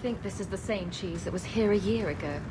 think this is the same cheese that was here a year ago.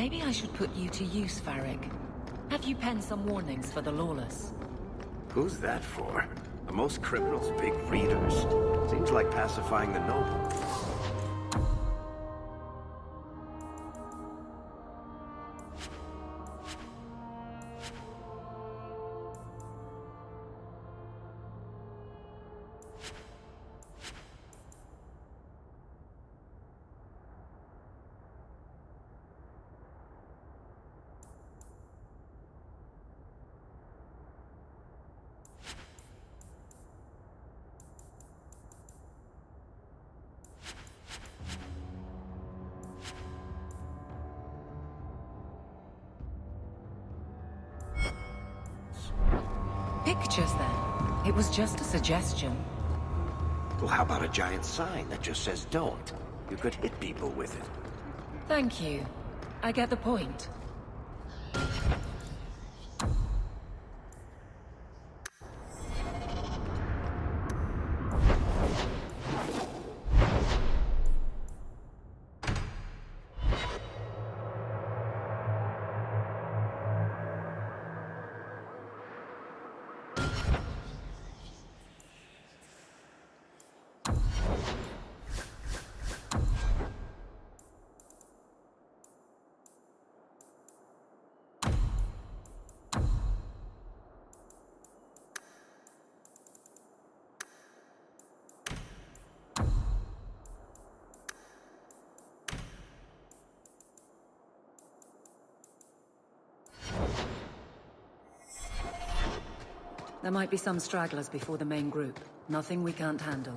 Maybe I should put you to use, Varric. Have you penned some warnings for the lawless? Who's that for? Are most criminals big readers? Seems like pacifying the noble. Pictures, then? It was just a suggestion. Well, how about a giant sign that just says don't? You could hit people with it. Thank you. I get the point. There might be some stragglers before the main group. Nothing we can't handle.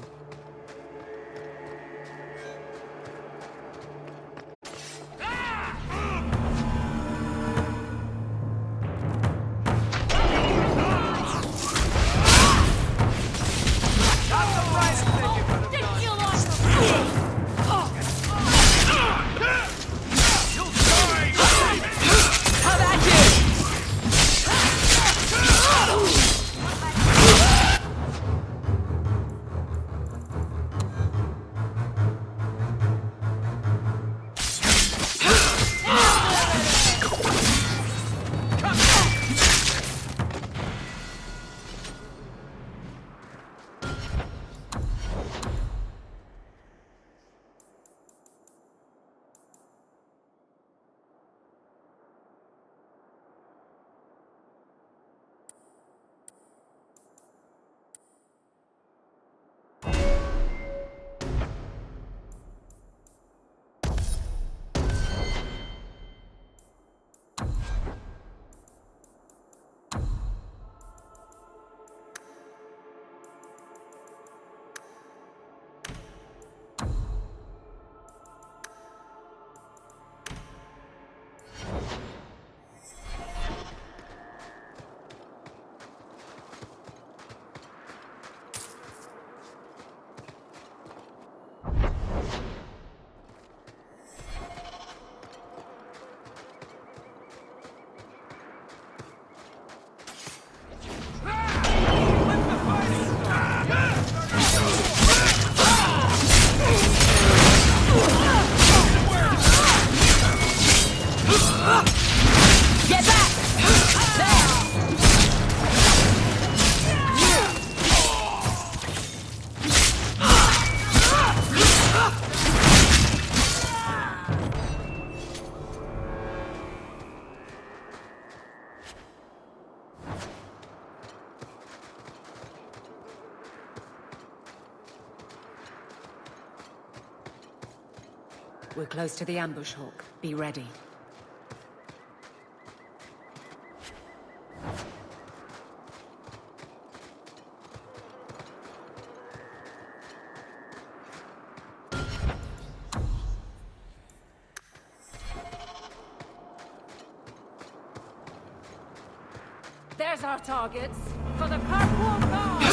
We're close to the ambush, Hawk. Be ready. There's our targets for the purple guard!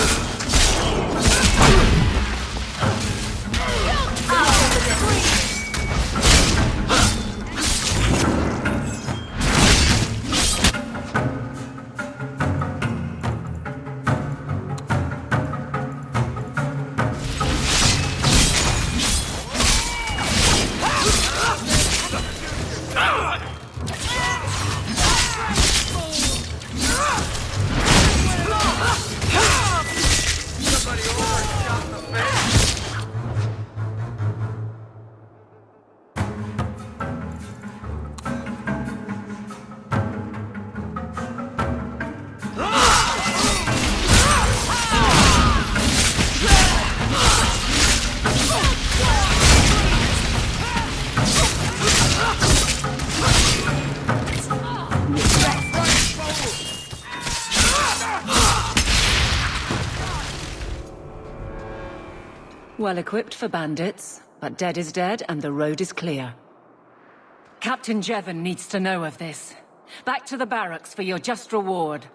Well equipped for bandits, but dead is dead and the road is clear. Captain Jevon needs to know of this. Back to the barracks for your just reward.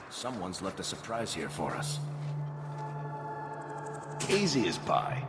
Someone's left a surprise here for us. Easy as pie.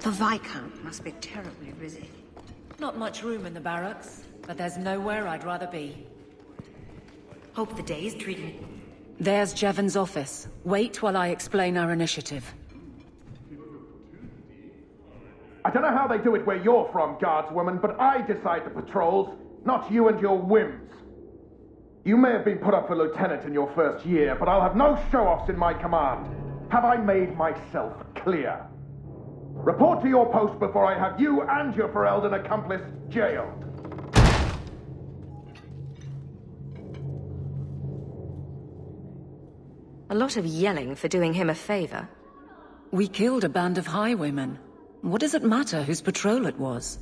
The Viscount must be terribly busy. Not much room in the barracks, but there's nowhere I'd rather be. Hope the day's treating. There's Jevon's office. Wait while I explain our initiative. I don't know how they do it where you're from, guardswoman, but I decide the patrols, not you and your whims. You may have been put up for lieutenant in your first year, but I'll have no show-offs in my command. Have I made myself clear? Report to your post before I have you and your Ferelden accomplice jailed. A lot of yelling for doing him a favor. We killed a band of highwaymen. What does it matter whose patrol it was?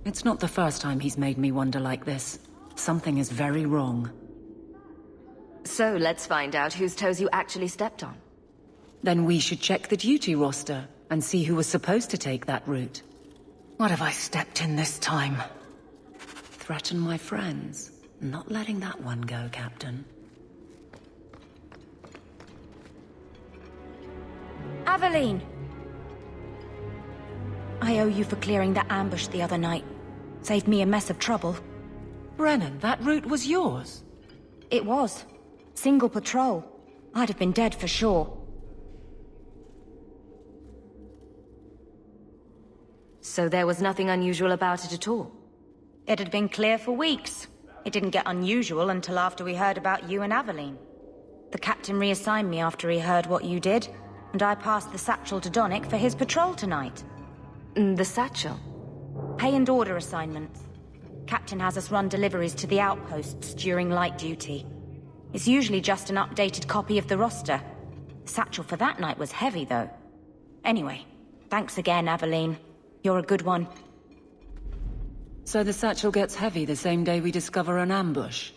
It's not the first time he's made me wonder like this. Something is very wrong. So let's find out whose toes you actually stepped on. Then we should check the duty roster and see who was supposed to take that route. What have I stepped in this time? Threaten my friends. Not letting that one go, Captain. Aveline! I owe you for clearing that ambush the other night. Saved me a mess of trouble. Brennan, that route was yours? It was. Single patrol. I'd have been dead for sure. So there was nothing unusual about it at all? It had been clear for weeks. It didn't get unusual until after we heard about you and Aveline. The captain reassigned me after he heard what you did, and I passed the satchel to Donnick for his patrol tonight. The satchel? Pay and order assignments. Captain has us run deliveries to the outposts during light duty. It's usually just an updated copy of the roster. The satchel for that night was heavy, though. Anyway, thanks again, Aveline. You're a good one. So the satchel gets heavy the same day we discover an ambush?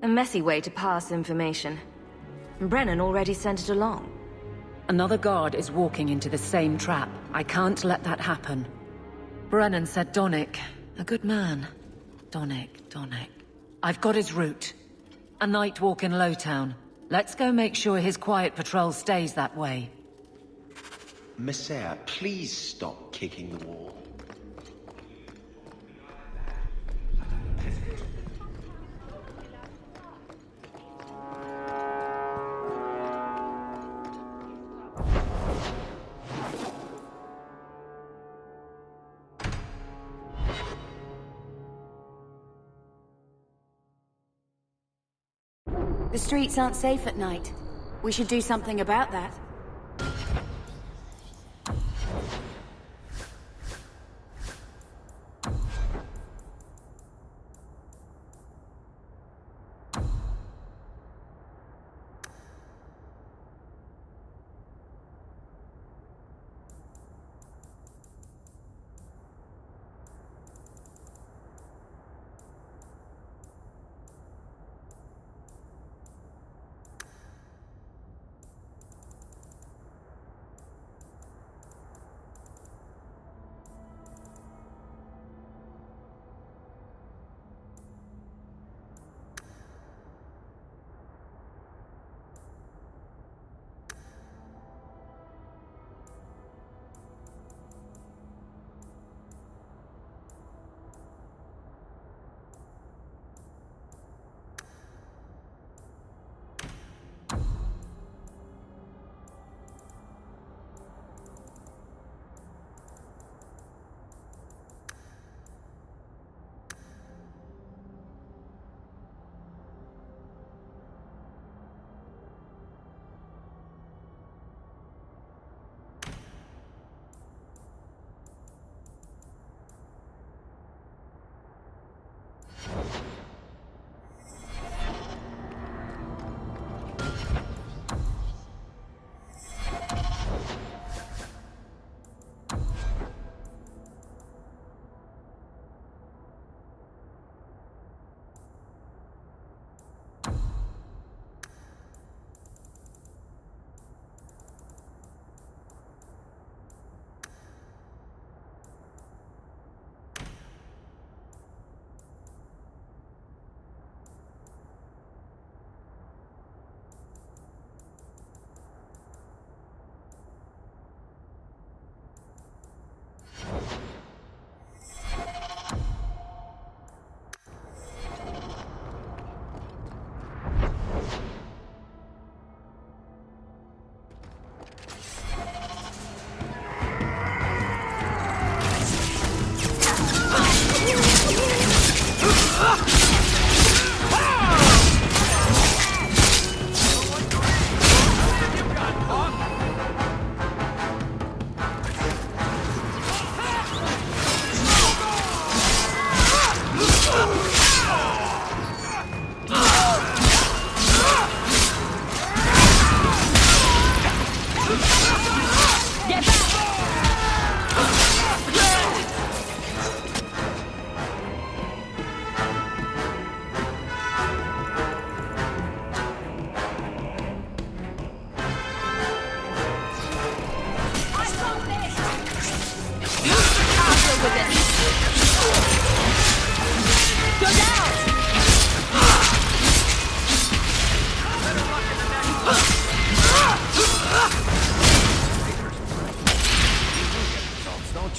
A messy way to pass information. Brennan already sent it along. Another guard is walking into the same trap. I can't let that happen. Brennan said Donnick. A good man. Donnick. I've got his route. A night walk in Lowtown. Let's go make sure his quiet patrol stays that way. Messiah, please stop kicking the wall. The streets aren't safe at night. We should do something about that.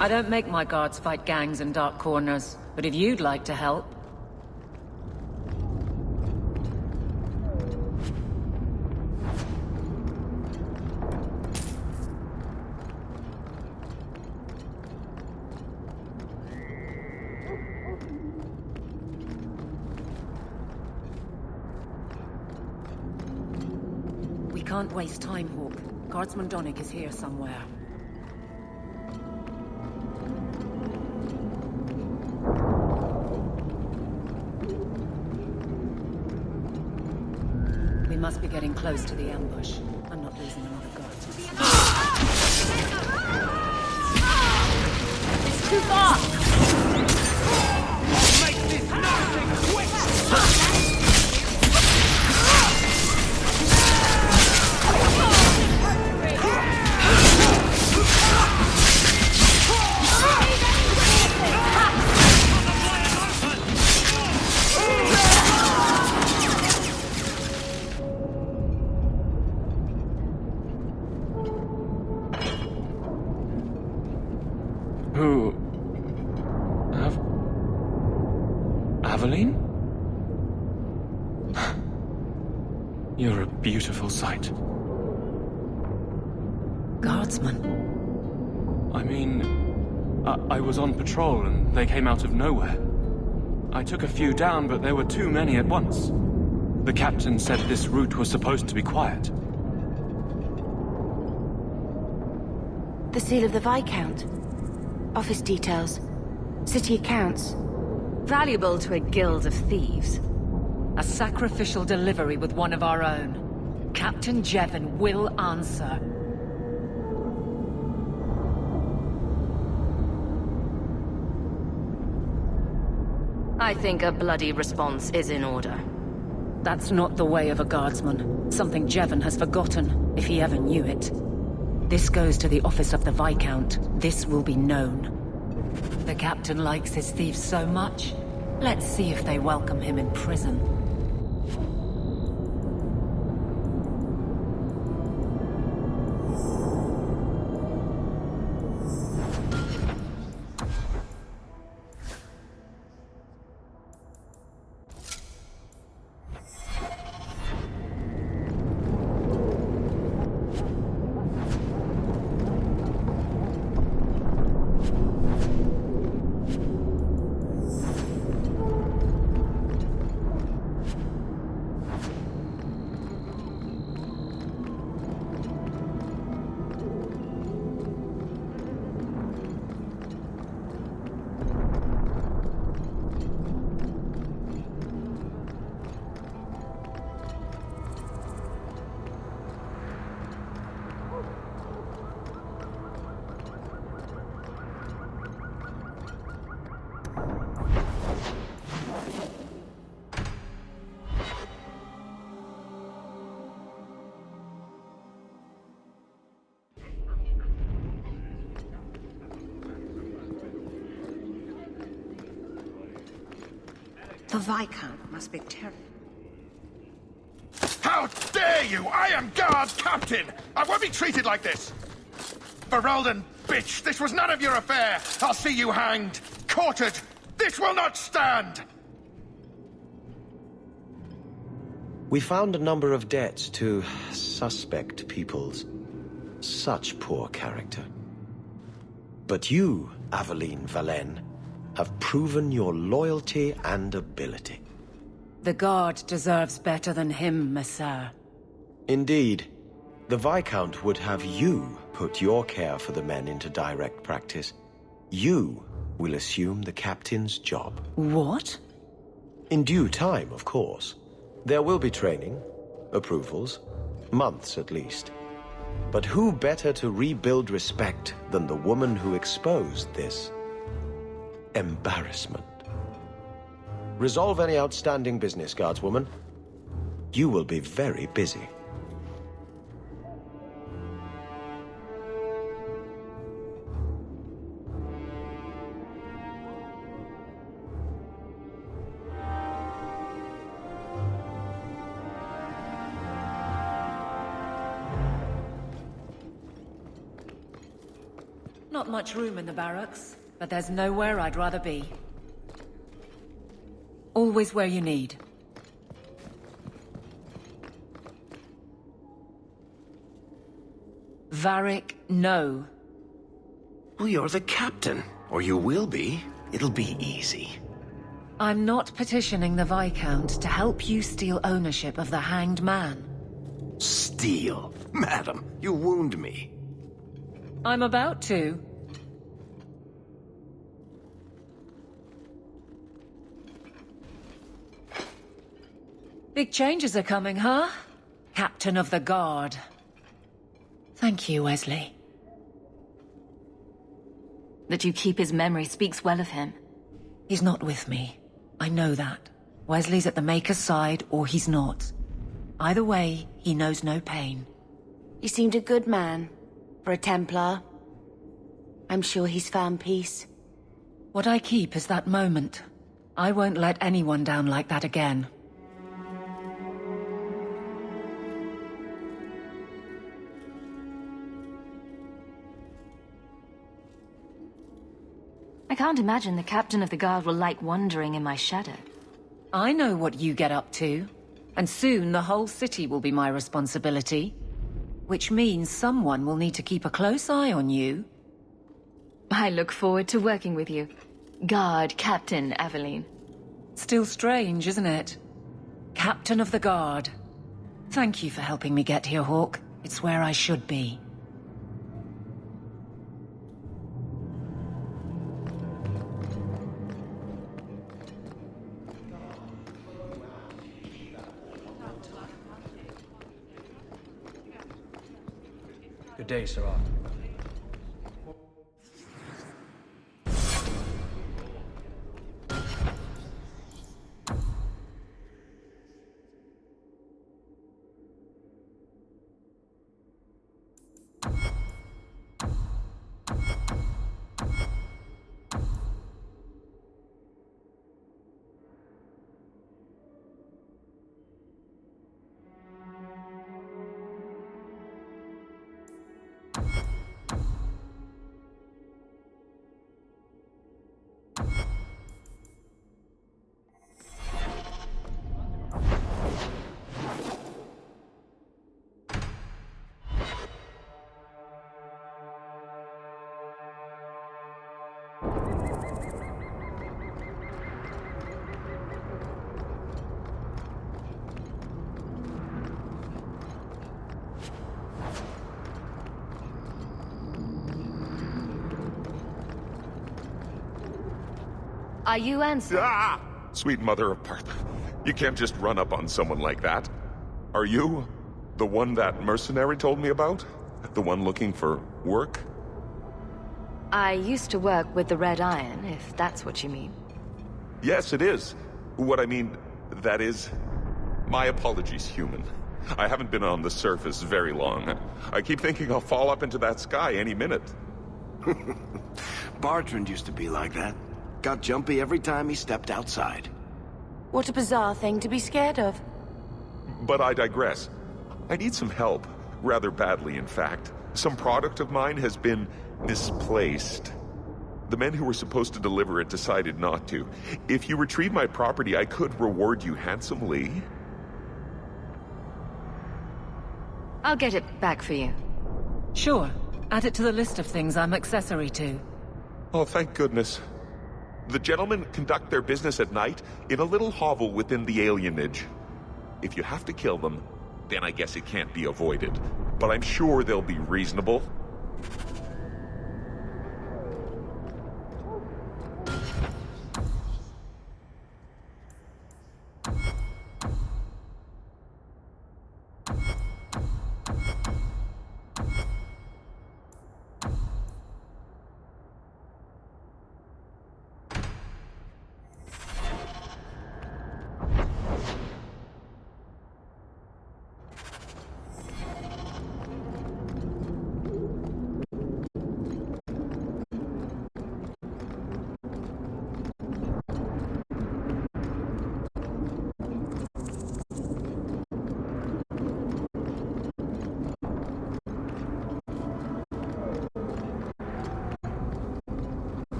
I don't make my guards fight gangs in dark corners, but if you'd like to help... We can't waste time, Hawk. Guardsman Donnick is here somewhere. We must be getting close to the ambush. I'm not losing another guard. It's too far! Make this nothing quick! Who... Aveline? You're a beautiful sight. Guardsman. I mean, I was on patrol and they came out of nowhere. I took a few down, but there were too many at once. The captain said this route was supposed to be quiet. The seal of the Viscount. Office details. City accounts. Valuable to a guild of thieves. A sacrificial delivery with one of our own. Captain Jevon will answer. I think a bloody response is in order. That's not the way of a guardsman. Something Jevon has forgotten, if he ever knew it. This goes to the office of the Viscount. This will be known. The captain likes his thieves so much. Let's see if they welcome him in prison. The Viscount must be terrible. How dare you! I am guard captain! I won't be treated like this! Ferelden, bitch, this was none of your affair! I'll see you hanged! Quartered! This will not stand! We found a number of debts to suspect peoples. Such poor character. But you, Aveline Valen, have proven your loyalty and ability. The guard deserves better than him, Messire. Indeed. The Viscount would have you put your care for the men into direct practice. You will assume the captain's job. What? In due time, of course. There will be training, approvals, months at least. But who better to rebuild respect than the woman who exposed this embarrassment? Resolve any outstanding business, guardswoman. You will be very busy. Not much room in the barracks, but there's nowhere I'd rather be. Always where you need. Varric, no. Well, you're the captain. Or you will be. It'll be easy. I'm not petitioning the Viscount to help you steal ownership of the Hanged Man. Steal? Madam, you wound me. I'm about to. Big changes are coming, huh? Captain of the Guard. Thank you, Wesley. That you keep his memory speaks well of him. He's not with me. I know that. Wesley's at the Maker's side, or he's not. Either way, he knows no pain. He seemed a good man. For a Templar. I'm sure he's found peace. What I keep is that moment. I won't let anyone down like that again. I can't imagine the captain of the guard will like wandering in my shadow. I know what you get up to. And soon the whole city will be my responsibility. Which means someone will need to keep a close eye on you. I look forward to working with you. Guard Captain Aveline. Still strange, isn't it? Captain of the Guard. Thank you for helping me get here, Hawk. It's where I should be. Good day, Sarah. Are you Ansel? Ah! Sweet mother of Partha. You can't just run up on someone like that. Are you the one that mercenary told me about? The one looking for work? I used to work with the Red Iron, if that's what you mean. Yes, it is. What I mean, that is... My apologies, human. I haven't been on the surface very long. I keep thinking I'll fall up into that sky any minute. Bartrand used to be like that. Got jumpy every time he stepped outside. What a bizarre thing to be scared of. But I digress. I need some help. Rather badly, in fact. Some product of mine has been misplaced. The men who were supposed to deliver it decided not to. If you retrieve my property, I could reward you handsomely. I'll get it back for you. Sure. Add it to the list of things I'm accessory to. Oh, thank goodness. The gentlemen conduct their business at night in a little hovel within the alienage. If you have to kill them, then I guess it can't be avoided. But I'm sure they'll be reasonable.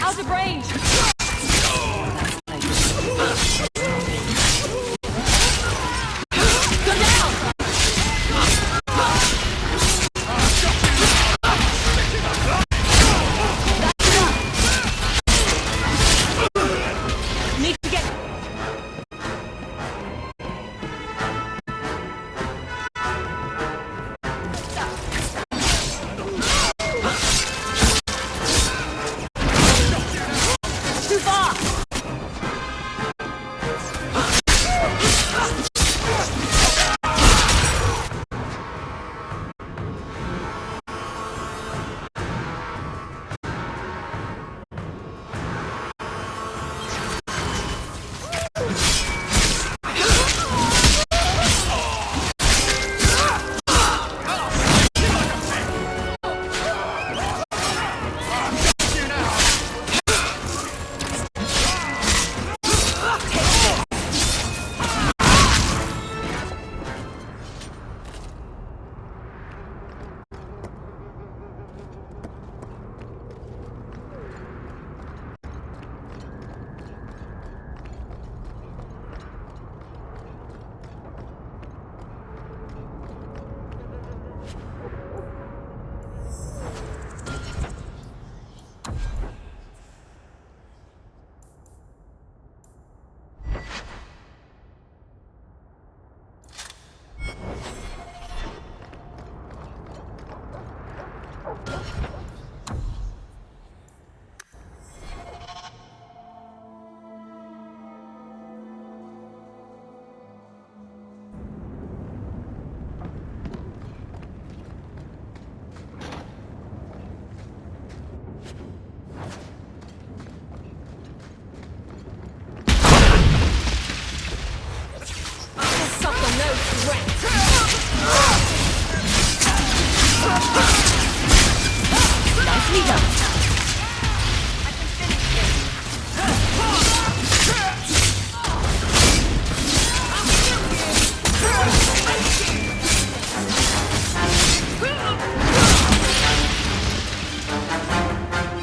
Out of range!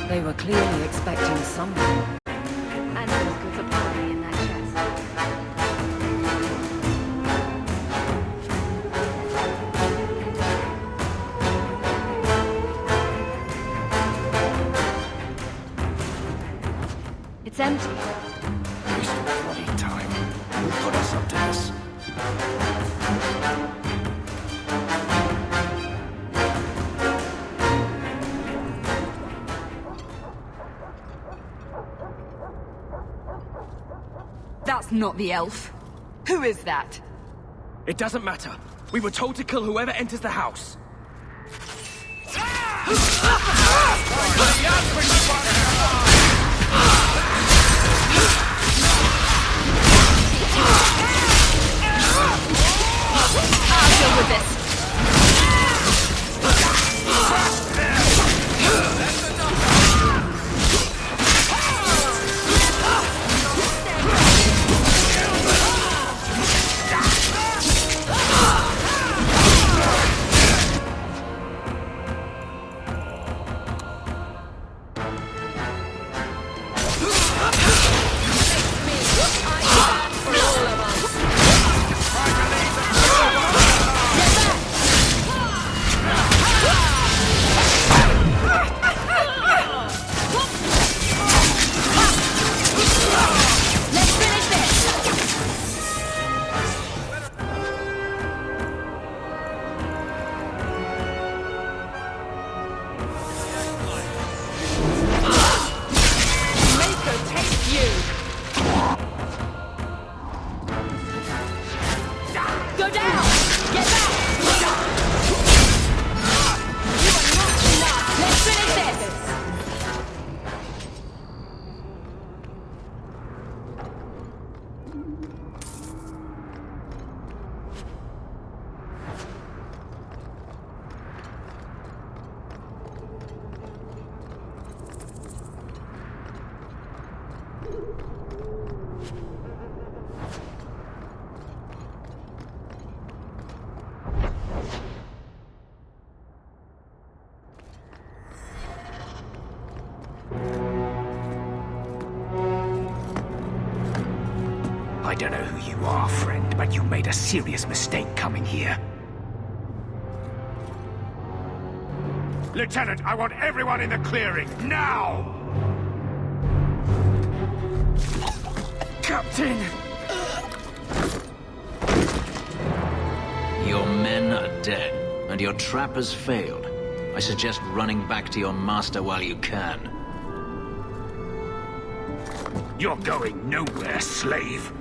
They were clearly expecting someone. And there was good apology in that chest. It's empty. Waste of bloody time. Who put us up to this? That's not the elf. Who is that? It doesn't matter. We were told to kill whoever enters the house. I'll deal with this. I don't know who you are, friend, but you made a serious mistake coming here. Lieutenant, I want everyone in the clearing, now! Captain! Your men are dead, and your trap has failed. I suggest running back to your master while you can. You're going nowhere, slave!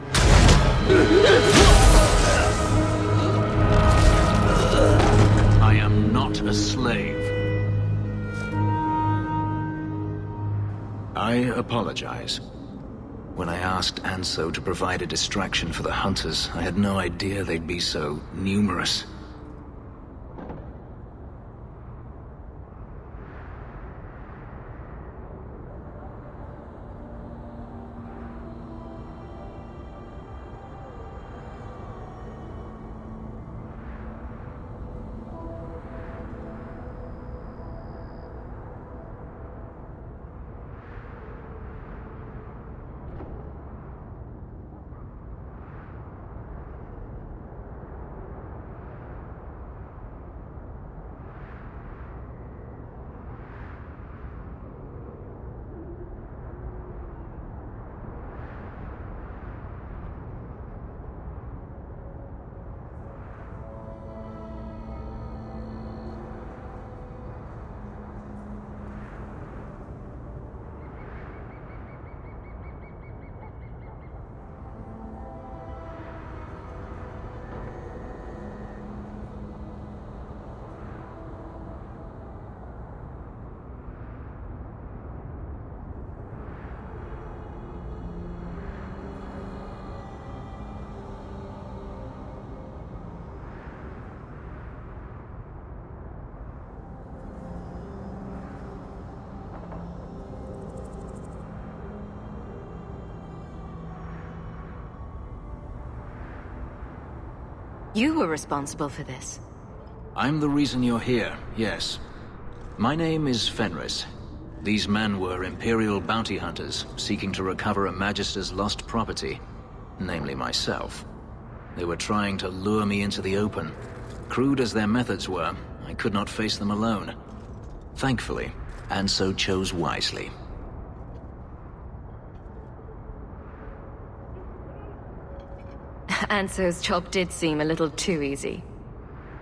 I am not a slave. I apologize. When I asked Anso to provide a distraction for the hunters, I had no idea they'd be so numerous. You were responsible for this. I'm the reason you're here, yes. My name is Fenris. These men were Imperial bounty hunters, seeking to recover a Magister's lost property, namely myself. They were trying to lure me into the open. Crude as their methods were, I could not face them alone. Thankfully, Anso chose wisely. Anso's job did seem a little too easy.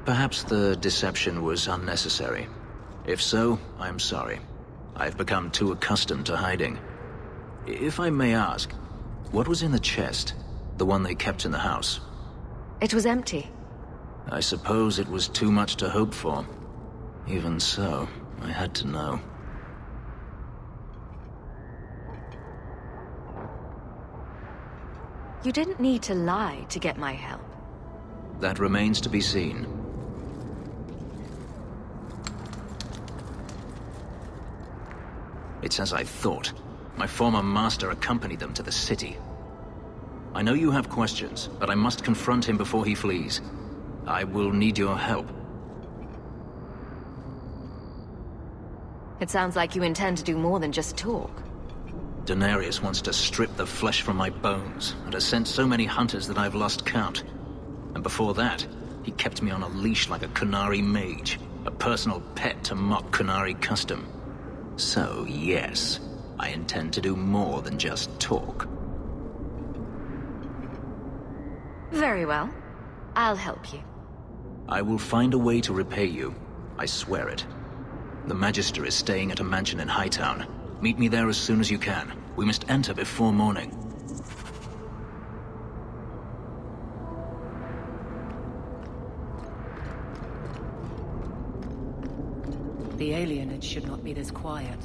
Perhaps the deception was unnecessary. If so, I'm sorry. I've become too accustomed to hiding. If I may ask, what was in the chest? The one they kept in the house? It was empty. I suppose it was too much to hope for. Even so, I had to know. You didn't need to lie to get my help. That remains to be seen. It's as I thought. My former master accompanied them to the city. I know you have questions, but I must confront him before he flees. I will need your help. It sounds like you intend to do more than just talk. Denarius wants to strip the flesh from my bones, and has sent so many hunters that I've lost count. And before that, he kept me on a leash like a Qunari mage, a personal pet to mock Qunari custom. So, yes, I intend to do more than just talk. Very well. I'll help you. I will find a way to repay you. I swear it. The Magister is staying at a mansion in Hightown. Meet me there as soon as you can. We must enter before morning. The alienage should not be this quiet.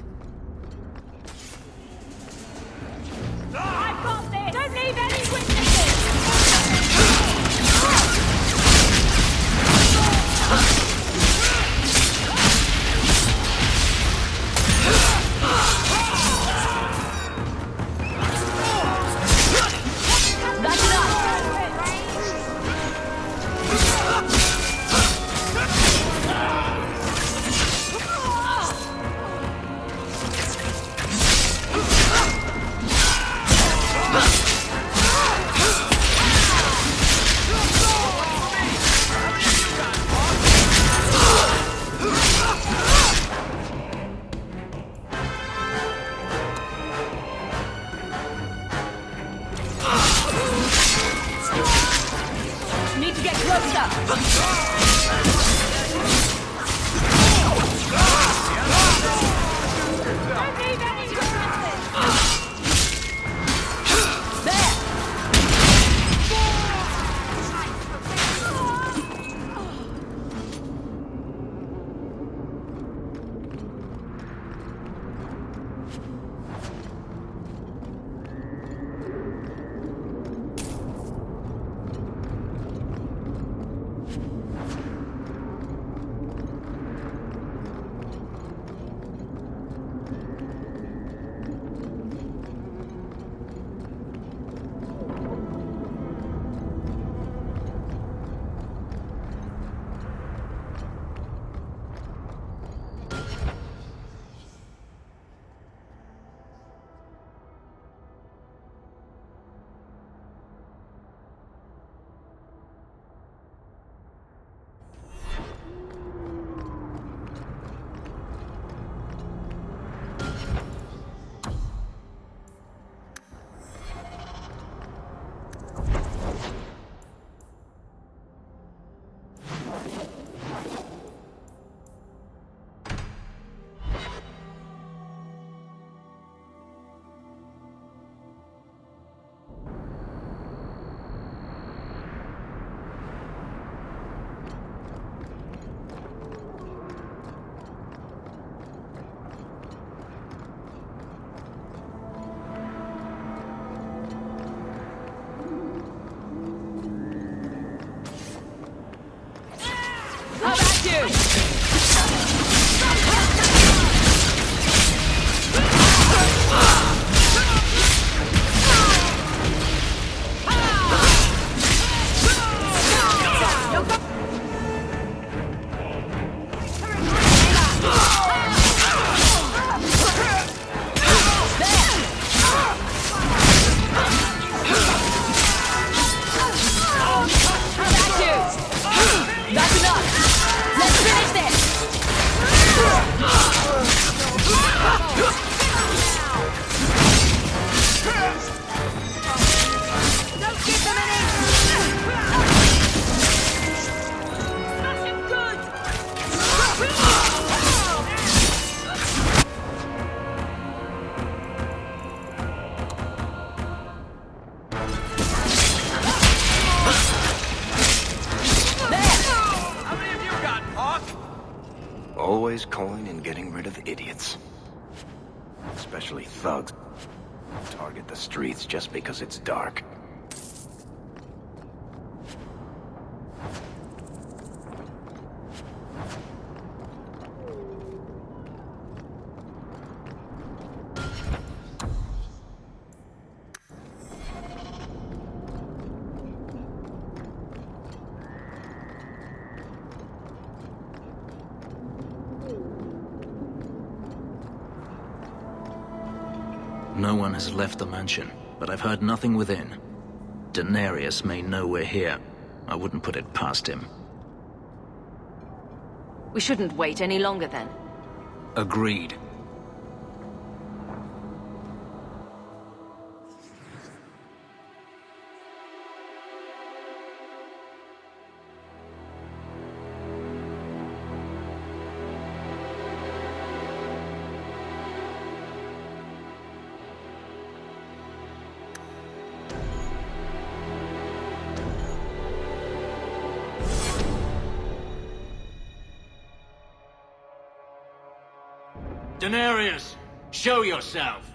I've got this! Don't leave any witnesses! That's enough! Always calling and getting rid of idiots. Especially thugs. Target the streets just because it's dark. No one has left the mansion, but I've heard nothing within. Daenerys may know we're here. I wouldn't put it past him. We shouldn't wait any longer then. Agreed. Daenerys, show yourself!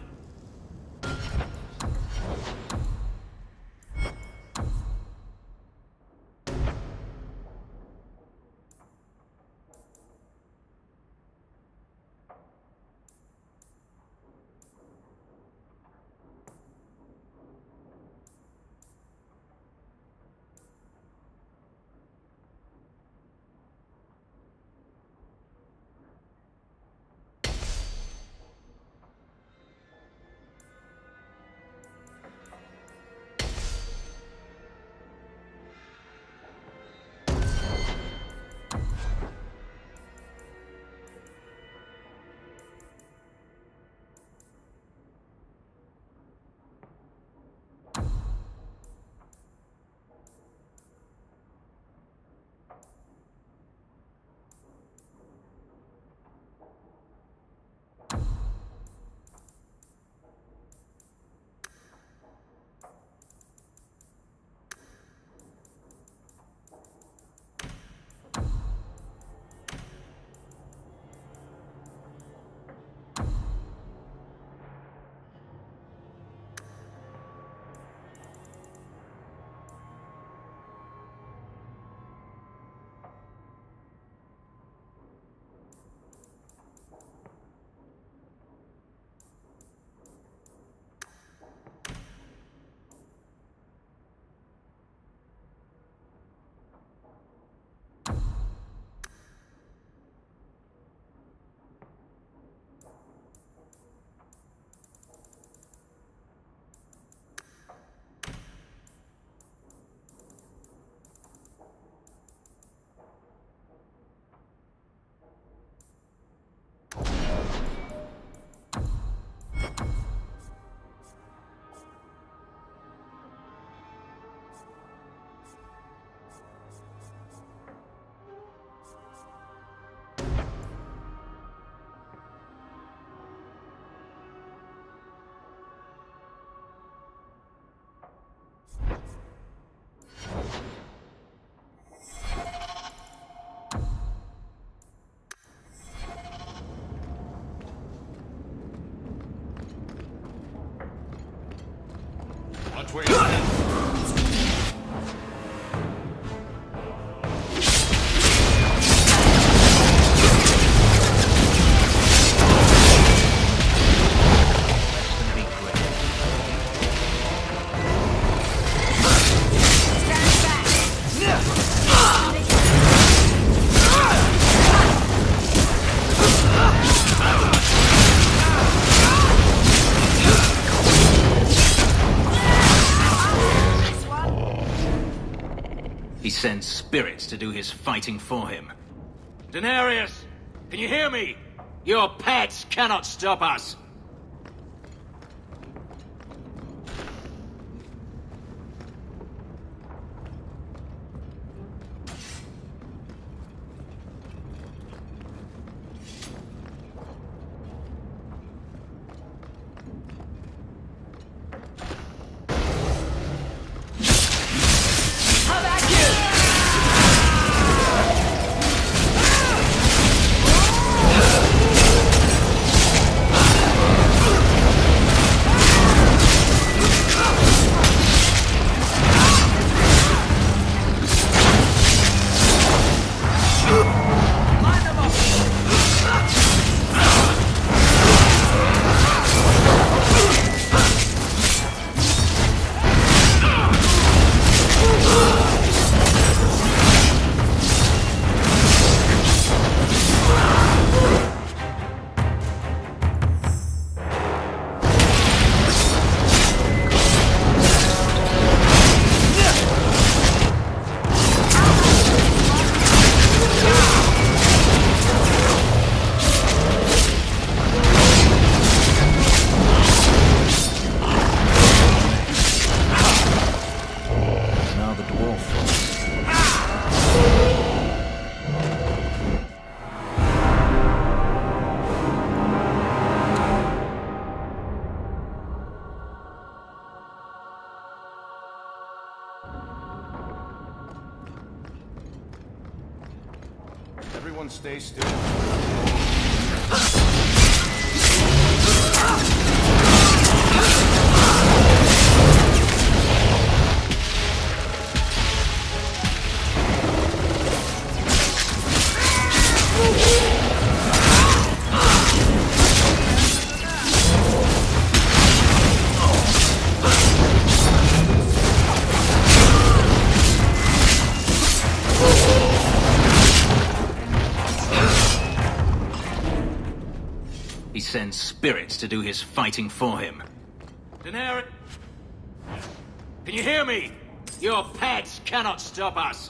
Watch where you're He sends spirits to do his fighting for him. Daenerys! Can you hear me? Your pets cannot stop us! Everyone stay still. He sends spirits to do his fighting for him. Daenerys! Can you hear me? Your pets cannot stop us!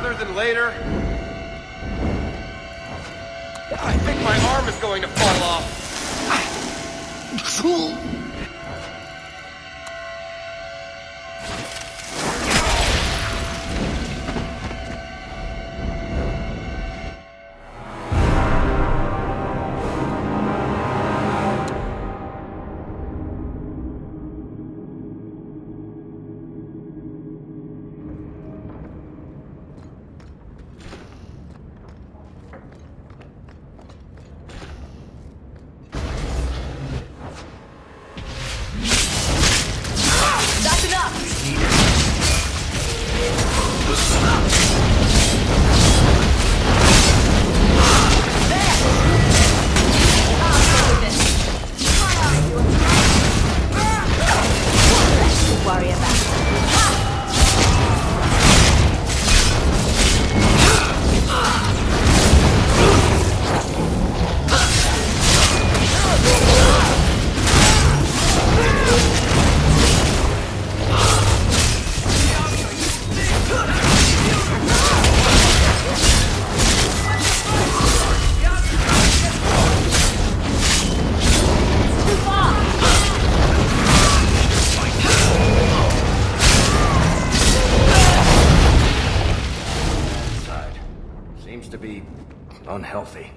rather than later? I think my arm is going to fall off. That's enough! Don't worry about it. Seems to be unhealthy.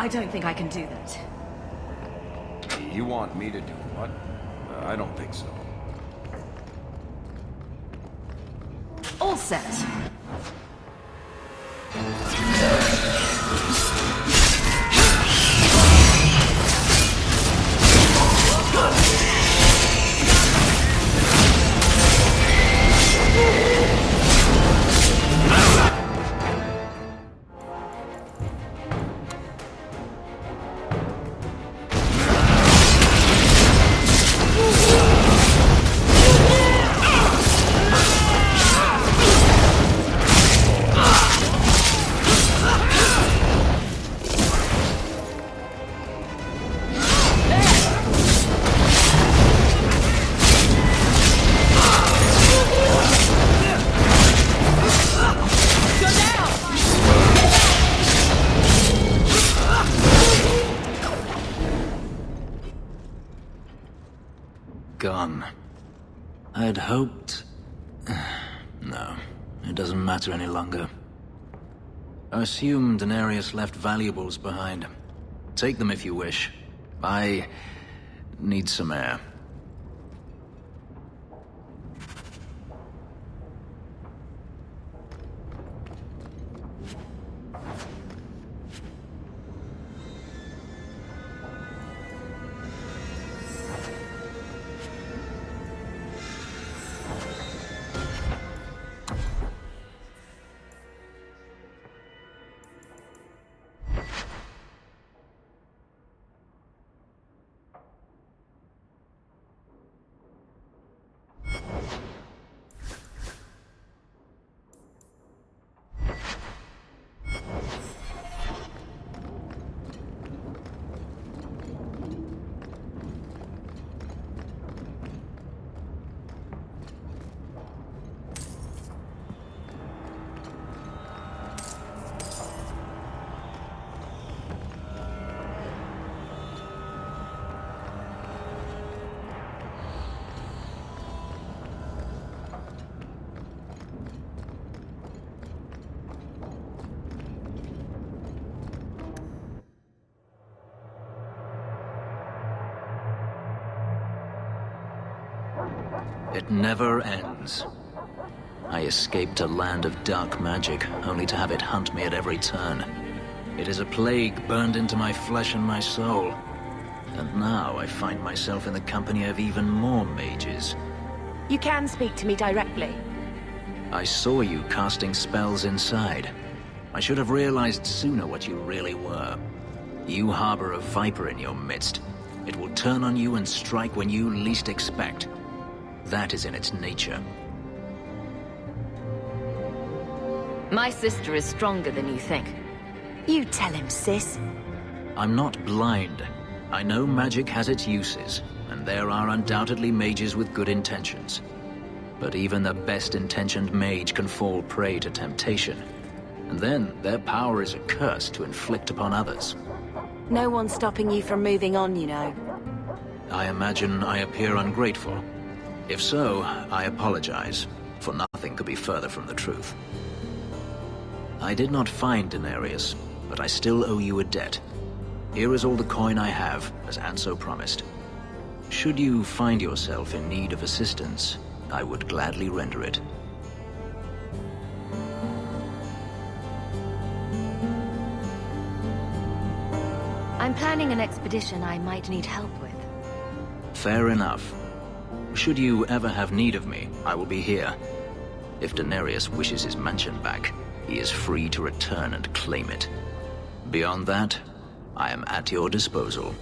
I don't think I can do that. You want me to do what? I don't think so. All set. Gone. I'd hoped... No, it doesn't matter any longer. I assume Daenerys left valuables behind. Take them if you wish. I need some air. It never ends. I escaped a land of dark magic, only to have it hunt me at every turn. It is a plague burned into my flesh and my soul. And now I find myself in the company of even more mages. You can speak to me directly. I saw you casting spells inside. I should have realized sooner what you really were. You harbor a viper in your midst. It will turn on you and strike when you least expect. That is in its nature. My sister is stronger than you think. You tell him, sis. I'm not blind. I know magic has its uses, and there are undoubtedly mages with good intentions. But even the best-intentioned mage can fall prey to temptation. And then their power is a curse to inflict upon others. No one's stopping you from moving on, you know. I imagine I appear ungrateful. If so, I apologize, for nothing could be further from the truth. I did not find Daenerys, but I still owe you a debt. Here is all the coin I have, as Anso promised. Should you find yourself in need of assistance, I would gladly render it. I'm planning an expedition I might need help with. Fair enough. Should you ever have need of me, I will be here. If Daenerys wishes his mansion back, he is free to return and claim it. Beyond that, I am at your disposal.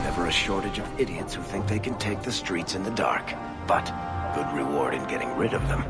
Never a shortage of idiots who think they can take the streets in the dark, but good reward in getting rid of them.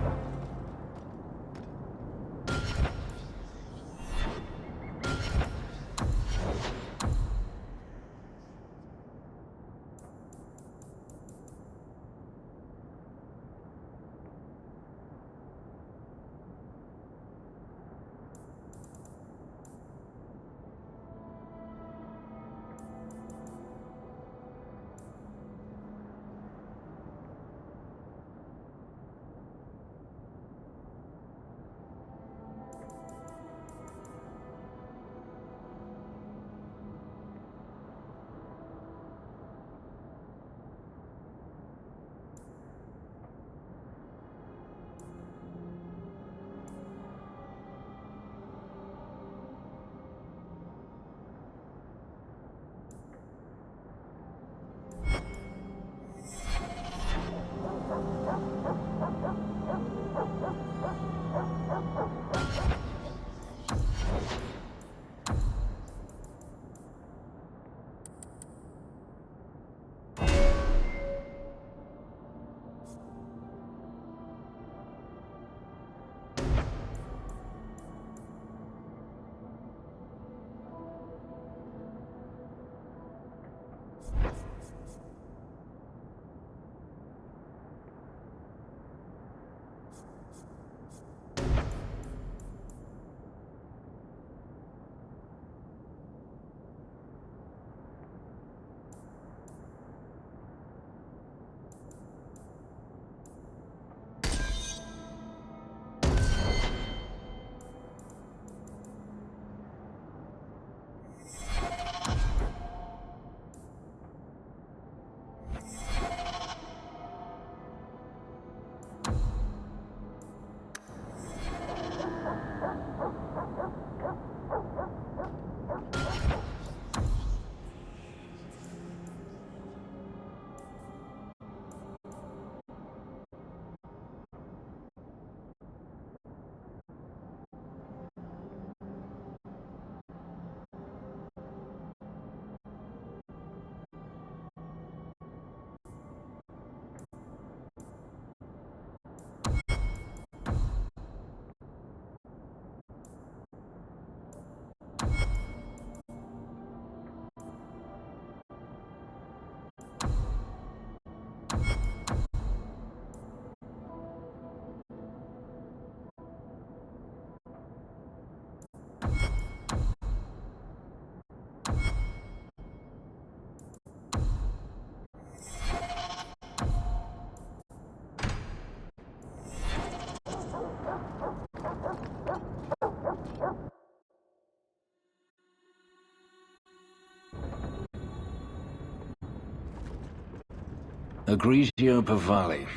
Egregio Pavali.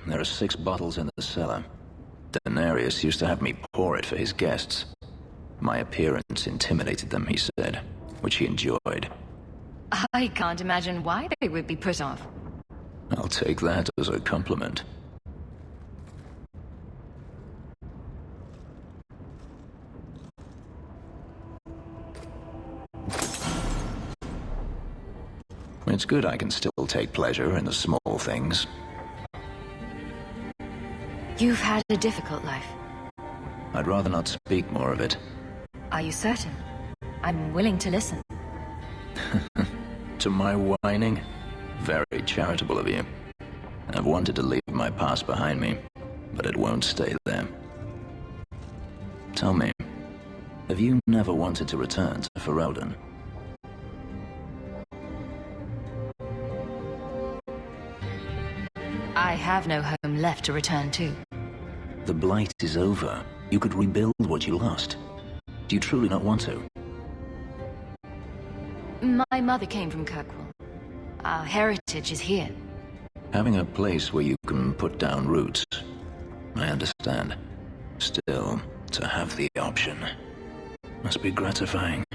There are 6 bottles in the cellar. Denarius used to have me pour it for his guests. My appearance intimidated them, he said, which he enjoyed. I can't imagine why they would be put off. I'll take that as a compliment. It's good I can still take pleasure in the small things. You've had a difficult life. I'd rather not speak more of it. Are you certain? I'm willing to listen. To my whining? Very charitable of you. I've wanted to leave my past behind me, but it won't stay there. Tell me, have you never wanted to return to Ferelden? I have no home left to return to. The Blight is over. You could rebuild what you lost. Do you truly not want to? My mother came from Kirkwall. Our heritage is here. Having a place where you can put down roots, I understand. Still, to have the option must be gratifying.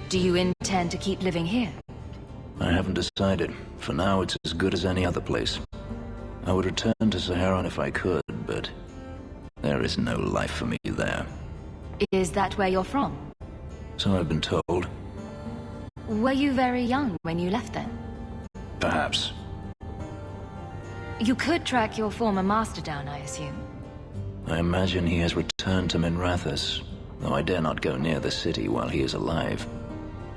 Do you intend to keep living here? I haven't decided. For now, it's as good as any other place. I would return to Saharan if I could, but there is no life for me there. Is that where you're from? So I've been told. Were you very young when you left then? Perhaps. You could track your former master down, I assume. I imagine he has returned to Minrathous, though I dare not go near the city while he is alive.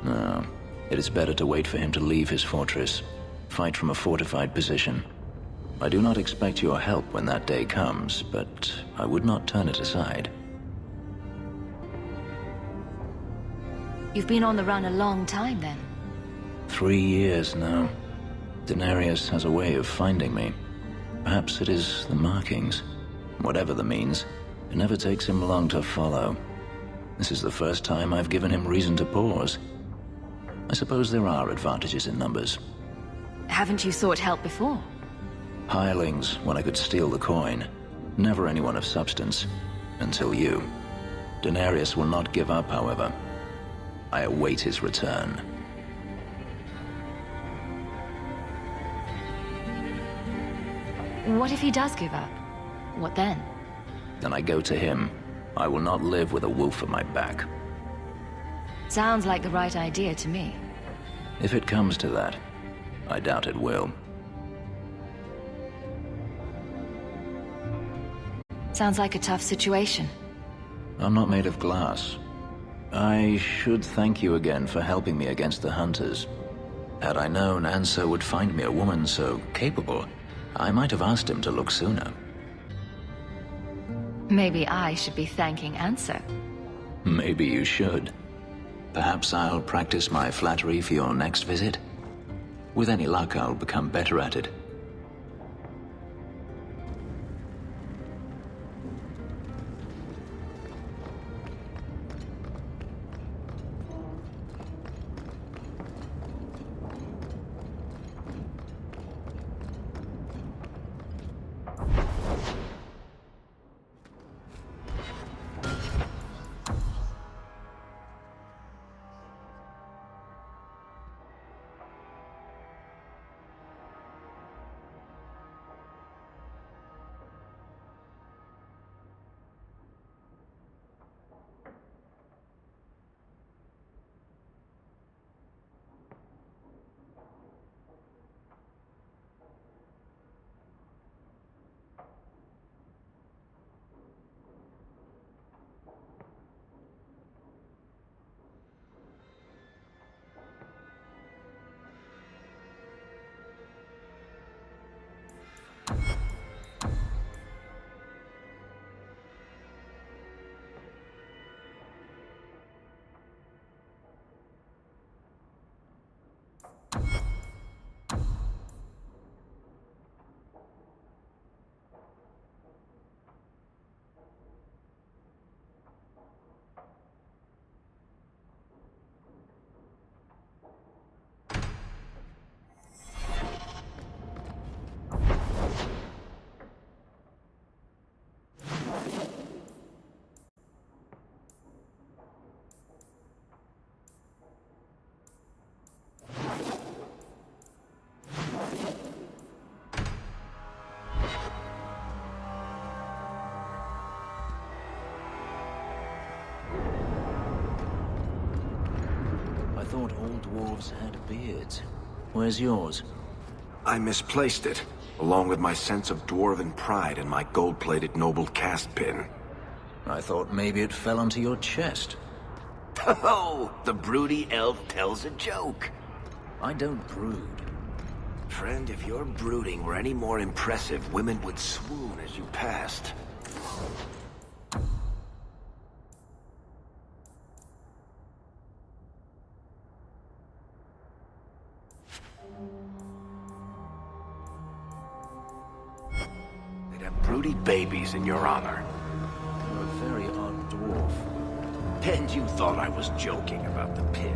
No, it is better to wait for him to leave his fortress, fight from a fortified position. I do not expect your help when that day comes, but I would not turn it aside. You've been on the run a long time, then. 3 years now. Denarius has a way of finding me. Perhaps it is the markings. Whatever the means, it never takes him long to follow. This is the first time I've given him reason to pause. I suppose there are advantages in numbers. Haven't you sought help before? Hirelings, when I could steal the coin. Never anyone of substance. Until you. Denarius will not give up, however. I await his return. What if he does give up? What then? Then I go to him. I will not live with a wolf at my back. Sounds like the right idea to me. If it comes to that, I doubt it will. Sounds like a tough situation. I'm not made of glass. I should thank you again for helping me against the hunters. Had I known Anso would find me a woman so capable, I might have asked him to look sooner. Maybe I should be thanking Anso. Maybe you should. Perhaps I'll practice my flattery for your next visit. With any luck, I'll become better at it. thought all dwarves had beards. Where's yours? I misplaced it, along with my sense of dwarven pride and my gold-plated noble caste pin. I thought maybe it fell onto your chest. Oh, the broody elf tells a joke. I don't brood. Friend, if your brooding were any more impressive, women would swoon as you passed. They'd have broody babies in your honor. You're a very odd dwarf. And you thought I was joking about the pin.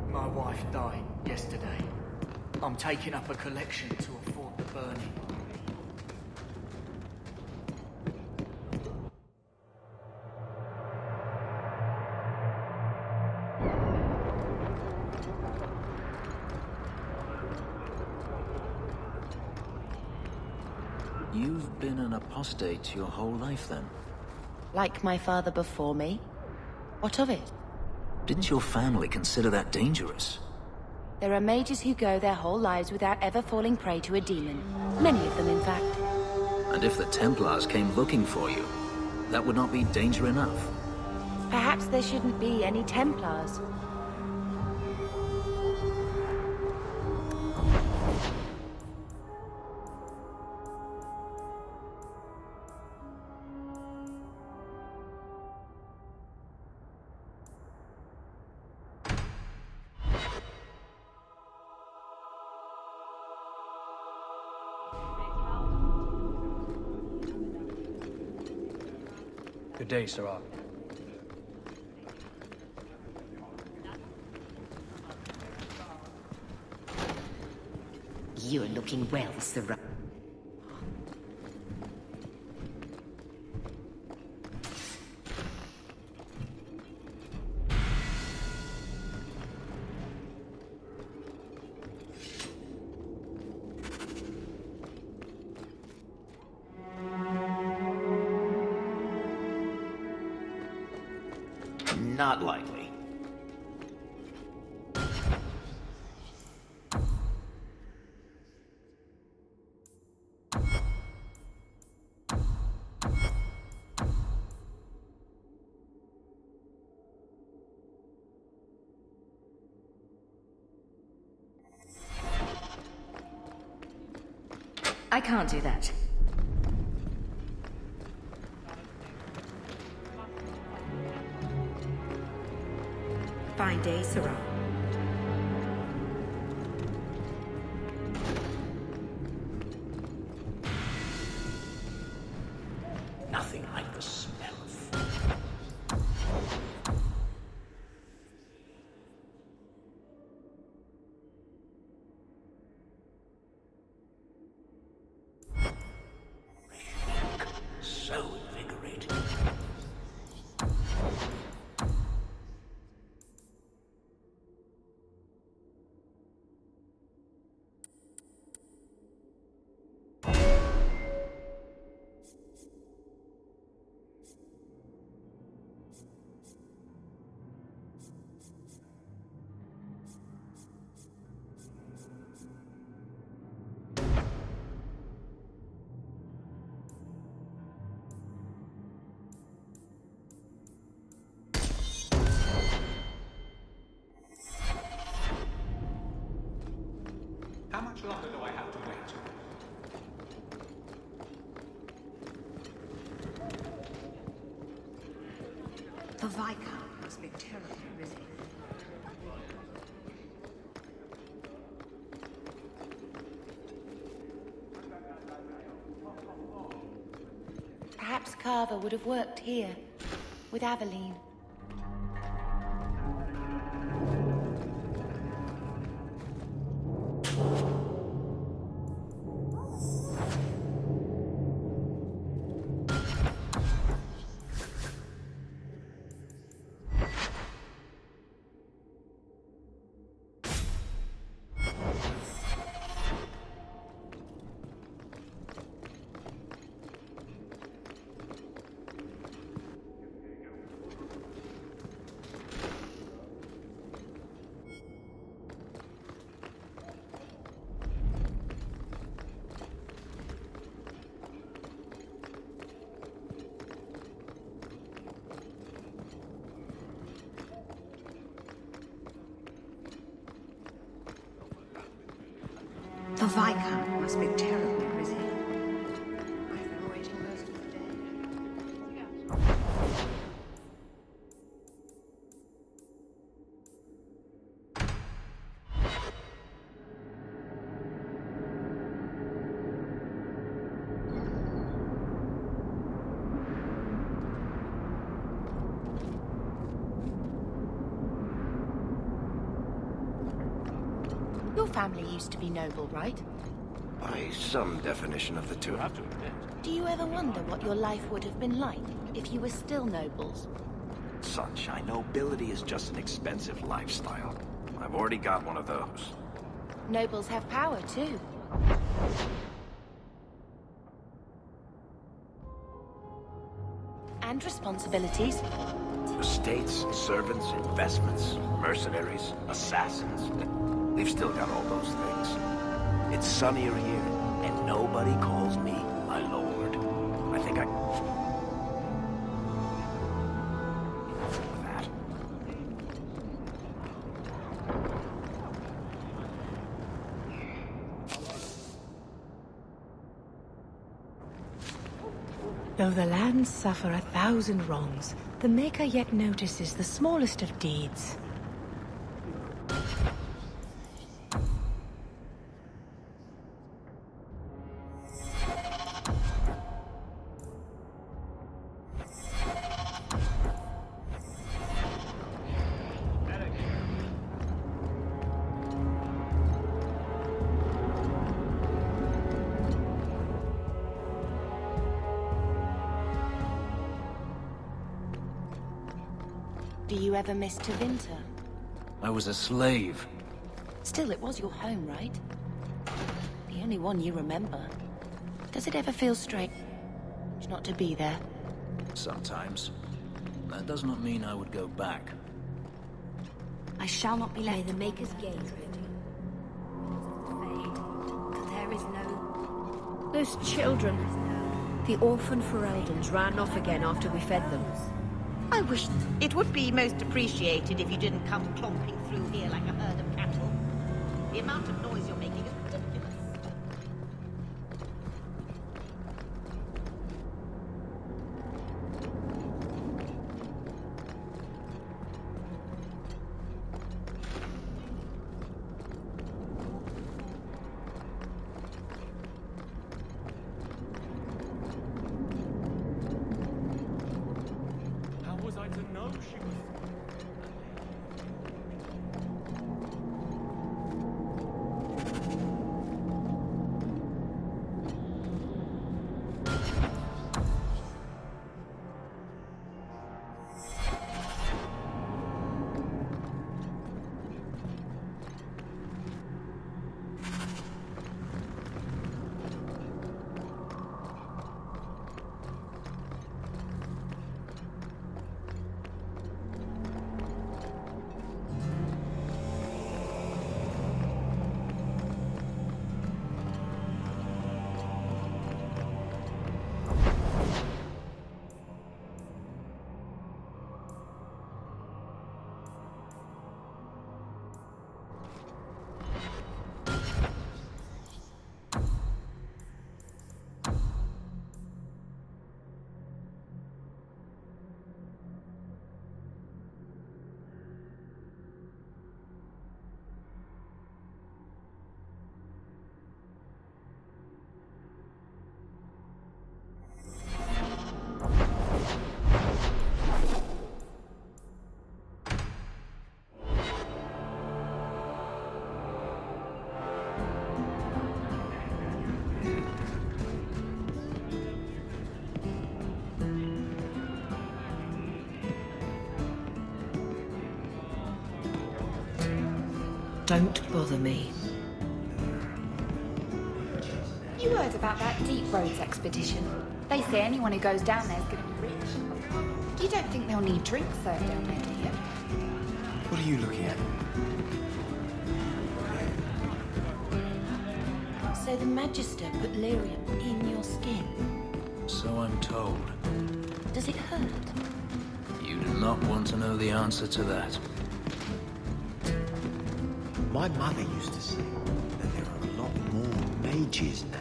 My wife died yesterday. I'm taking up a collection to afford the burning. You've been an apostate your whole life, then? Like my father before me? What of it? Didn't your family consider that dangerous? There are mages who go their whole lives without ever falling prey to a demon. Many of them, in fact. And if the Templars came looking for you, that would not be danger enough. Perhaps there shouldn't be any Templars. Good day, Sarah. You're looking well, Sarah. Not likely. I can't do that. Fine day, Sarah. Nothing like the smell of food. So invigorating. longer do I have to wait? The Viscount must be terribly busy. Perhaps Carver would have worked here, with Aveline. The Viscount must be terribly busy. I've been waiting most of the day. Your family used to be noble, right? By some definition of the two. Do you ever wonder what your life would have been like if you were still nobles? Sunshine, nobility is just an expensive lifestyle. I've already got one of those. Nobles have power, too. And responsibilities. Estates, servants, investments, mercenaries, assassins. We've still got all those things. It's sunnier here, and nobody calls me my lord. I think that. Though the lands suffer 1,000 wrongs, the Maker yet notices the smallest of deeds. Do you ever miss Tevinter? I was a slave. Still, it was your home, right? The only one you remember. Does it ever feel strange not to be there? Sometimes. That does not mean I would go back. I shall not be left. May the Maker's gaze with you. For there is no... Those children. The orphan Fereldans ran off again after we fed them. I wish it would be most appreciated if you didn't come clomping through here like a herd of cattle. The amount of noise you're making is ridiculous. Don't bother me. You heard about that Deep Roads expedition? They say anyone who goes down there is going to be rich. You don't think they'll need drinks served down there, do you? What are you looking at? So the Magister put lyrium in your skin. So I'm told. Does it hurt? You do not want to know the answer to that. My mother used to say that there are a lot more mages now.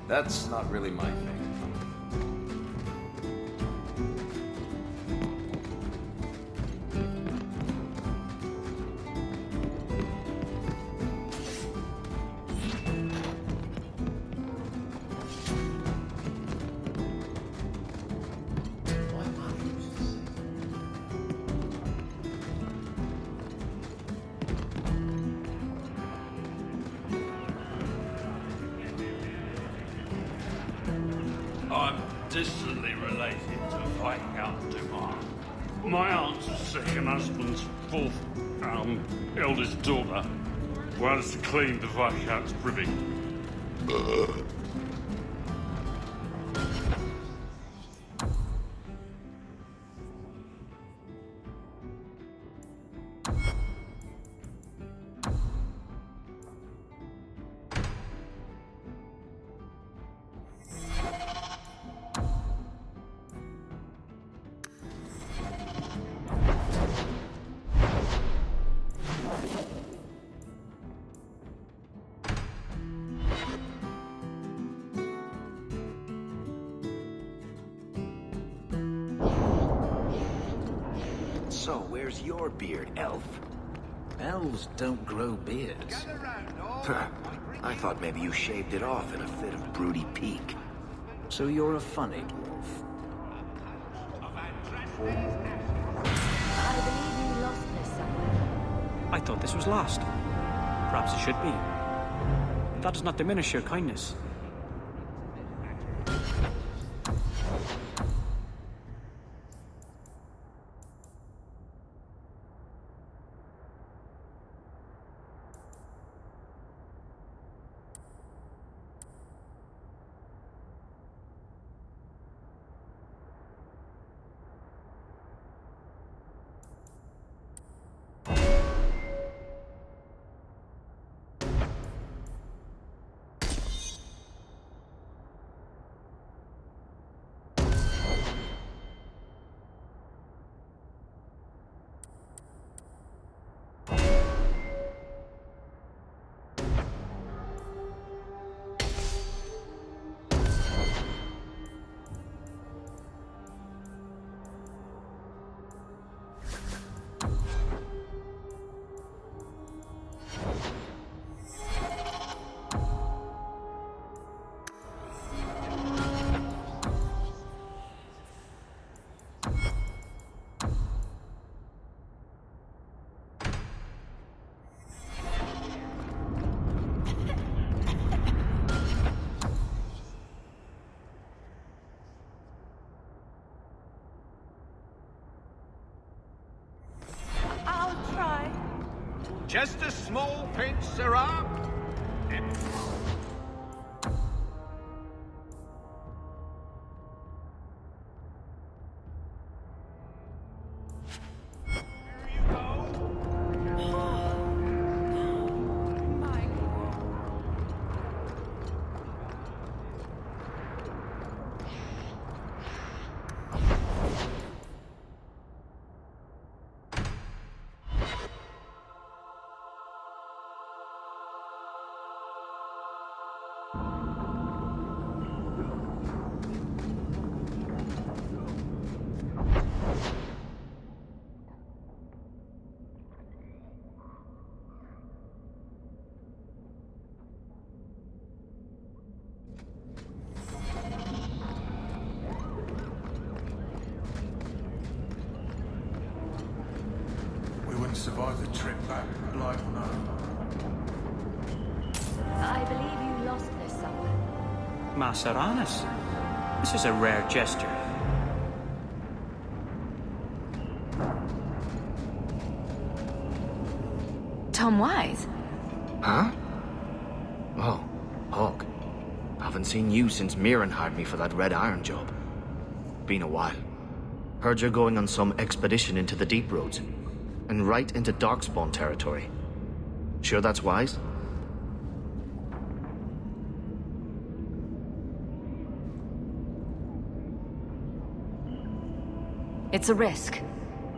That's not really my thing. I'm distantly related to Viscount Dumas. My aunt's second husband's fourth, eldest daughter was to clean the Viscount's privy. So, where's your beard, elf? Elves don't grow beards. I thought maybe you shaved it off in a fit of broody pique. So you're a funny dwarf. I believe you lost this somewhere. I thought this was last. Perhaps it should be. That does not diminish your kindness. Just a small pinch, Sirrah. trip back, life now. I believe you lost this somewhere. Maseranas. This is a rare gesture. Tom Wise? Huh? Oh, Hawk. Haven't seen you since Mirren hired me for that Red Iron job. Been a while. Heard you're going on some expedition into the deep roads. And right into Darkspawn territory. Sure that's wise? It's a risk.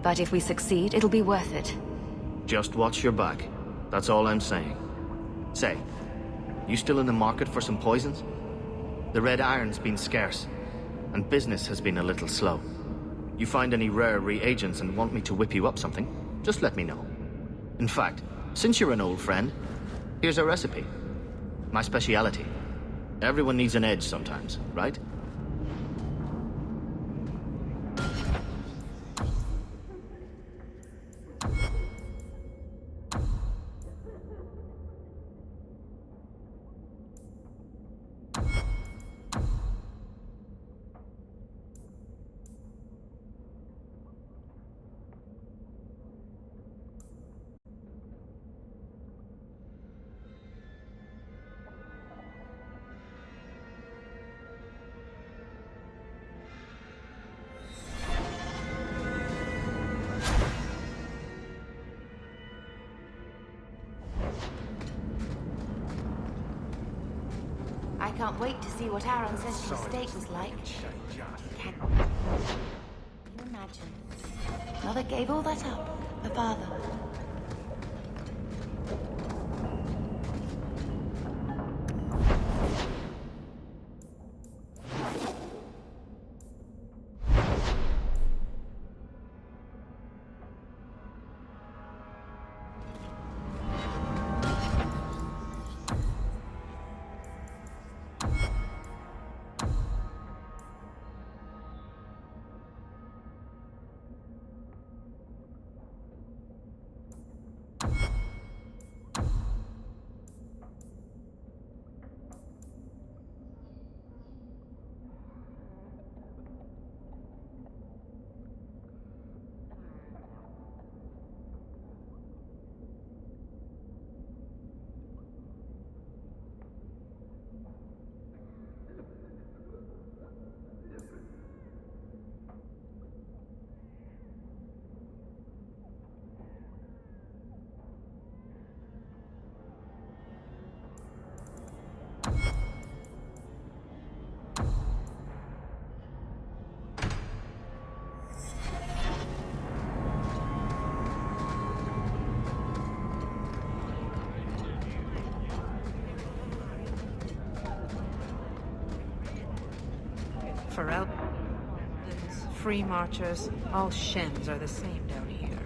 But if we succeed, it'll be worth it. Just watch your back. That's all I'm saying. Say, you still in the market for some poisons? The Red Iron's been scarce, and business has been a little slow. You find any rare reagents and want me to whip you up something, just let me know. In fact, since you're an old friend, here's a recipe. My speciality. Everyone needs an edge sometimes, right? I can't wait to see what our ancestral state was like. Can you imagine? Mother gave all that up for father. For Eldons, free marchers, all Shens are the same down here.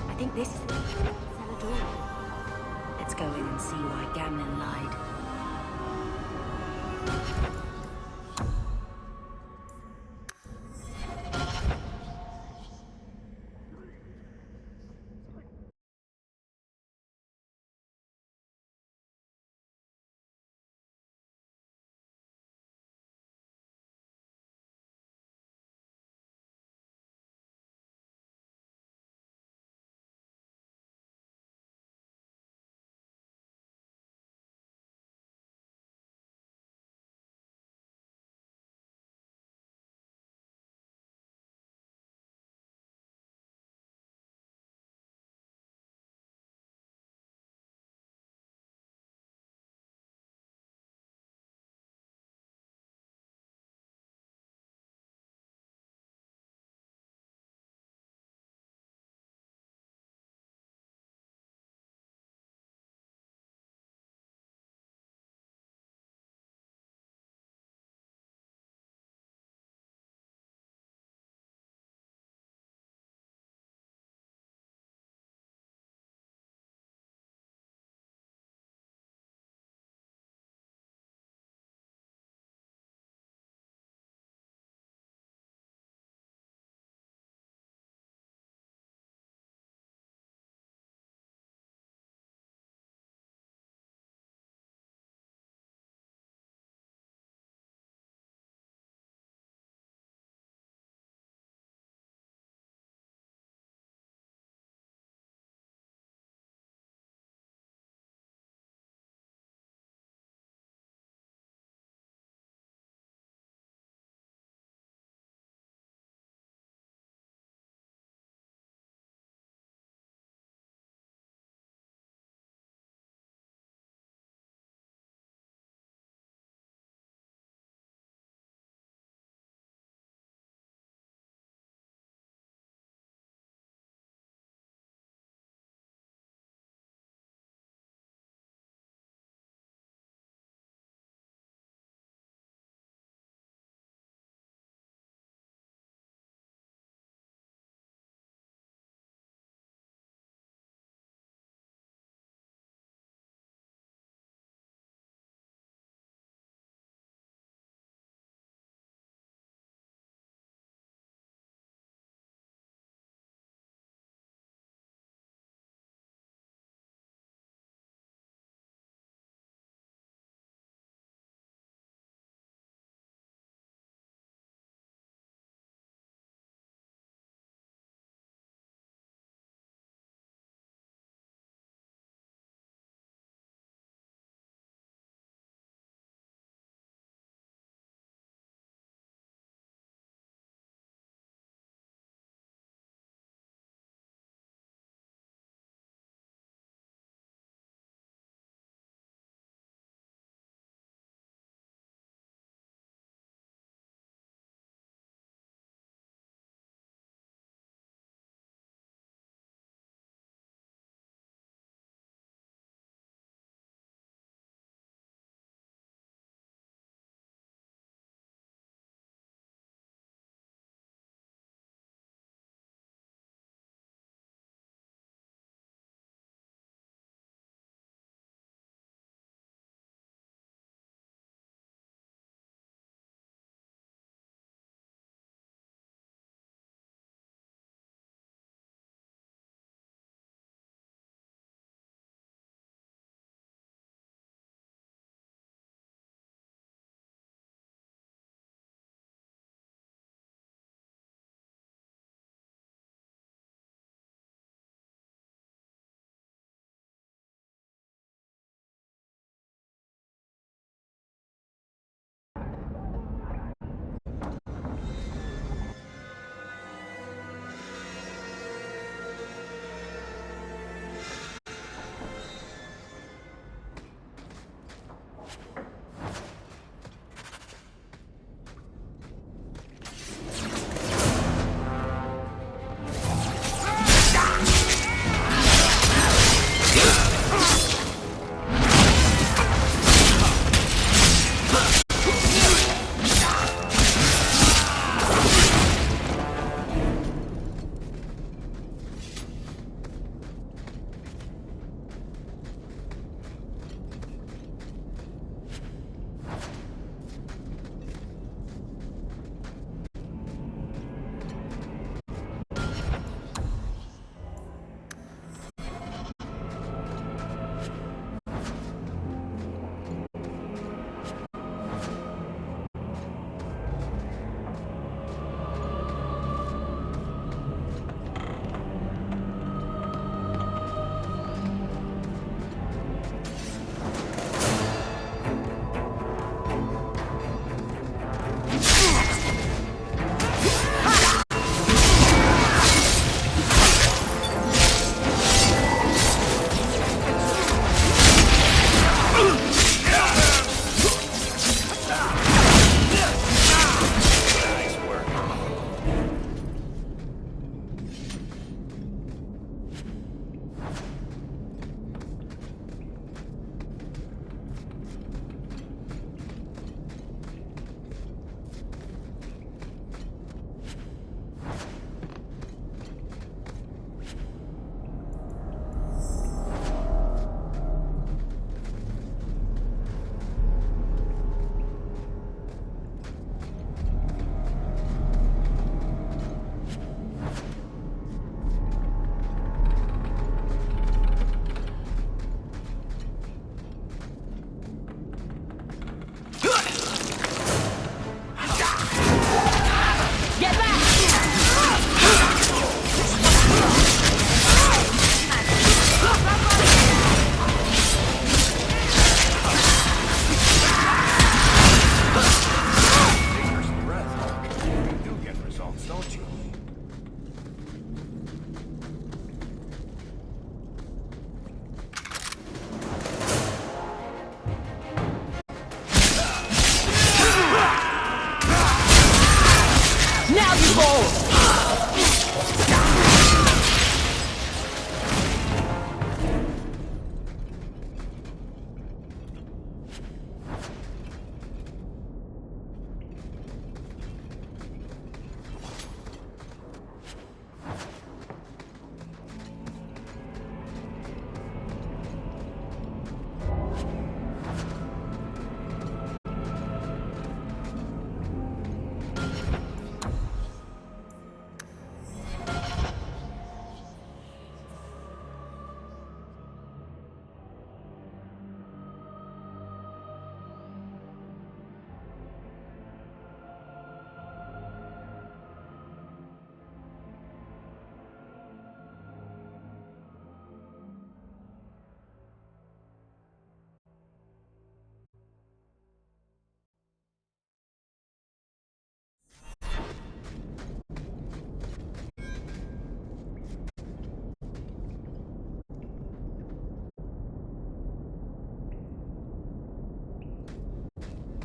I think this is the Celador. Let's go in and see why Gamlin lied.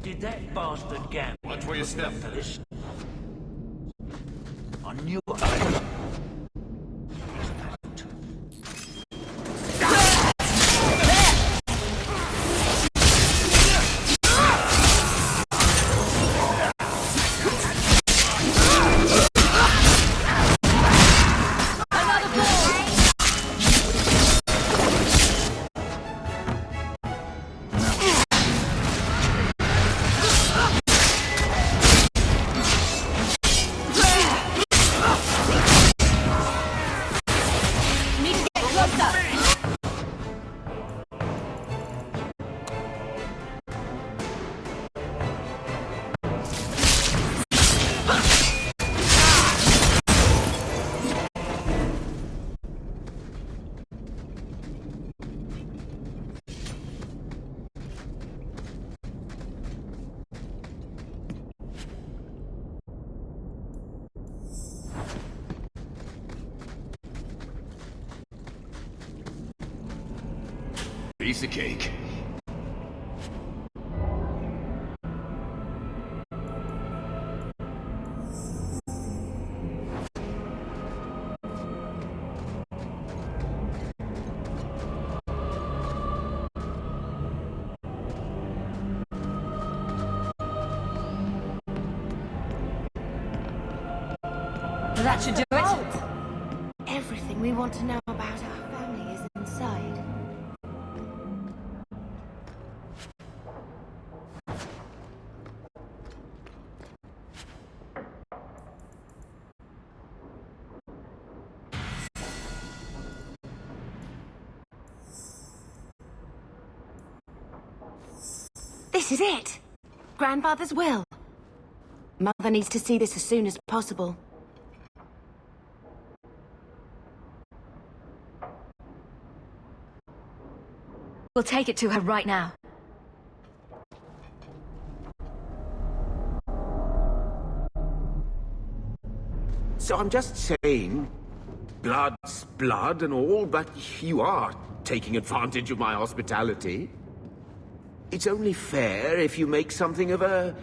Did that bastard gamble? Watch where you step. I knew I... Piece of cake. That should do it. Everything we want to know about our family is inside. This is it! Grandfather's will. Mother needs to see this as soon as possible. We'll take it to her right now. So I'm just saying, blood's blood and all, but you are taking advantage of my hospitality. It's only fair if you make something of a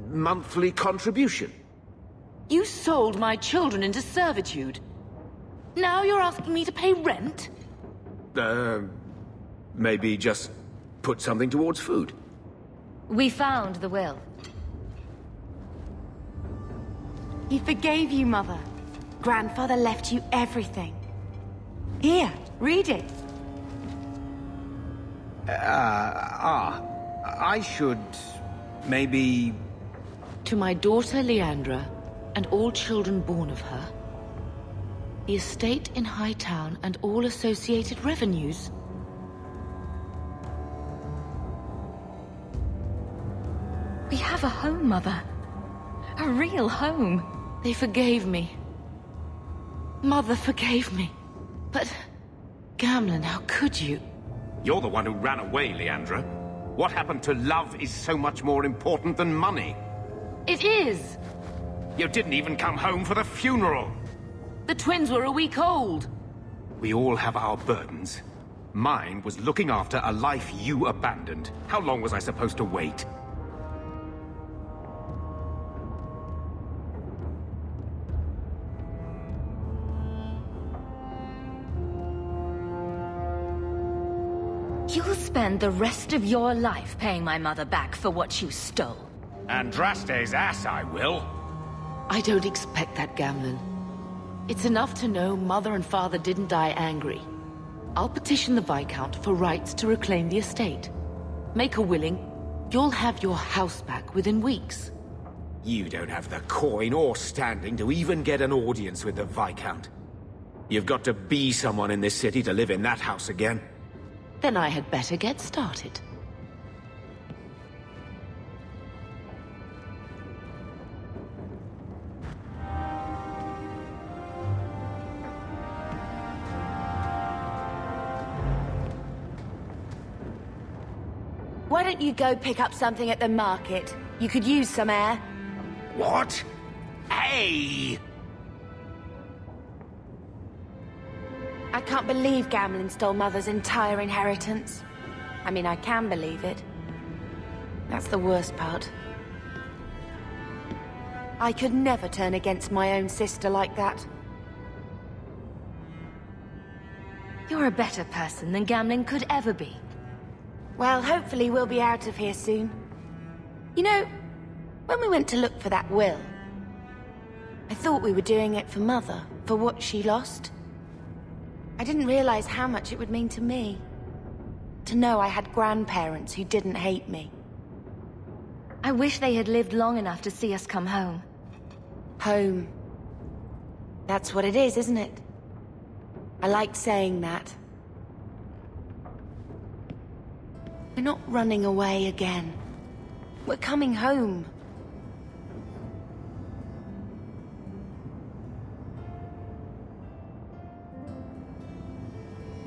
monthly contribution. You sold my children into servitude. Now you're asking me to pay rent? Maybe just put something towards food. We found the will. He forgave you, Mother. Grandfather left you everything. Here, read it. I should... maybe... To my daughter Leandra, and all children born of her, the estate in Hightown and all associated revenues. We have a home, Mother. A real home. They forgave me. Mother forgave me. But... Gamlen, how could you? You're the one who ran away, Leandra. What happened to love is so much more important than money. It is! You didn't even come home for the funeral. The twins were a week old. We all have our burdens. Mine was looking after a life you abandoned. How long was I supposed to wait? spend the rest of your life paying my mother back for what you stole. Andraste's ass, I will. I don't expect that, Gamlen. It's enough to know Mother and Father didn't die angry. I'll petition the Viscount for rights to reclaim the estate. Make her willing, you'll have your house back within weeks. You don't have the coin or standing to even get an audience with the Viscount. You've got to be someone in this city to live in that house again. Then I had better get started. Why don't you go pick up something at the market? You could use some air. What? Hey! I can't believe Gamlen stole Mother's entire inheritance. I mean, I can believe it. That's the worst part. I could never turn against my own sister like that. You're a better person than Gamlen could ever be. Well, hopefully we'll be out of here soon. You know, when we went to look for that will, I thought we were doing it for Mother, for what she lost. I didn't realize how much it would mean to me. To know I had grandparents who didn't hate me. I wish they had lived long enough to see us come home. Home. That's what it is, isn't it? I like saying that. We're not running away again. We're coming home.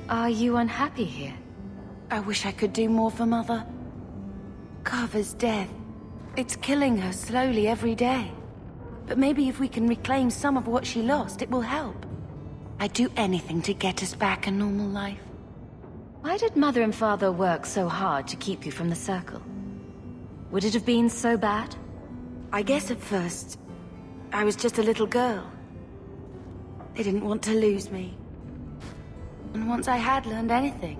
Are you unhappy here? I wish I could do more for Mother. Carver's death. It's killing her slowly every day. But maybe if we can reclaim some of what she lost, it will help. I'd do anything to get us back a normal life. Why did Mother and Father work so hard to keep you from the Circle? Would it have been so bad? I guess at first, I was just a little girl. They didn't want to lose me. And once I had learned anything,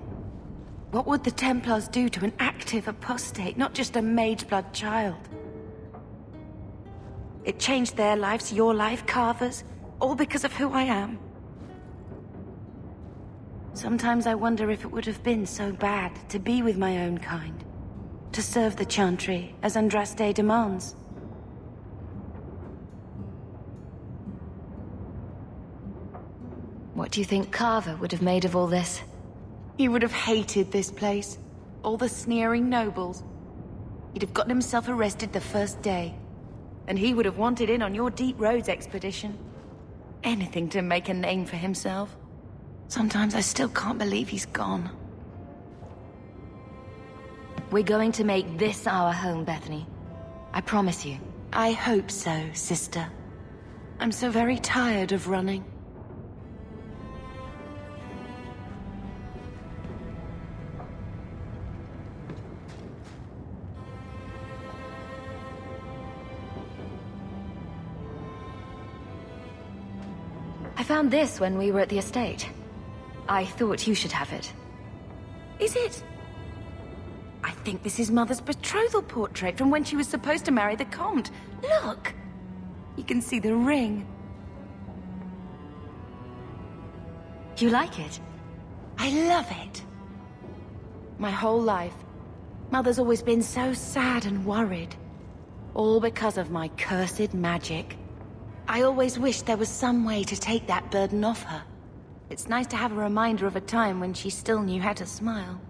what would the Templars do to an active apostate, not just a mageblood child? It changed their lives, your life, Carver's, all because of who I am. Sometimes I wonder if it would have been so bad to be with my own kind, to serve the Chantry as Andraste demands. What do you think Carver would have made of all this? He would have hated this place. All the sneering nobles. He'd have gotten himself arrested the first day. And he would have wanted in on your Deep Roads expedition. Anything to make a name for himself. Sometimes I still can't believe he's gone. We're going to make this our home, Bethany. I promise you. I hope so, sister. I'm so very tired of running. I found this when we were at the estate. I thought you should have it. Is it? I think this is Mother's betrothal portrait from when she was supposed to marry the Comte. Look! You can see the ring. You like it? I love it. My whole life, Mother's always been so sad and worried. All because of my cursed magic. I always wished there was some way to take that burden off her. It's nice to have a reminder of a time when she still knew how to smile.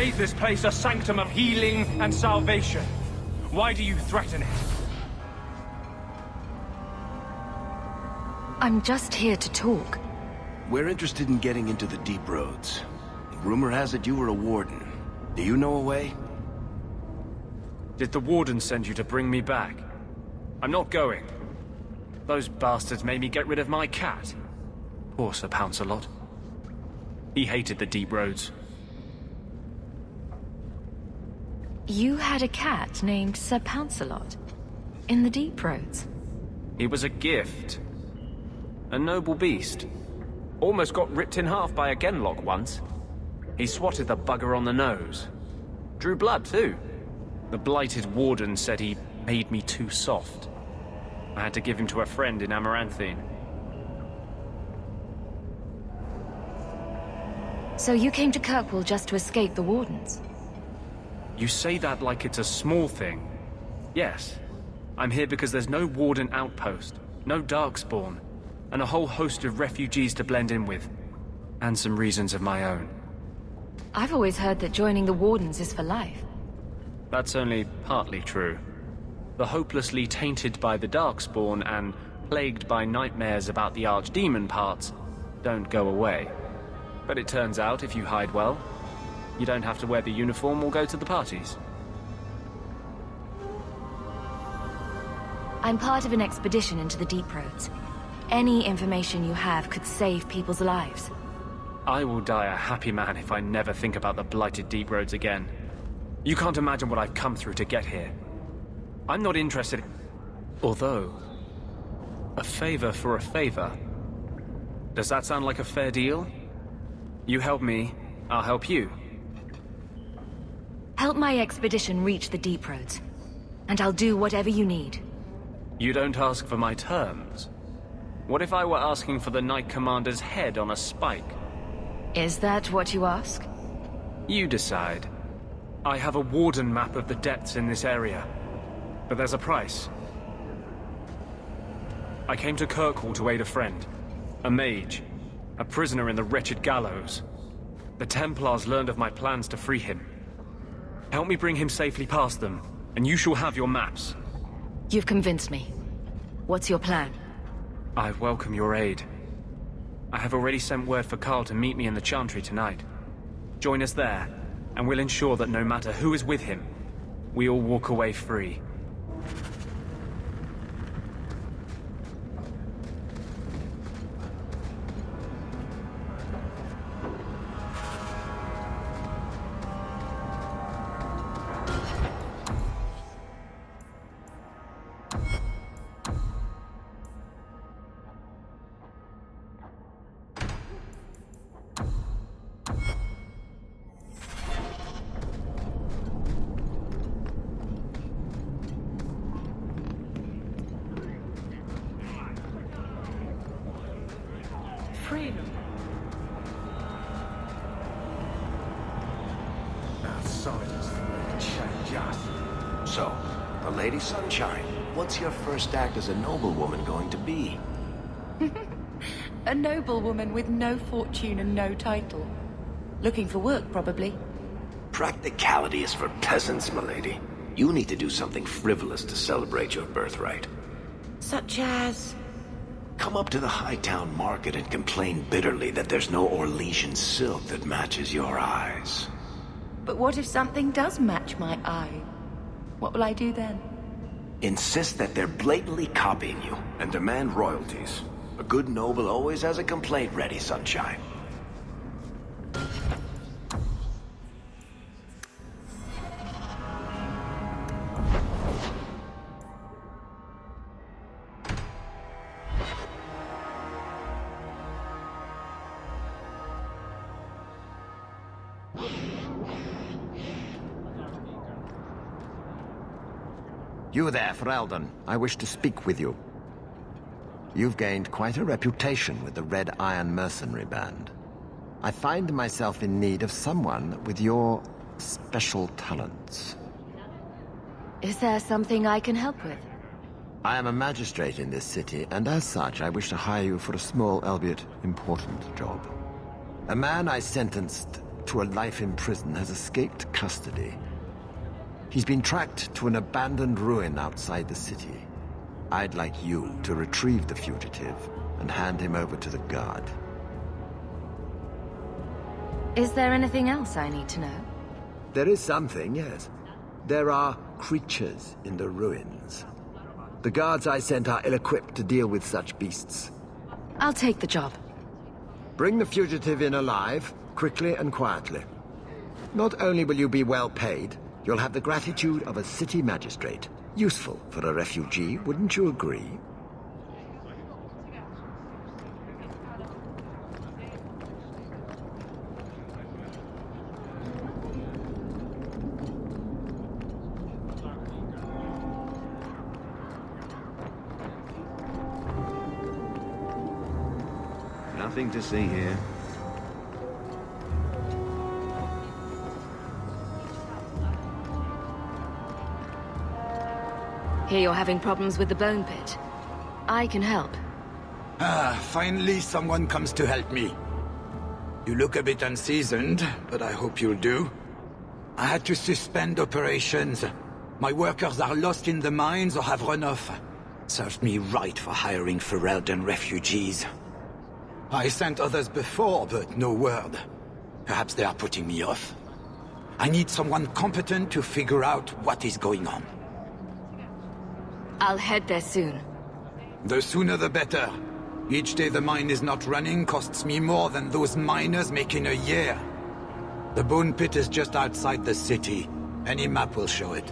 made this place a sanctum of healing and salvation. Why do you threaten it? I'm just here to talk. We're interested in getting into the deep roads. Rumor has it you were a warden. Do you know a way? Did the warden send you to bring me back? I'm not going. Those bastards made me get rid of my cat. Poor Sir Pouncelot. He hated the deep roads. You had a cat named Sir Pouncelot in the deep roads. He was a gift. A noble beast. Almost got ripped in half by a Genlock once. He swatted the bugger on the nose. Drew blood, too. The blighted warden said he made me too soft. I had to give him to a friend in Amaranthine. So you came to Kirkwall just to escape the wardens? You say that like it's a small thing. Yes. I'm here because there's no warden outpost, no darkspawn, and a whole host of refugees to blend in with. And some reasons of my own. I've always heard that joining the wardens is for life. That's only partly true. The hopelessly tainted by the darkspawn and plagued by nightmares about the archdemon parts don't go away. But it turns out if you hide well, you don't have to wear the uniform or go to the parties. I'm part of an expedition into the deep roads. Any information you have could save people's lives. I will die a happy man if I never think about the blighted deep roads again. You can't imagine what I've come through to get here. I'm not interested. Although, a favor for a favor. Does that sound like a fair deal? You help me, I'll help you. Help my expedition reach the deep roads, and I'll do whatever you need. You don't ask for my terms. What if I were asking for the Knight Commander's head on a spike? Is that what you ask? You decide. I have a warden map of the depths in this area, but there's a price. I came to Kirkwall to aid a friend, a mage, a prisoner in the wretched gallows. The Templars learned of my plans to free him. Help me bring him safely past them, and you shall have your maps. You've convinced me. What's your plan? I welcome your aid. I have already sent word for Carl to meet me in the Chantry tonight. Join us there, and we'll ensure that no matter who is with him, we all walk away free. Freedom. Outsiders change us. So, the Lady Sunshine, what's your first act as a noblewoman going to be? A noblewoman with no fortune and no title. Looking for work, probably. Practicality is for peasants, milady. You need to do something frivolous to celebrate your birthright. Such as... Come up to the Hightown Market and complain bitterly that there's no Orlesian silk that matches your eyes. But what if something does match my eye? What will I do then? Insist that they're blatantly copying you and demand royalties. A good noble always has a complaint ready, Sunshine. You there, Ferelden. I wish to speak with you. You've gained quite a reputation with the Red Iron Mercenary Band. I find myself in need of someone with your special talents. Is there something I can help with? I am a magistrate in this city, and as such, I wish to hire you for a small, albeit important, job. A man I sentenced to a life in prison has escaped custody. He's been tracked to an abandoned ruin outside the city. I'd like you to retrieve the fugitive and hand him over to the guard. Is there anything else I need to know? There is something, yes. There are creatures in the ruins. The guards I sent are ill-equipped to deal with such beasts. I'll take the job. Bring the fugitive in alive, quickly and quietly. Not only will you be well paid, you'll have the gratitude of a city magistrate. Useful for a refugee, wouldn't you agree? Nothing to see here. Hear you're having problems with the bone pit. I can help. Finally someone comes to help me. You look a bit unseasoned, but I hope you'll do. I had to suspend operations. My workers are lost in the mines or have run off. Served me right for hiring Ferelden refugees. I sent others before, but no word. Perhaps they are putting me off. I need someone competent to figure out what is going on. I'll head there soon. The sooner the better. Each day the mine is not running costs me more than those miners make in a year. The bone pit is just outside the city. Any map will show it.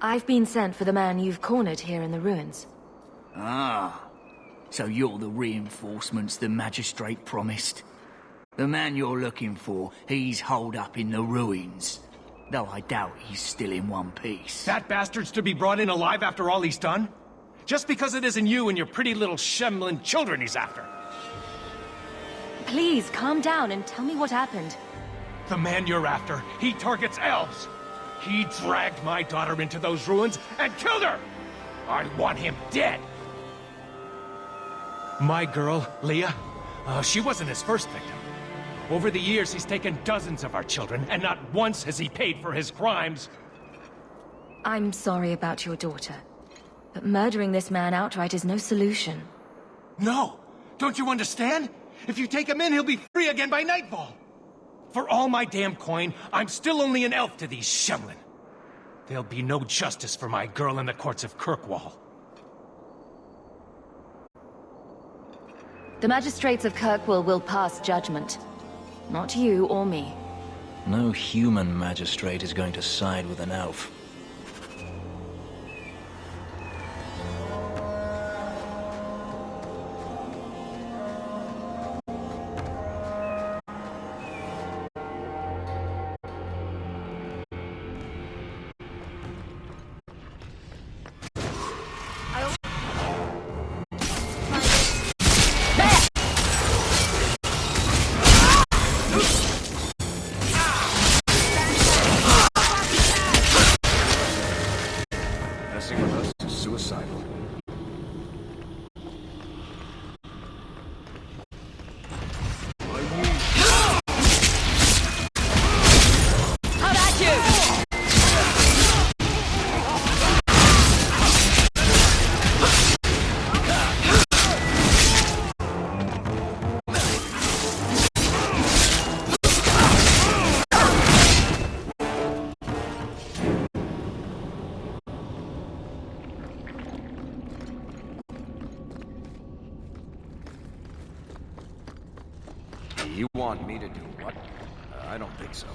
I've been sent for the man you've cornered here in the ruins. Ah, so you're the reinforcements the magistrate promised. The man you're looking for, he's holed up in the ruins. Though I doubt he's still in one piece. That bastard's to be brought in alive after all he's done? Just because it isn't you and your pretty little Shemlin children he's after. Please, calm down and tell me what happened. The man you're after, he targets elves. He dragged my daughter into those ruins and killed her! I want him dead! My girl, Leah, she wasn't his first victim. Over the years, he's taken dozens of our children, and not once has he paid for his crimes. I'm sorry about your daughter, but murdering this man outright is no solution. No! Don't you understand? If you take him in, he'll be free again by nightfall. For all my damn coin, I'm still only an elf to these Shemlin. There'll be no justice for my girl in the courts of Kirkwall. The magistrates of Kirkwall will pass judgment. Not you or me. No human magistrate is going to side with an elf. Messing with us is suicidal. How about you? You want me to do what? I don't think so.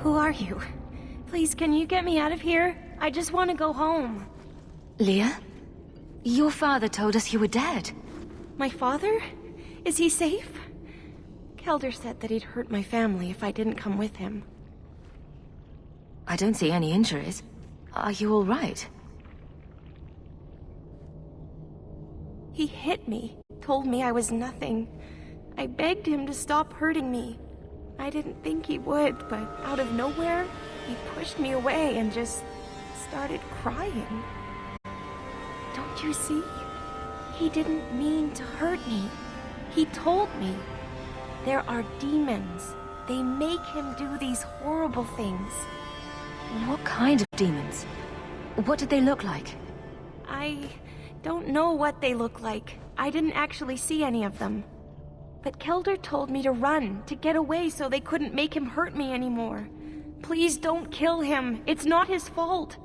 Who are you? Please, can you get me out of here? I just want to go home. Leah? Your father told us you were dead. My father? Is he safe? Kelder said that he'd hurt my family if I didn't come with him. I don't see any injuries. Are you all right? He hit me, told me I was nothing. I begged him to stop hurting me. I didn't think he would, but out of nowhere, he pushed me away and just started crying. Don't you see? He didn't mean to hurt me. He told me. There are demons. They make him do these horrible things. What kind of demons? What did they look like? I don't know what they look like. I didn't actually see any of them. But Kelder told me to run, to get away so they couldn't make him hurt me anymore. Please don't kill him. It's not his fault.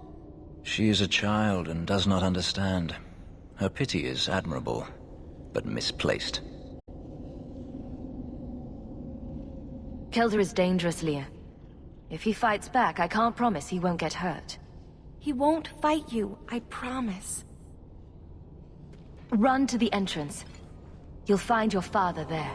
She is a child and does not understand. Her pity is admirable, but misplaced. Kelder is dangerous, Leah. If he fights back, I can't promise he won't get hurt. He won't fight you, I promise. Run to the entrance. You'll find your father there.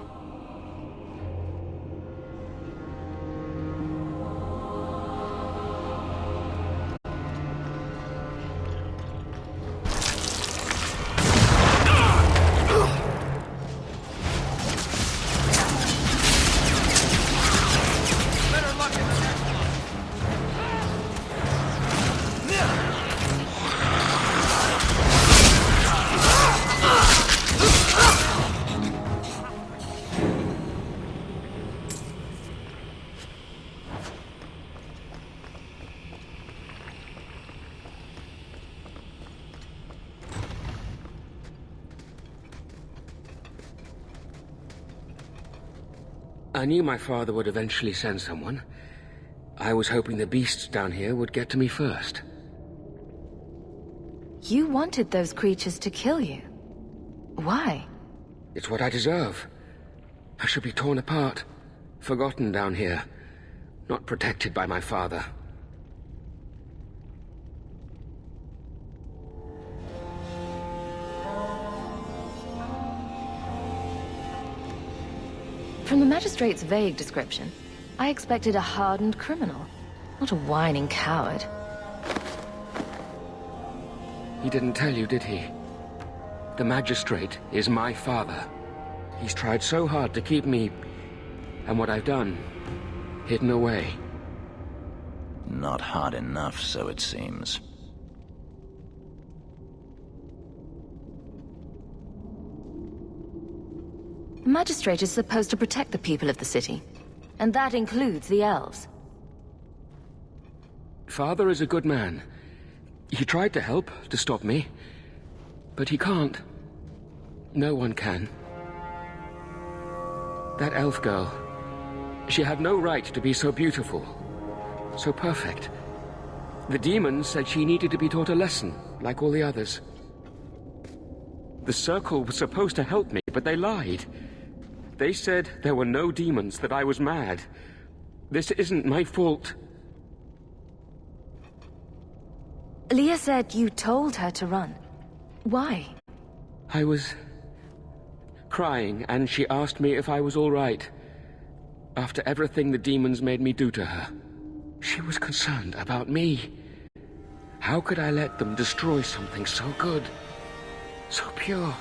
I knew my father would eventually send someone. I was hoping the beasts down here would get to me first. You wanted those creatures to kill you. Why? It's what I deserve. I should be torn apart, forgotten down here, not protected by my father. From the magistrate's vague description, I expected a hardened criminal, not a whining coward. He didn't tell you, did he? The magistrate is my father. He's tried so hard to keep me, and what I've done, hidden away. Not hard enough, so it seems. The magistrate is supposed to protect the people of the city, and that includes the elves. Father is a good man. He tried to help, to stop me, but he can't. No one can. That elf girl, she had no right to be so beautiful, so perfect. The demons said she needed to be taught a lesson, like all the others. The Circle was supposed to help me, but they lied. They said there were no demons, that I was mad. This isn't my fault. Leah said you told her to run. Why? I was crying, and she asked me if I was all right. After everything the demons made me do to her, she was concerned about me. How could I let them destroy something so good, so pure?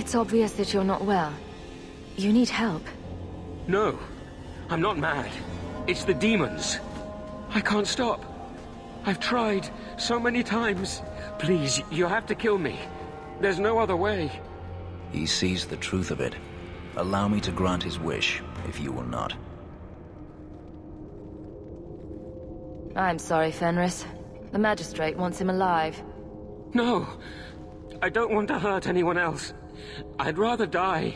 It's obvious that you're not well. You need help. No, I'm not mad. It's the demons. I can't stop. I've tried so many times. Please, you have to kill me. There's no other way. He sees the truth of it. Allow me to grant his wish, if you will not. I'm sorry, Fenris. The magistrate wants him alive. No, I don't want to hurt anyone else. I'd rather die.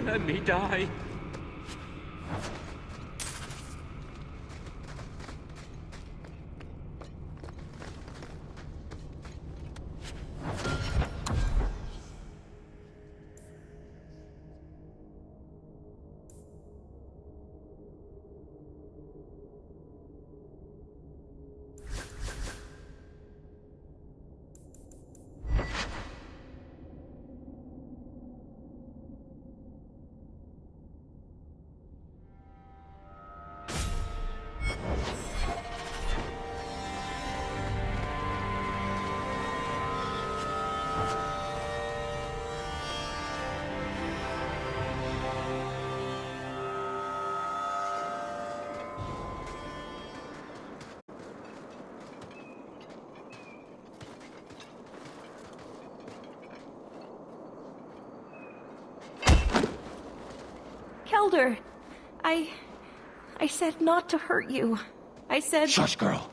Let me die. Kelder, I said not to hurt you. I said... Shush, girl.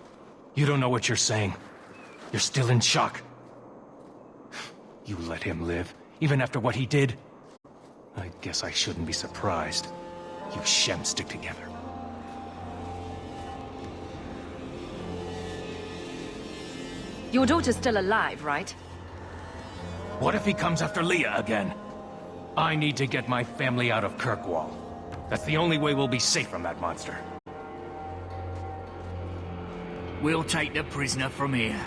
You don't know what you're saying. You're still in shock. You let him live, even after what he did? I guess I shouldn't be surprised. You Shem stick together. Your daughter's still alive, right? What if he comes after Leah again? I need to get my family out of Kirkwall. That's the only way we'll be safe from that monster. We'll take the prisoner from here.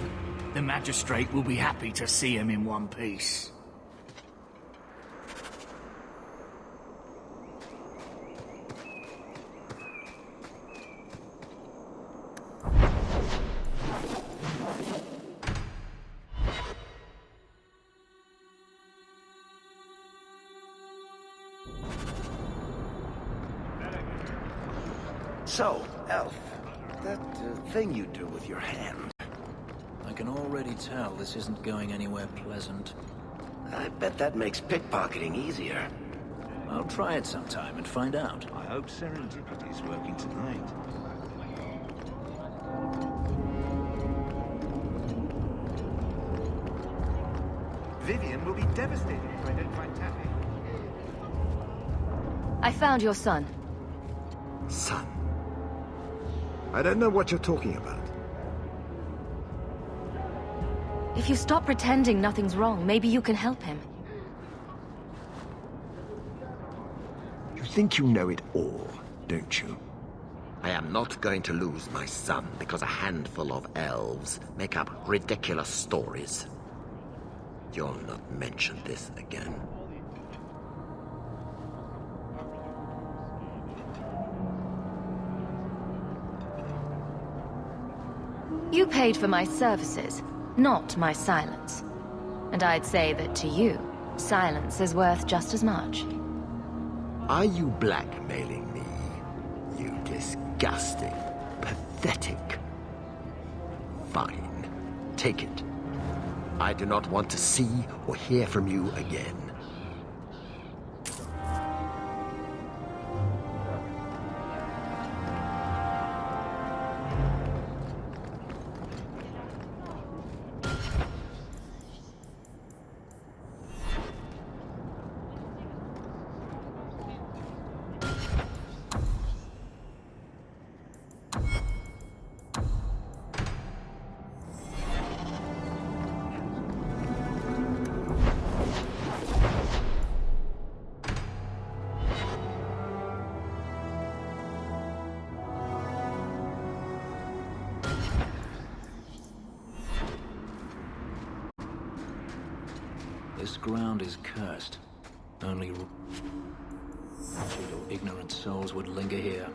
The magistrate will be happy to see him in one piece. So, Elf, that thing you do with your hand. I can already tell this isn't going anywhere pleasant. I bet that makes pickpocketing easier. I'll try it sometime and find out. I hope Serendipity's working tonight. Vivian will be devastated if I don't find Taffy. I found your son. Son? I don't know what you're talking about. If you stop pretending nothing's wrong, maybe you can help him. You think you know it all, don't you? I am not going to lose my son because a handful of elves make up ridiculous stories. You'll not mention this again. You paid for my services, not my silence. And I'd say that to you, silence is worth just as much. Are you blackmailing me? You disgusting, pathetic. Fine. Take it. I do not want to see or hear from you again. This ground is cursed. Only wretched or ignorant souls would linger here.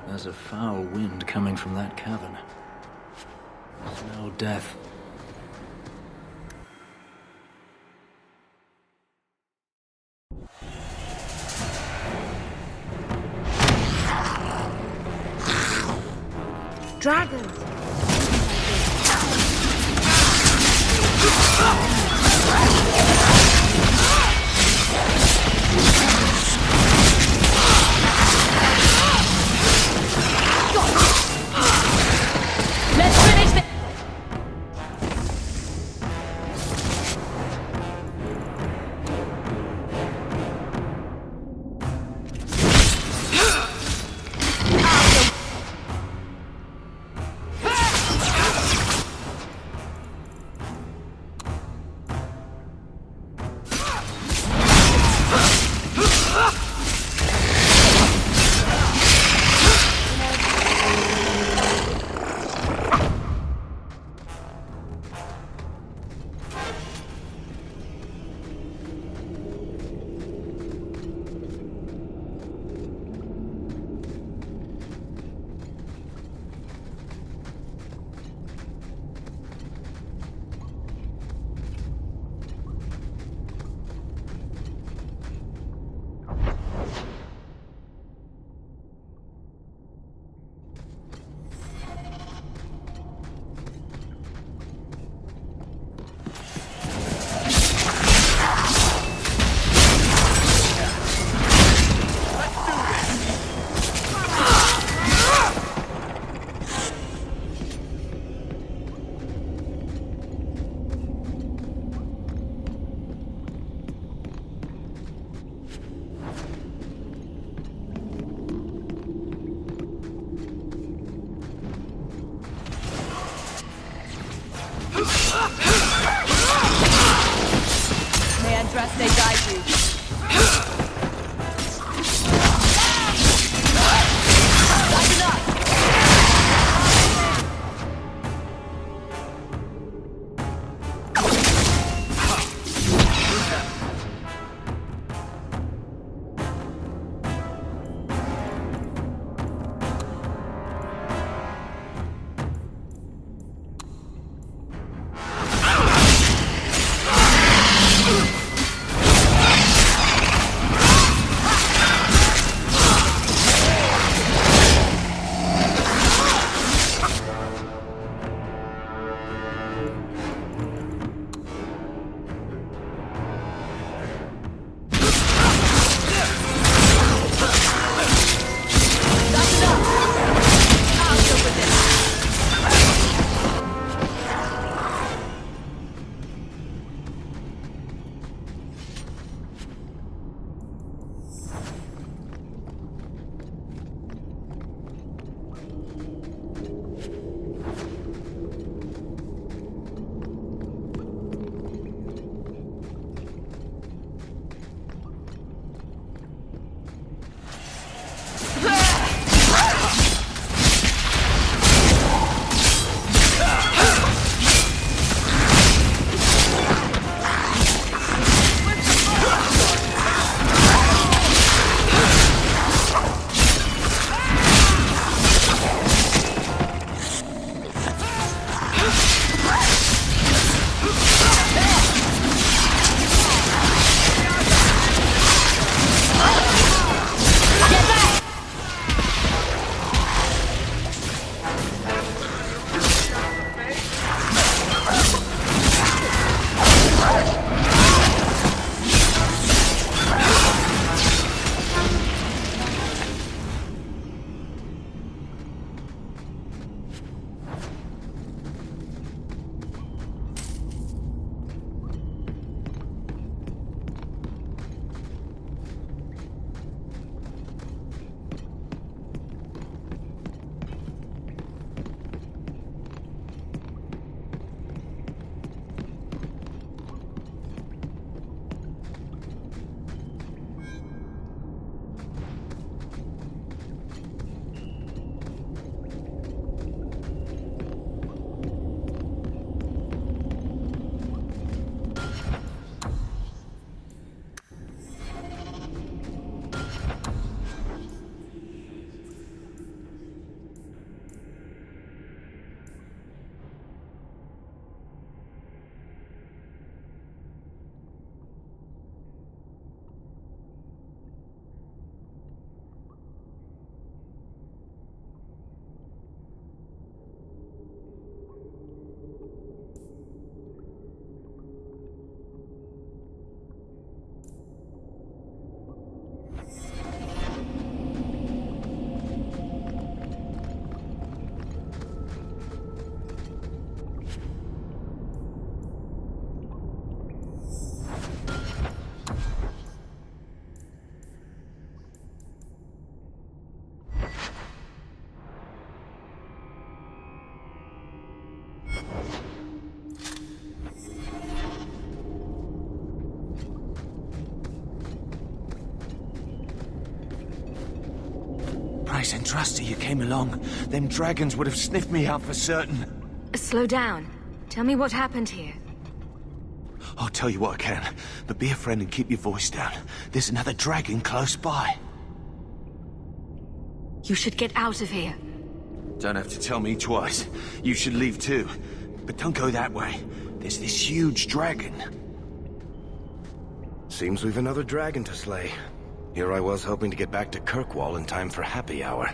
There's a foul wind coming from that cavern. Smell death. Dragons! Let's finish this! Andraste guide you. Price and Trusty, you came along. Them dragons would have sniffed me out for certain. Slow down. Tell me what happened here. I'll tell you what I can, but be a friend and keep your voice down. There's another dragon close by. You should get out of here. Don't have to tell me twice. You should leave too. But don't go that way. There's this huge dragon. Seems we've another dragon to slay. Here I was hoping to get back to Kirkwall in time for happy hour.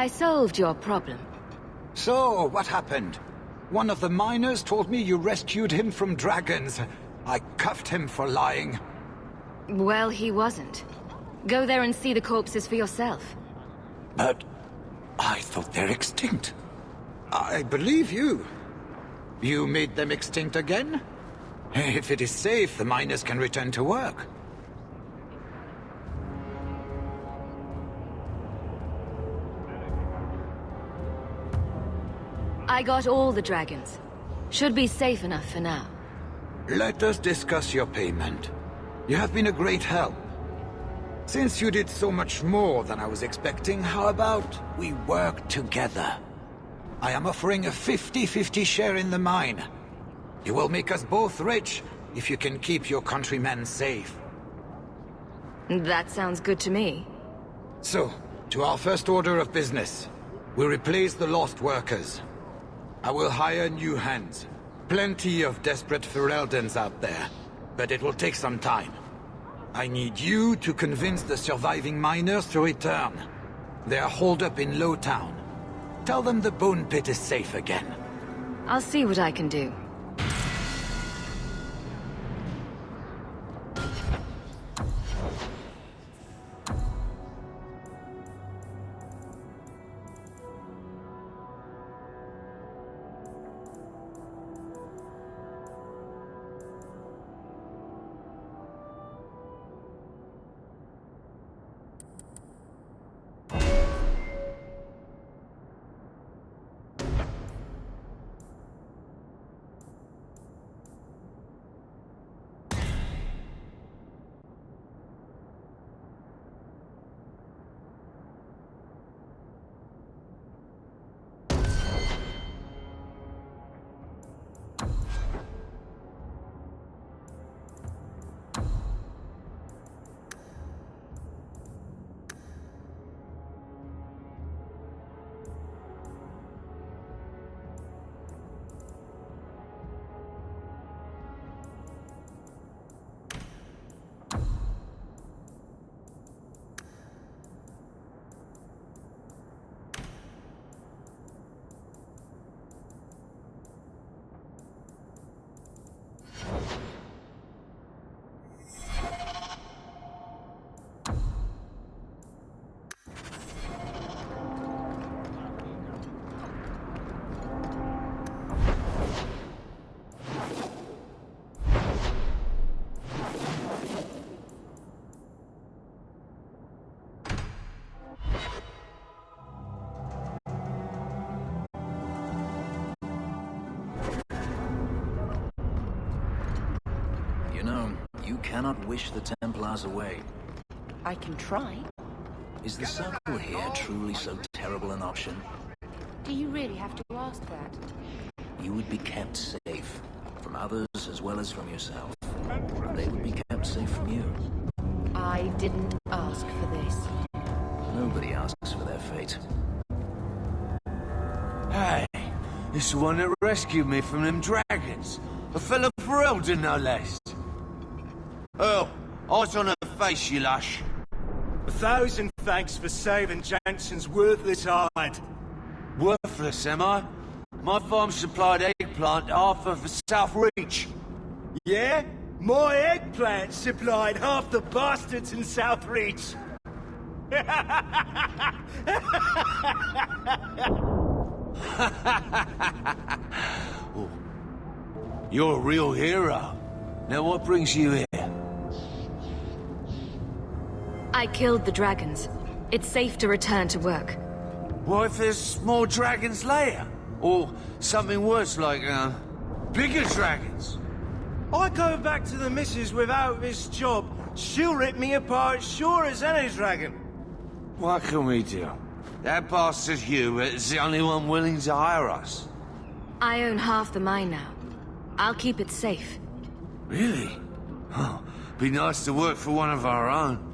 I solved your problem. So, what happened? One of the miners told me you rescued him from dragons. I cuffed him for lying. Well, he wasn't. Go there and see the corpses for yourself. But I thought they're extinct. I believe you. You made them extinct again? If it is safe, the miners can return to work. I got all the dragons. Should be safe enough for now. Let us discuss your payment. You have been a great help. Since you did so much more than I was expecting, how about we work together? I am offering a 50-50 share in the mine. You will make us both rich if you can keep your countrymen safe. That sounds good to me. So, to our first order of business. We replace the lost workers. I will hire new hands. Plenty of desperate Fereldans out there, but it will take some time. I need you to convince the surviving miners to return. They are holed up in Lowtown. Tell them the Bone Pit is safe again. I'll see what I can do. You know, you cannot wish the Templars away. I can try. Is the circle here truly so terrible an option? Do you really have to ask that? You would be kept safe, from others as well as from yourself. They would be kept safe from you. I didn't ask for this. Nobody asks for their fate. Hey, this is the one that rescued me from them dragons. A fellow Ferelden, no less. Oh, eyes on her face, you lush. 1,000 thanks for saving Jansen's worthless hide. Worthless, am I? My farm supplied eggplant half of the South Reach. Yeah? My eggplant supplied half the bastards in South Reach. Oh, you're a real hero. Now what brings you here? I killed the dragons. It's safe to return to work. What if there's more dragons later? Or something worse like, bigger dragons? I go back to the missus without this job. She'll rip me apart sure as any dragon. What can we do? That bastard Hubert is the only one willing to hire us. I own half the mine now. I'll keep it safe. Really? Oh, be nice to work for one of our own.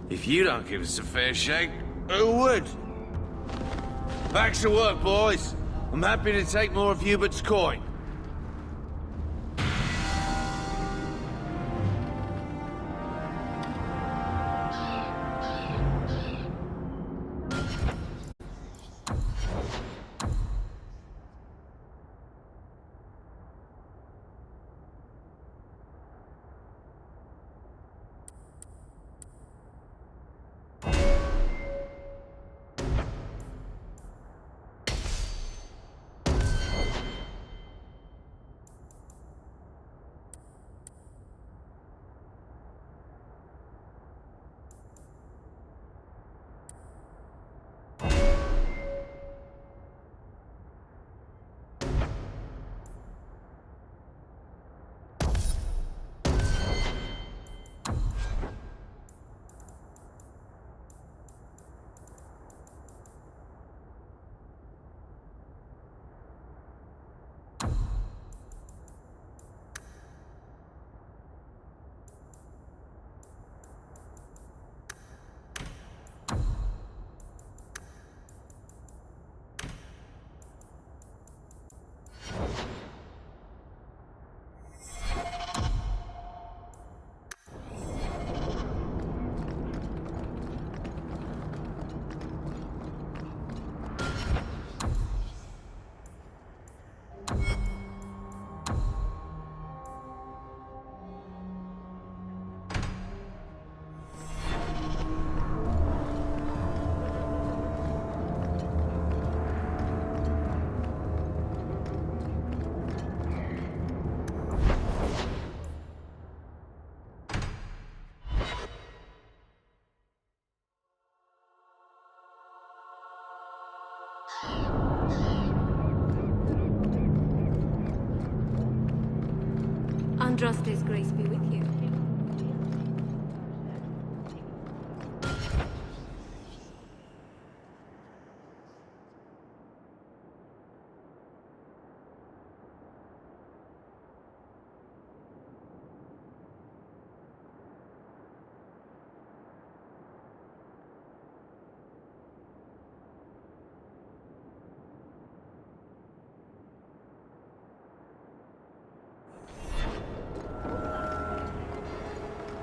If you don't give us a fair shake, who would? Back to work, boys. I'm happy to take more of Hubert's coin. Andraste's grace be with you.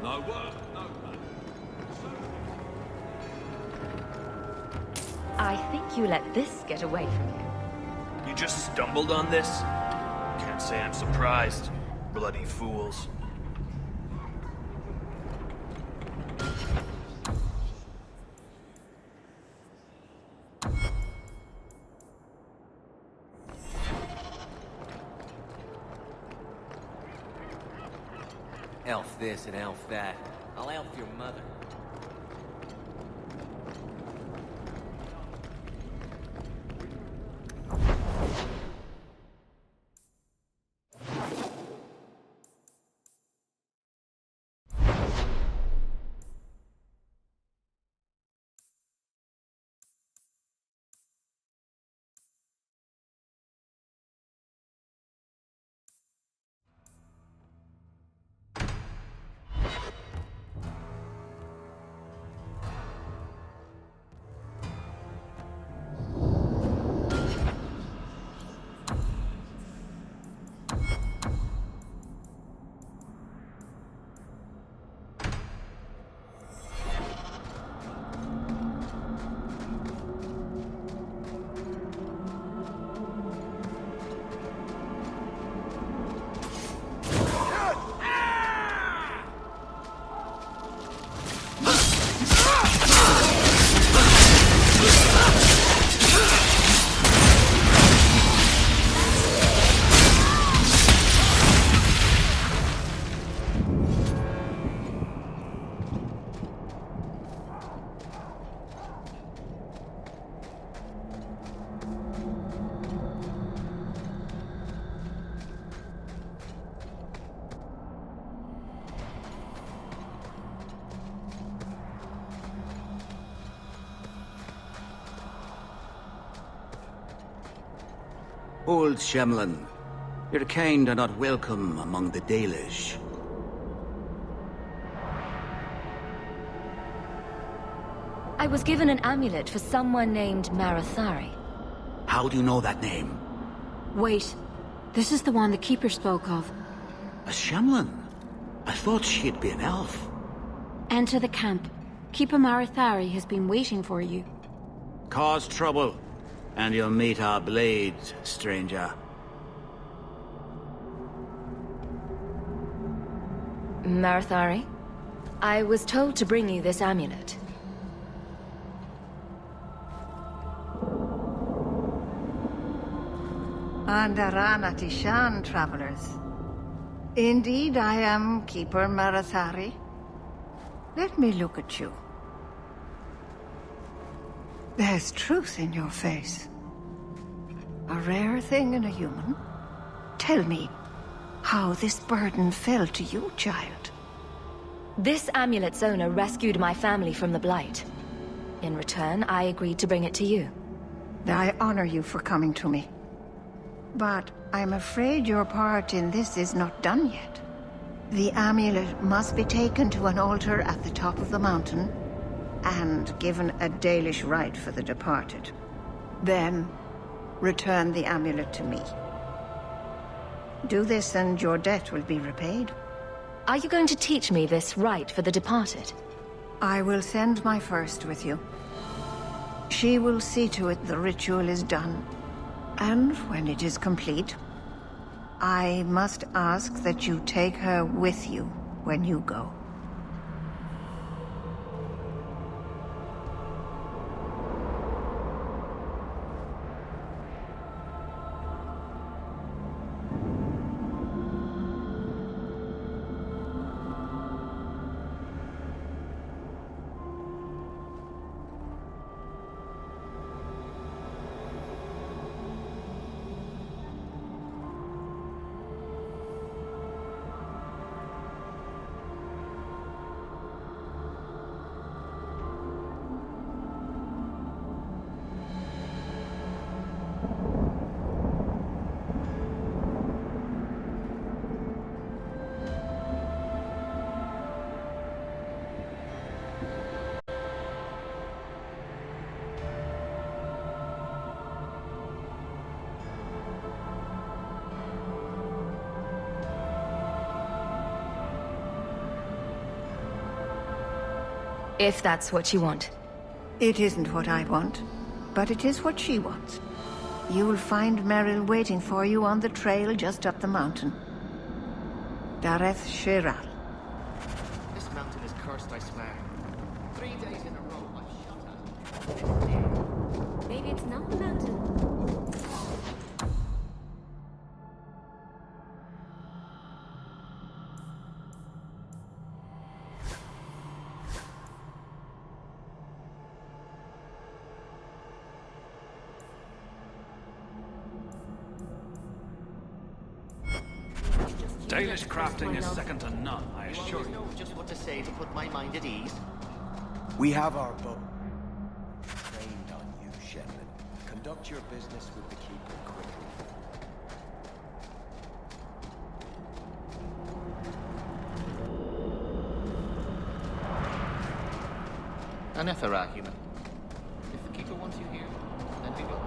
No work, no money. I think you let this get away from you. You just stumbled on this? Can't say I'm surprised. Bloody fools. Elf this and elf that. I'll elf your mother. Old Shemlin, your kind are not welcome among the Dalish. I was given an amulet for someone named Marathari. How do you know that name? Wait. This is the one the Keeper spoke of. A Shemlin? I thought she'd be an elf. Enter the camp. Keeper Marathari has been waiting for you. Cause trouble, and you'll meet our blades, stranger. Marathari, I was told to bring you this amulet. Andarana Tishan, travelers. Indeed, I am Keeper Marathari. Let me look at you. There's truth in your face. A rare thing in a human. Tell me how this burden fell to you, child. This amulet's owner rescued my family from the Blight. In return, I agreed to bring it to you. I honor you for coming to me. But I'm afraid your part in this is not done yet. The amulet must be taken to an altar at the top of the mountain and given a Dalish rite for the departed. Then, return the amulet to me. Do this and your debt will be repaid. Are you going to teach me this rite for the departed? I will send my first with you. She will see to it the ritual is done. And when it is complete, I must ask that you take her with you when you go. If that's what you want. It isn't what I want, but it is what she wants. You'll find Meryl waiting for you on the trail just up the mountain. Dareth Shiral. This mountain is cursed, I swear. 3 days in a row, I've shot at it. Maybe it's not the mountain. Danish crafting is second to none, I You assure always you. know just what to say to put my mind at ease. We have our boat. Trained on you, Shetland. Conduct your business with the Keeper quickly. An Ethera, human. If the Keeper wants you here, then we will.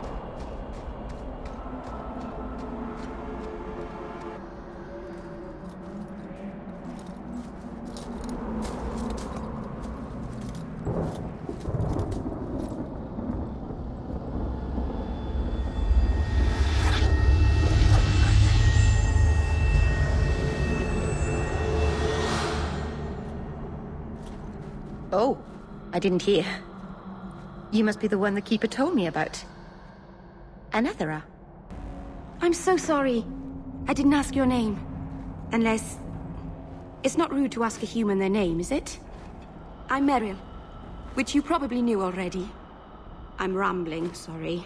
Oh, I didn't hear. You must be the one the Keeper told me about. Anethera. I'm so sorry. I didn't ask your name. Unless... It's not rude to ask a human their name, is it? I'm Meryl, which you probably knew already. I'm rambling, sorry.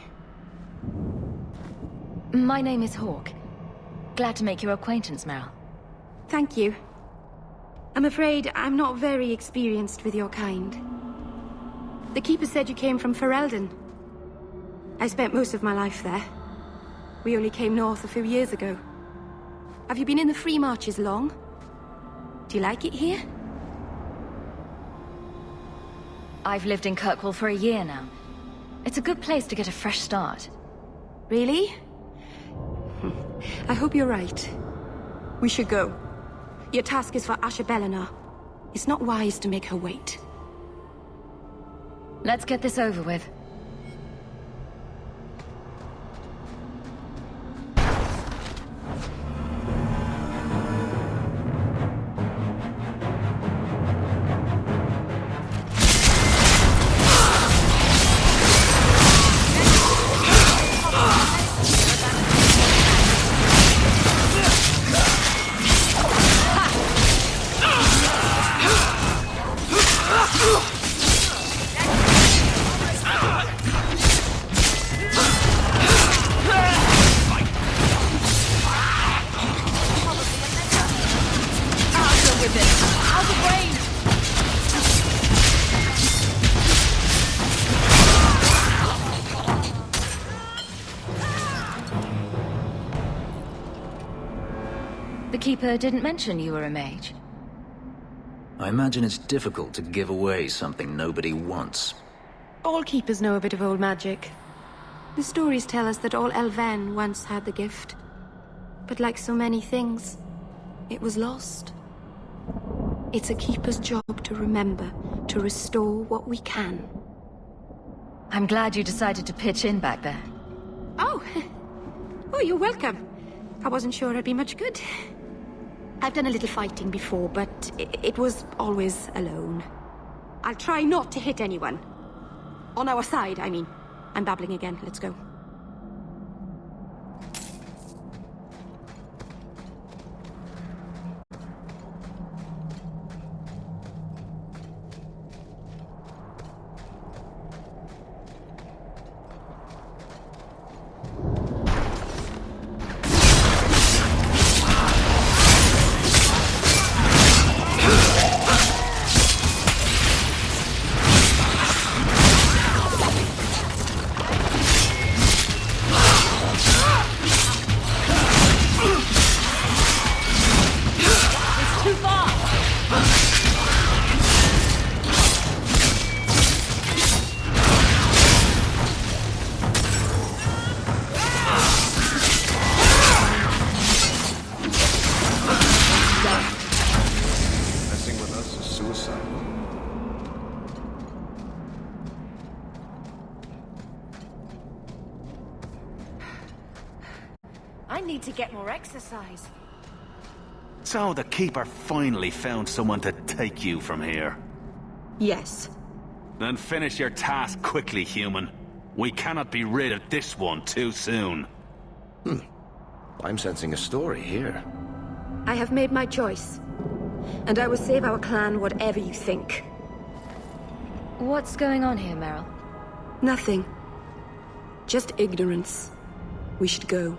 My name is Hawk. Glad to make your acquaintance, Meryl. Thank you. I'm afraid I'm not very experienced with your kind. The Keeper said you came from Ferelden. I spent most of my life there. We only came north a few years ago. Have you been in the Free Marches long? Do you like it here? I've lived in Kirkwall for a year now. It's a good place to get a fresh start. Really? I hope you're right. We should go. Your task is for Asha Bellinar. It's not wise to make her wait. Let's get this over with. The Keeper didn't mention you were a mage. I imagine it's difficult to give away something nobody wants. All Keepers know a bit of old magic. The stories tell us that all Elven once had the gift. But like so many things, it was lost. It's a Keeper's job to remember, to restore what we can. I'm glad you decided to pitch in back there. Oh! Oh, you're welcome. I wasn't sure I'd be much good. I've done a little fighting before, but it was always alone. I'll try not to hit anyone. On our side, I mean. I'm babbling again. Let's go. need to get more exercise. So the Keeper finally found someone to take you from here. Yes. Then finish your task quickly, human. We cannot be rid of this one too soon. I'm sensing a story here. I have made my choice. And I will save our clan whatever you think. What's going on here, Meryl? Nothing. Just ignorance. We should go.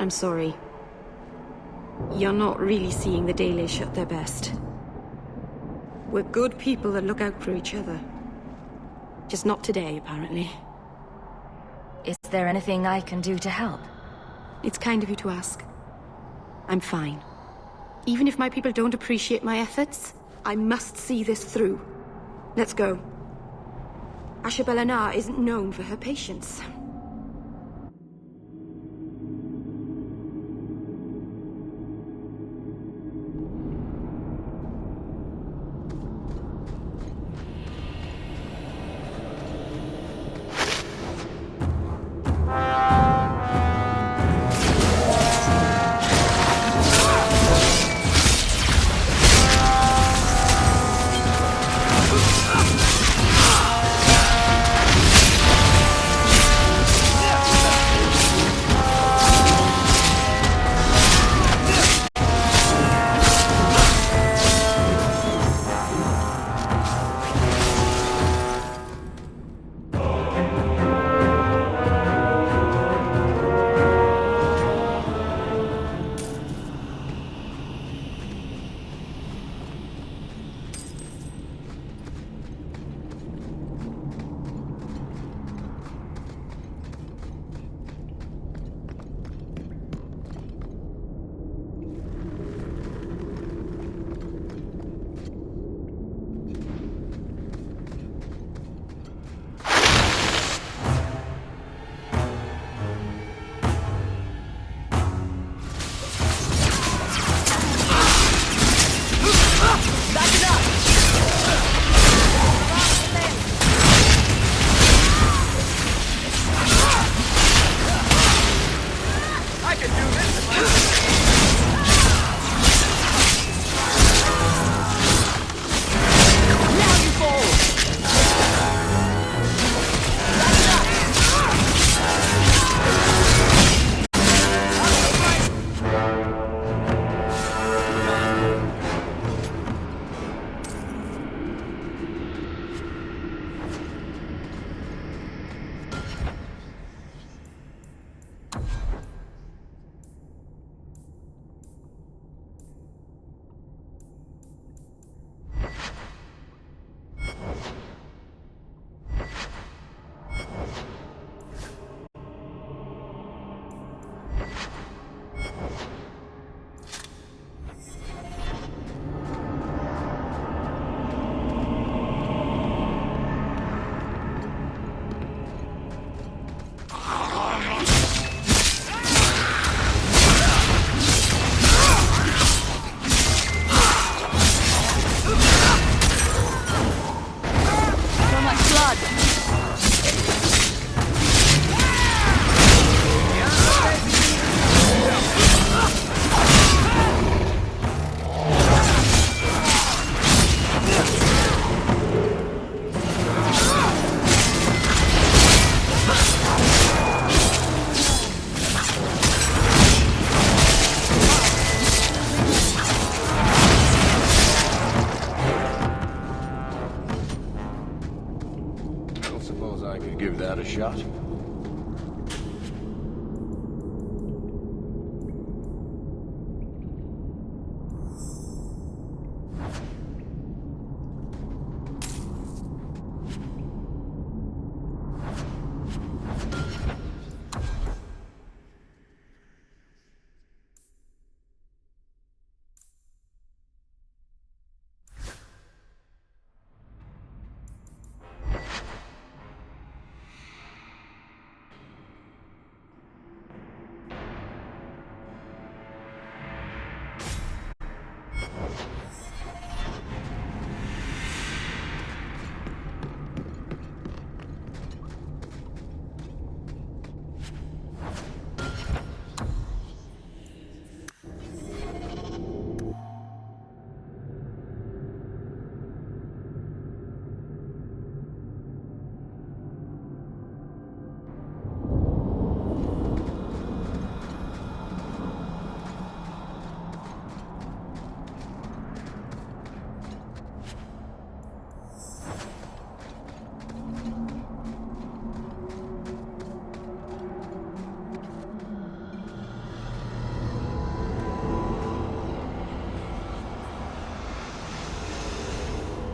I'm sorry. You're not really seeing the Dalish at their best. We're good people that look out for each other. Just not today, apparently. Is there anything I can do to help? It's kind of you to ask. I'm fine. Even if my people don't appreciate my efforts, I must see this through. Let's go. Asha Belenar isn't known for her patience. shot.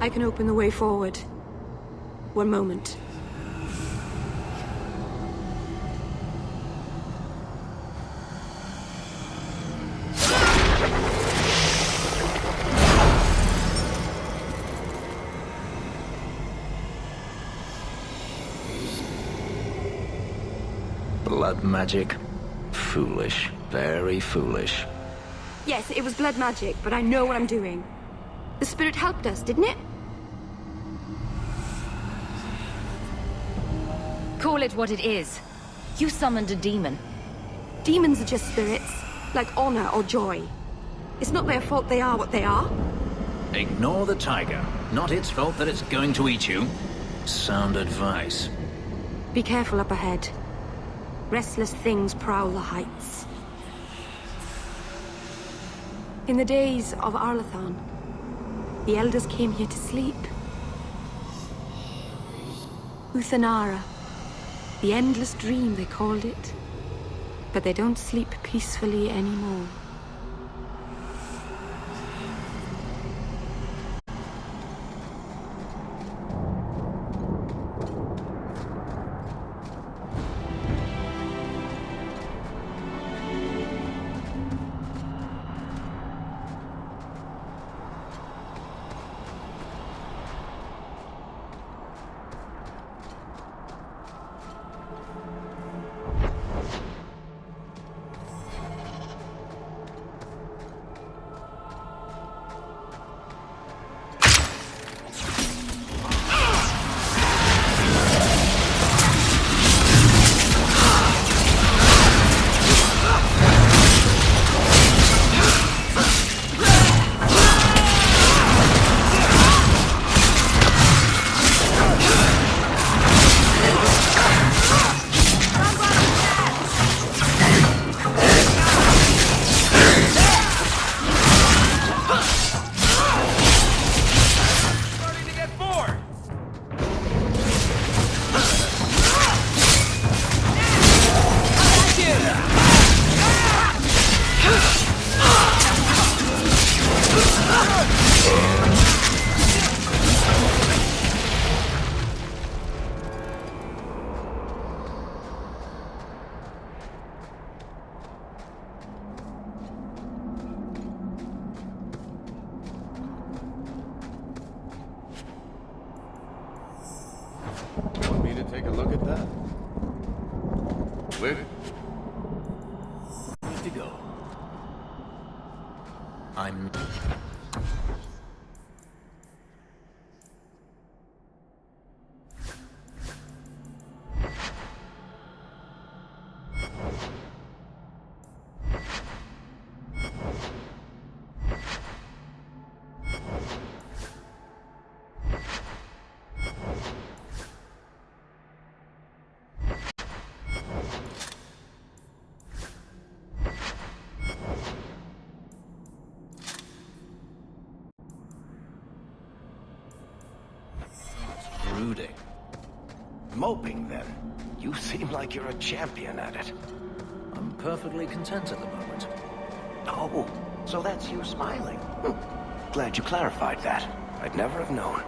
I can open the way forward. One moment. Blood magic? Foolish. Very foolish. Yes, it was blood magic, but I know what I'm doing. The spirit helped us, didn't it? Call it what it is. You summoned a demon. Demons are just spirits, like honor or joy. It's not their fault they are what they are. Ignore the tiger. Not its fault that it's going to eat you. Sound advice. Be careful up ahead. Restless things prowl the heights. In the days of Arlathan, the elders came here to sleep. Uthanara. The endless dream, they called it. But they don't sleep peacefully anymore. Want me to take a look at that? Where? Good to go. I'm... Brooding. Moping, then. You seem like you're a champion at it. I'm perfectly content at the moment. Oh, so that's you smiling. Glad you clarified that. I'd never have known.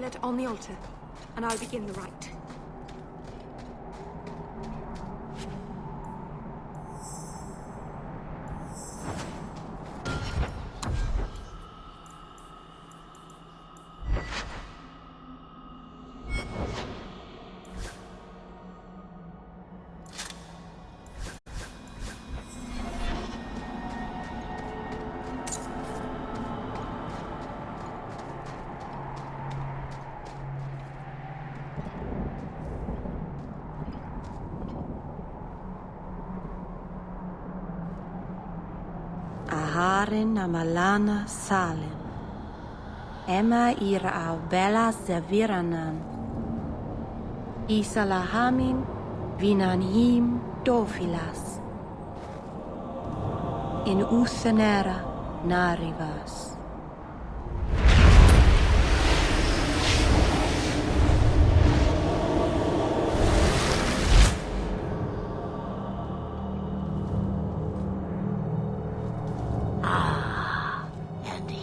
amulet on the altar, and I'll begin the rite. Aharin amalana salim. Emma ira au bella zaviranan. Isalahamin vinanhim dofilas. In usanera narivas.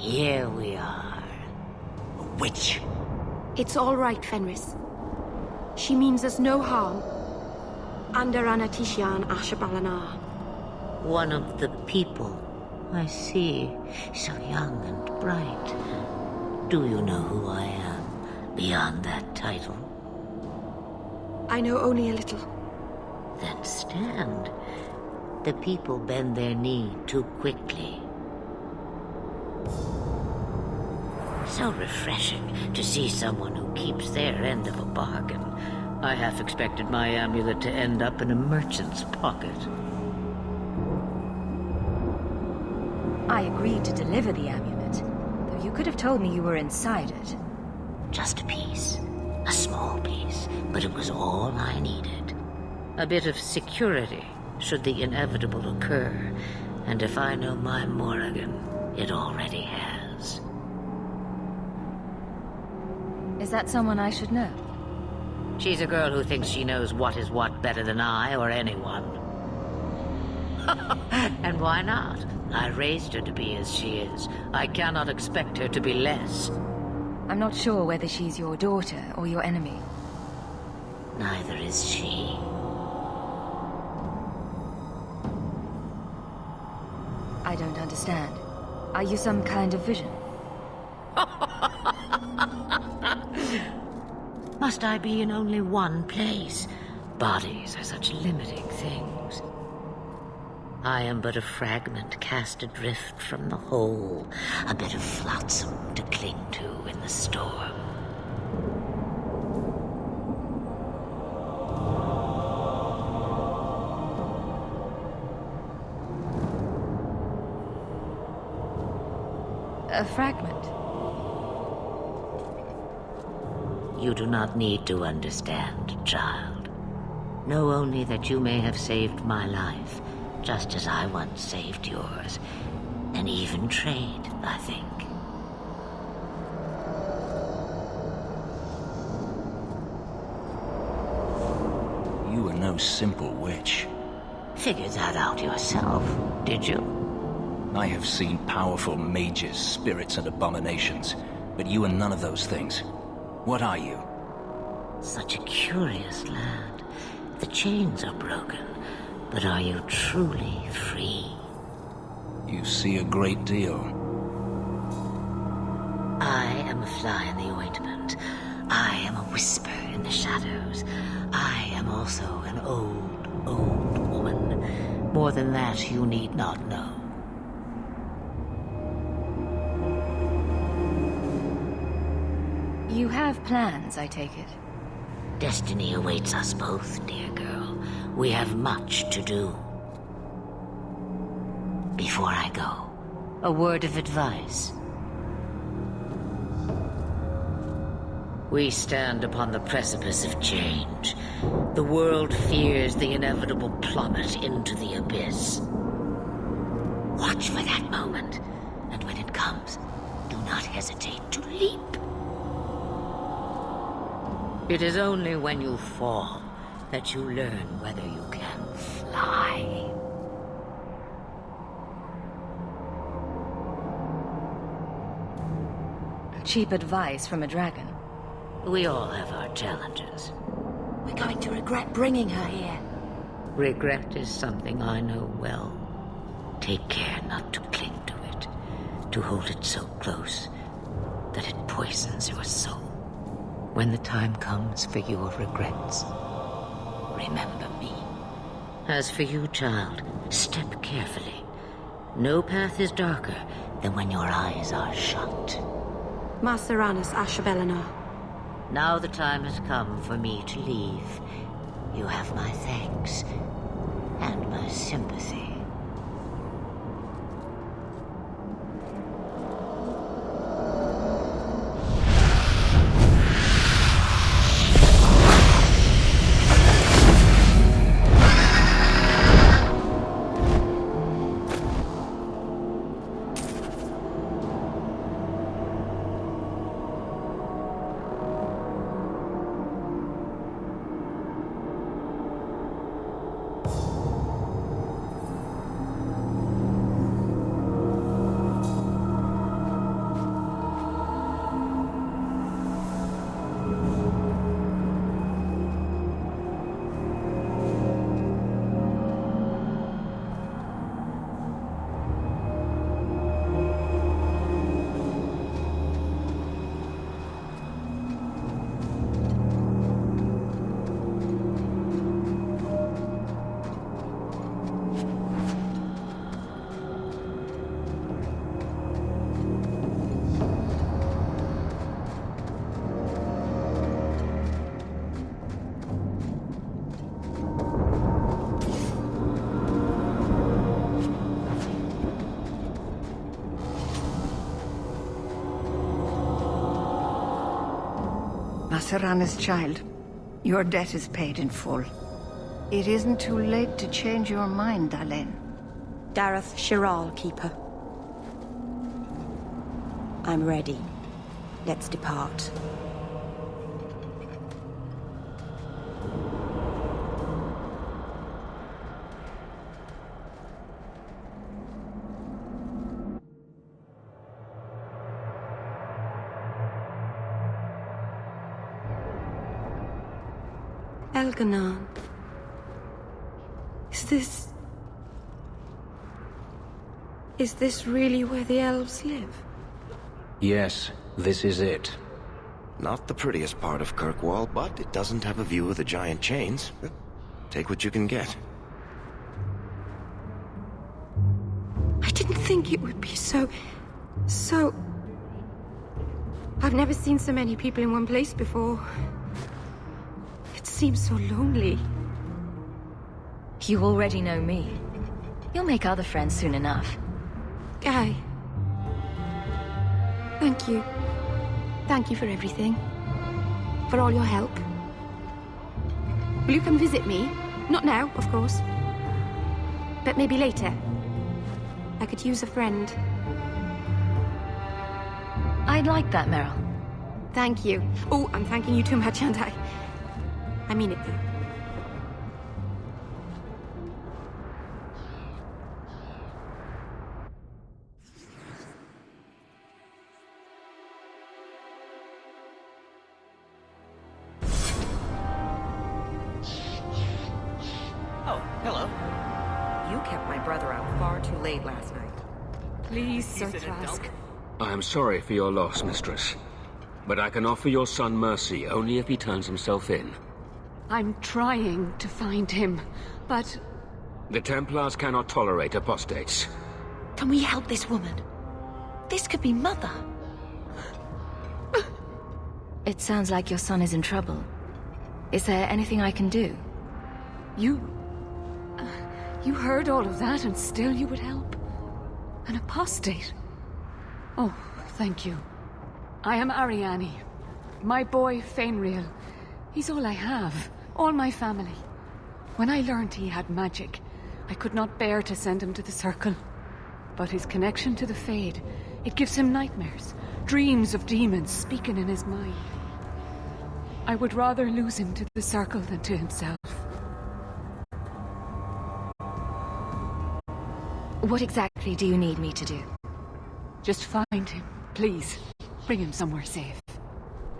Here we are. A witch. It's all right, Fenris. She means us no harm. Under Anatishan Ashabalana. One of the people. I see. So young and bright. Do you know who I am, beyond that title? I know only a little. Then stand. The people bend their knee too quickly. So refreshing to see someone who keeps their end of a bargain. I half expected my amulet to end up in a merchant's pocket. I agreed to deliver the amulet, though you could have told me you were inside it. Just a piece. A small piece, but it was all I needed. A bit of security, should the inevitable occur. And if I know my Morrigan, it already has. Is that someone I should know? She's a girl who thinks she knows what is what better than I or anyone. And why not? I raised her to be as she is. I cannot expect her to be less. I'm not sure whether she's your daughter or your enemy. Neither is she. I don't understand. Are you some kind of vision? Must I be in only one place? Bodies are such limiting things. I am but a fragment cast adrift from the whole, a bit of flotsam to cling to in the storm. A fragment? You do not need to understand, child. Know only that you may have saved my life, just as I once saved yours. An even trade, I think. You are no simple witch. Figure that out yourself, did you? I have seen powerful mages, spirits, and abominations, but you are none of those things. What are you? Such a curious land. The chains are broken, but are you truly free? You see a great deal. I am a fly in the ointment. I am a whisper in the shadows. I am also an old, old woman. More than that, you need not know. You have plans, I take it. Destiny awaits us both, dear girl. We have much to do. Before I go, a word of advice. We stand upon the precipice of change. The world fears the inevitable plummet into the abyss. Watch for that moment, and when it comes, do not hesitate to leap. It is only when you fall that you learn whether you can fly. Cheap advice from a dragon. We all have our challenges. We're going to regret bringing her here. Regret is something I know well. Take care not to cling to it, to hold it so close that it poisons your soul. When the time comes for your regrets, remember me. As for you, child, step carefully. No path is darker than when your eyes are shut. Maceranus Ashabelinar. Now the time has come for me to leave. You have my thanks and my sympathy. Maceranus, child, your debt is paid in full. It isn't too late to change your mind, Dalen. Dareth Shiral, Keeper. I'm ready. Let's depart. Elganon. Is this really where the elves live? Yes, this is it. Not the prettiest part of Kirkwall, but it doesn't have a view of the giant chains. Take what you can get. I didn't think it would be so... I've never seen so many people in one place before. It seems so lonely. You already know me. You'll make other friends soon enough. Guy. Thank you. Thank you for everything. For all your help. Will you come visit me? Not now, of course. But maybe later. I could use a friend. I'd like that, Meryl. Thank you. Oh, I'm thanking you too much, aren't I? I mean it, though. Oh, hello. You kept my brother out far too late last night. Please, Sir Trask. I am sorry for your loss, mistress. But I can offer your son mercy only if he turns himself in. I'm trying to find him, but... The Templars cannot tolerate apostates. Can we help this woman? This could be Mother. It sounds like your son is in trouble. Is there anything I can do? You heard all of that and still you would help? An apostate? Oh, thank you. I am Ariane. My boy, Fainriel. He's all I have. All my family. When I learned he had magic, I could not bear to send him to the Circle. But his connection to the Fade, it gives him nightmares. Dreams of demons speaking in his mind. I would rather lose him to the Circle than to himself. What exactly do you need me to do? Just find him, please. Bring him somewhere safe.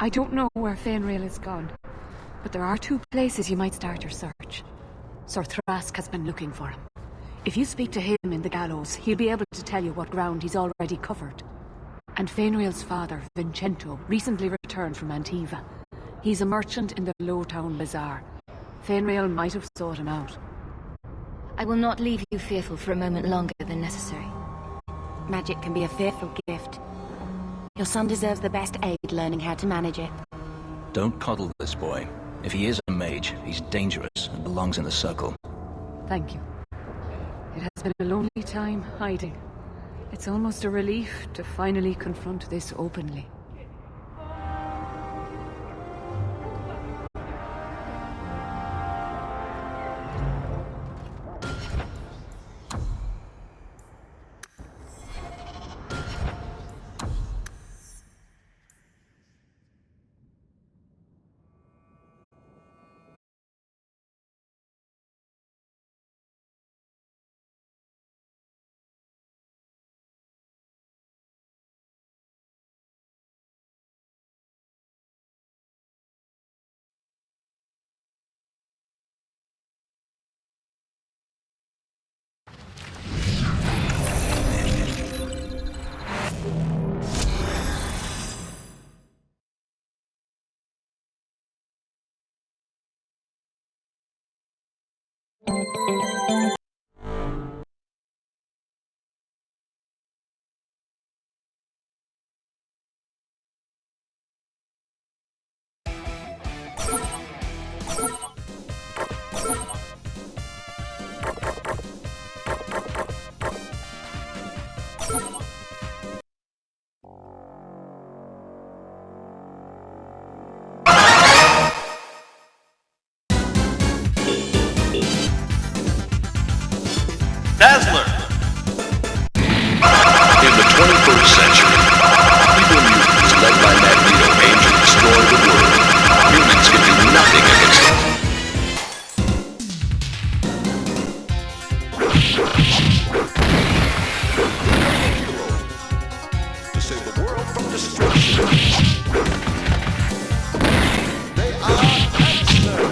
I don't know where Fainrail is gone, but there are 2 places you might start your search. Sir Thrask has been looking for him. If you speak to him in the gallows, he'll be able to tell you what ground he's already covered. And Fainrail's father, Vincento, recently returned from Antiva. He's a merchant in the Lowtown Bazaar. Fainrail might have sought him out. I will not leave you fearful for a moment longer than necessary. Magic can be a fearful gift. Your son deserves the best aid learning how to manage it. Don't coddle this boy. If he is a mage, he's dangerous and belongs in the circle. Thank you. It has been a lonely time hiding. It's almost a relief to finally confront this openly. Dazzler! In the 21st century, evil mutants led by Magneto aim to destroy the world. Humans can do nothing against them. To save the world from destruction. They are X-Men.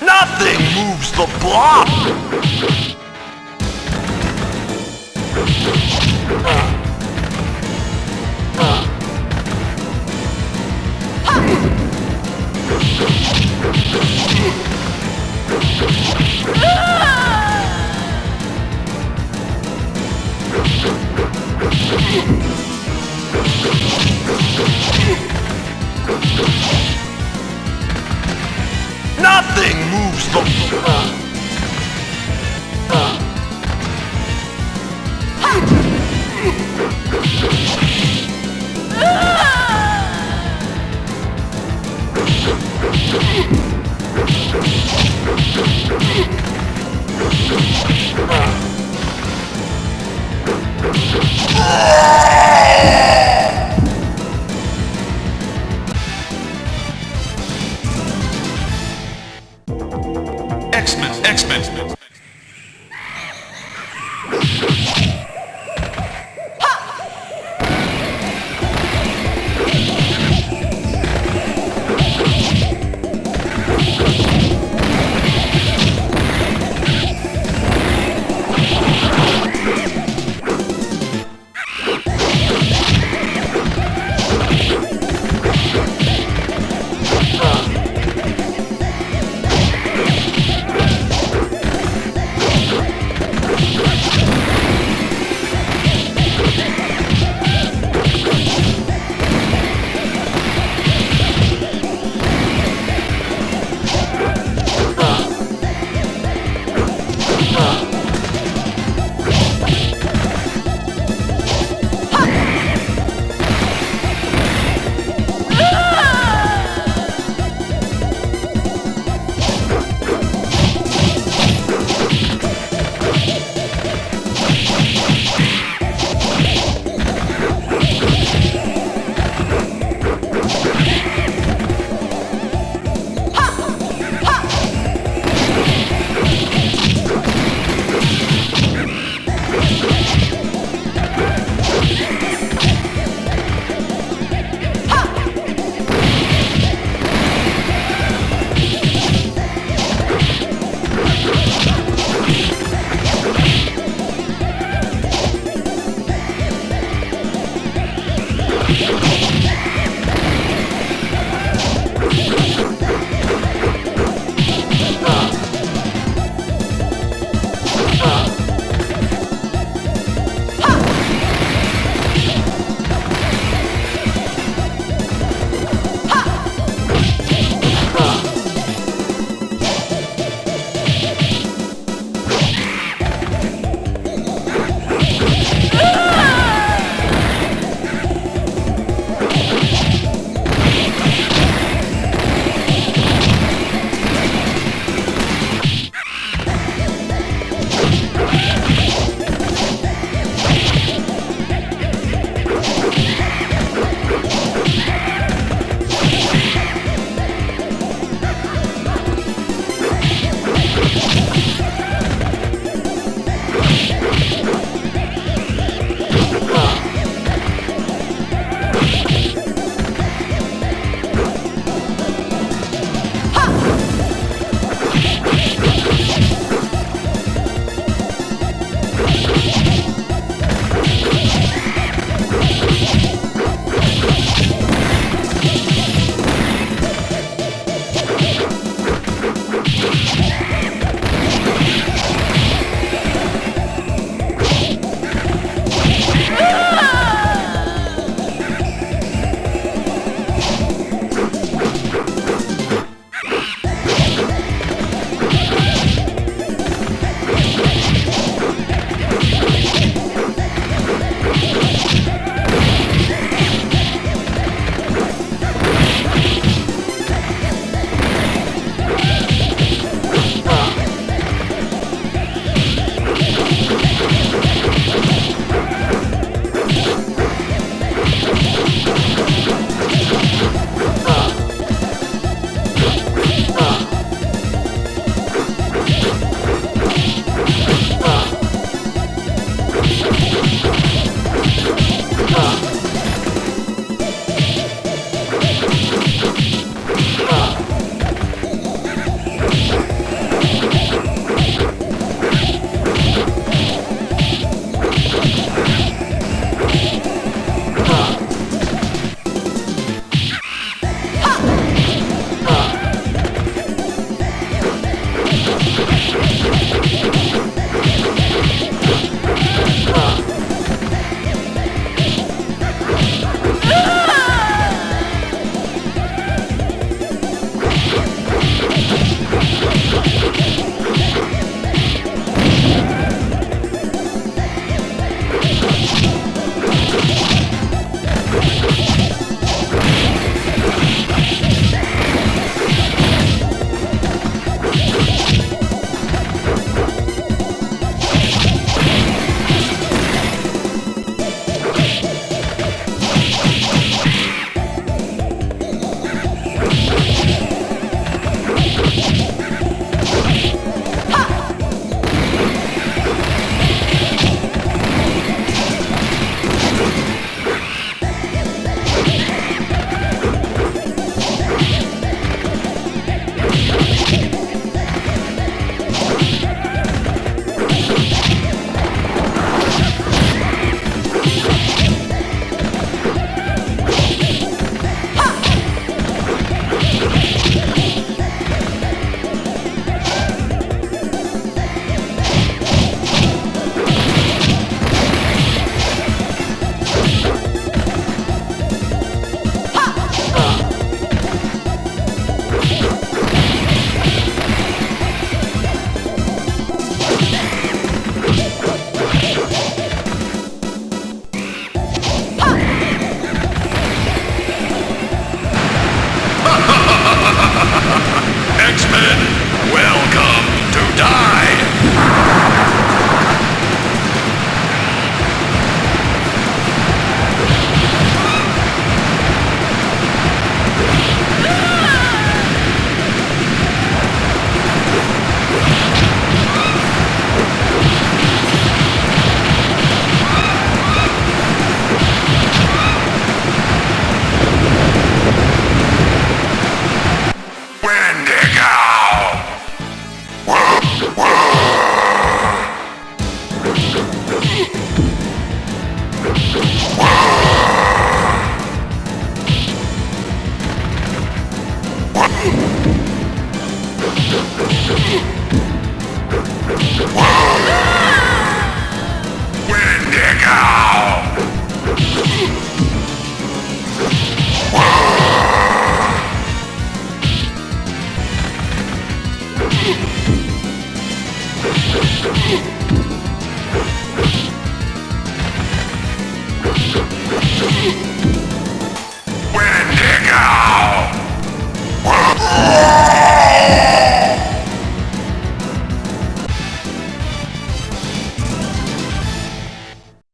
Nothing moves the block! Nothing moves the... X-Men.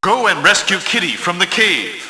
Go and rescue Kitty from the cave.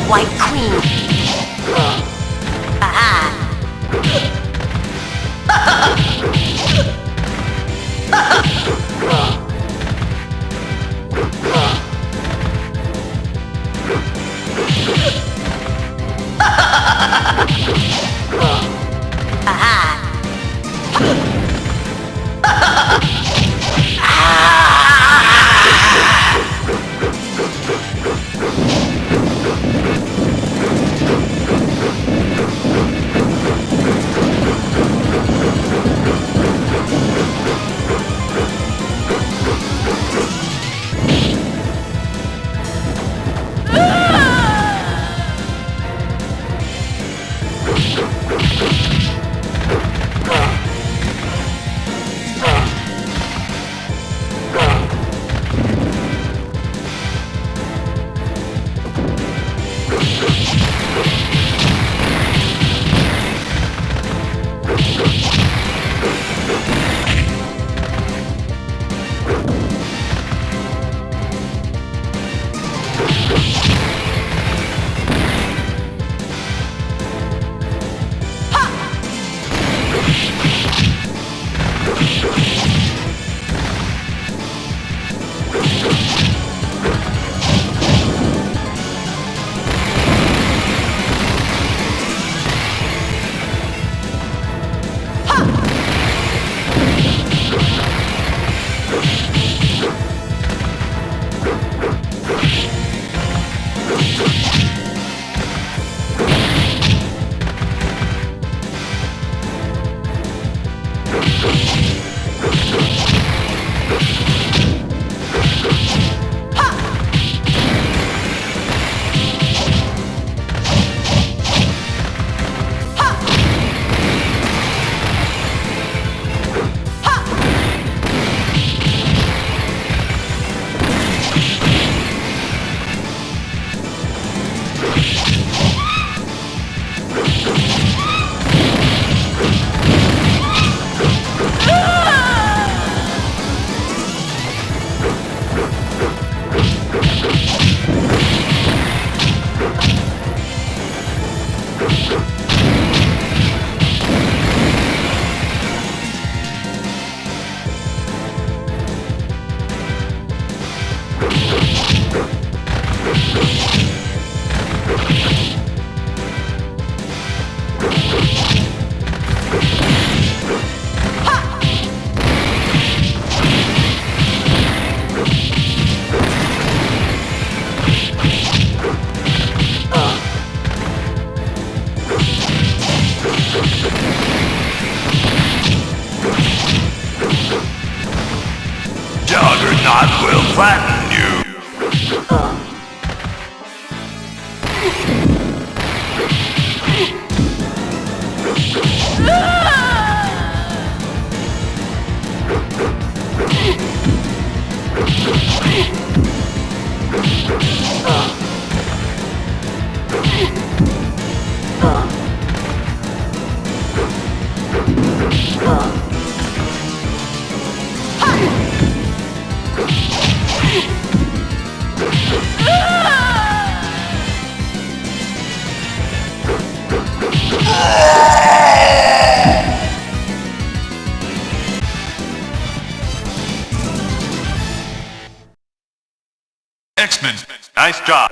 White Queen. Aha! Juggernaut will flatten you. X-Men, nice job.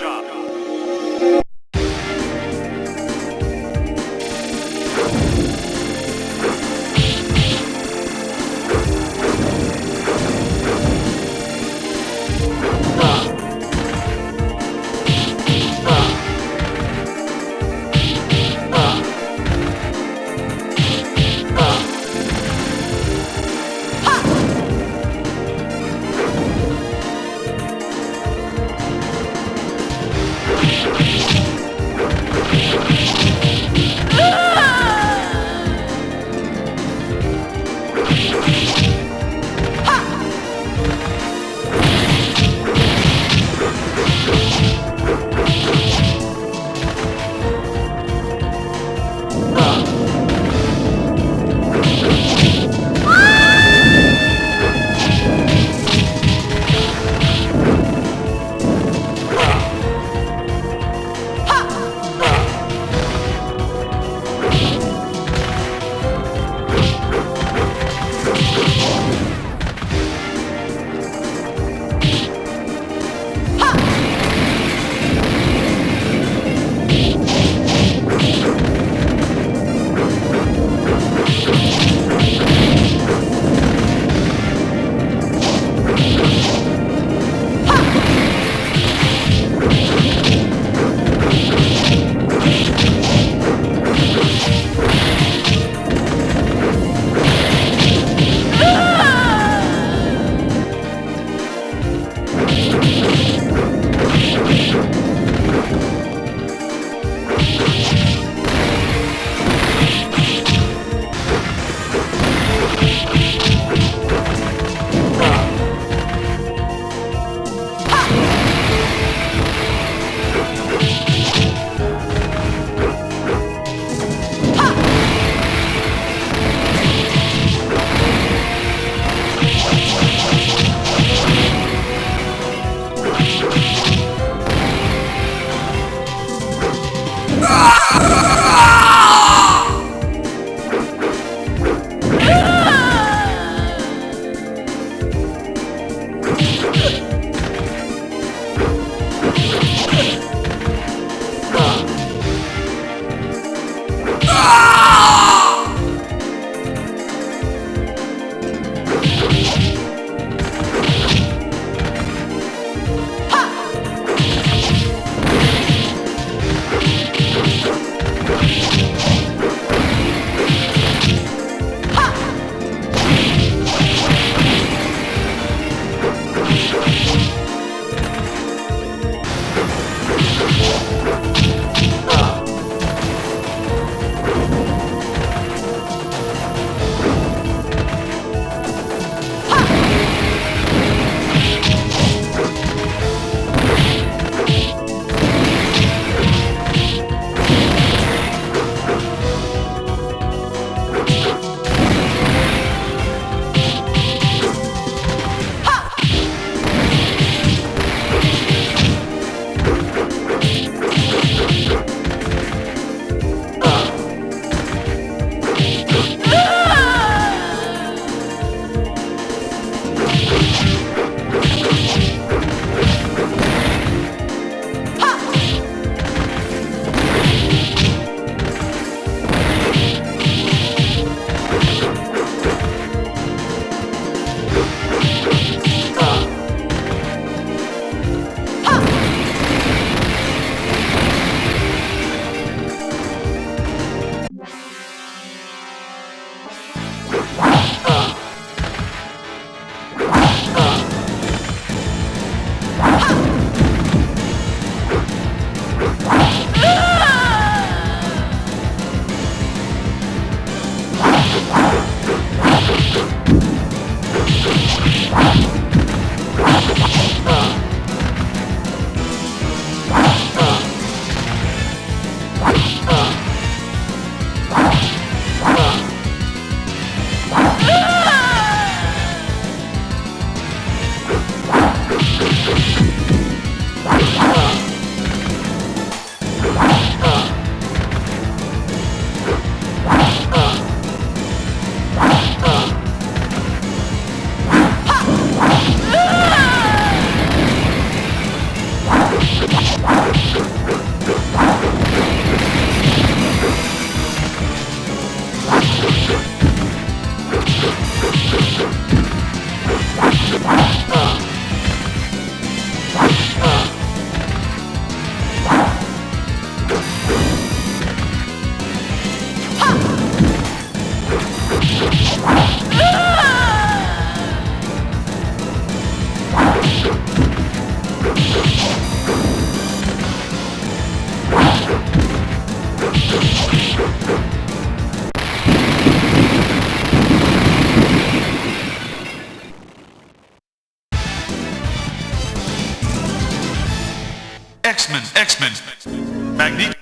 X-Men. Magneto.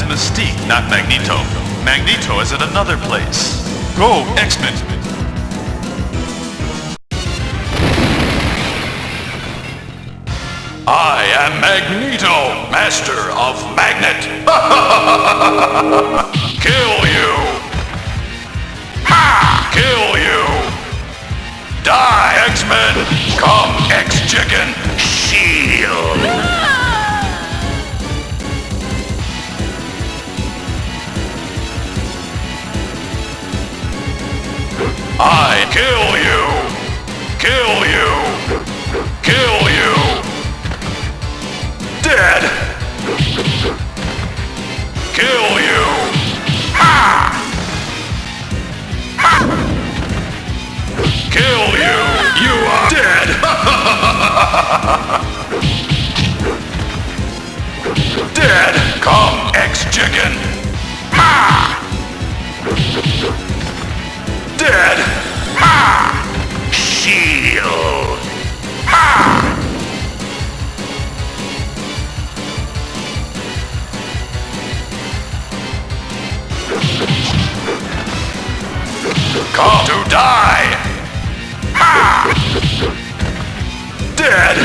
Mystique, not Magneto. Magneto is at another place. Go, X-Men! I am Magneto, master of Magnet. Kill you. Ha! Kill you. Die, X-Men. Come, X-Chicken. Shield. I kill you. Kill you. Kill you. Dead! Kill you! Ha! Ha! Kill you! You are dead! Dead! Come, X-Chicken! Ha! Dead! Ha! Shield! Ha! Come to die! Ha! Dead!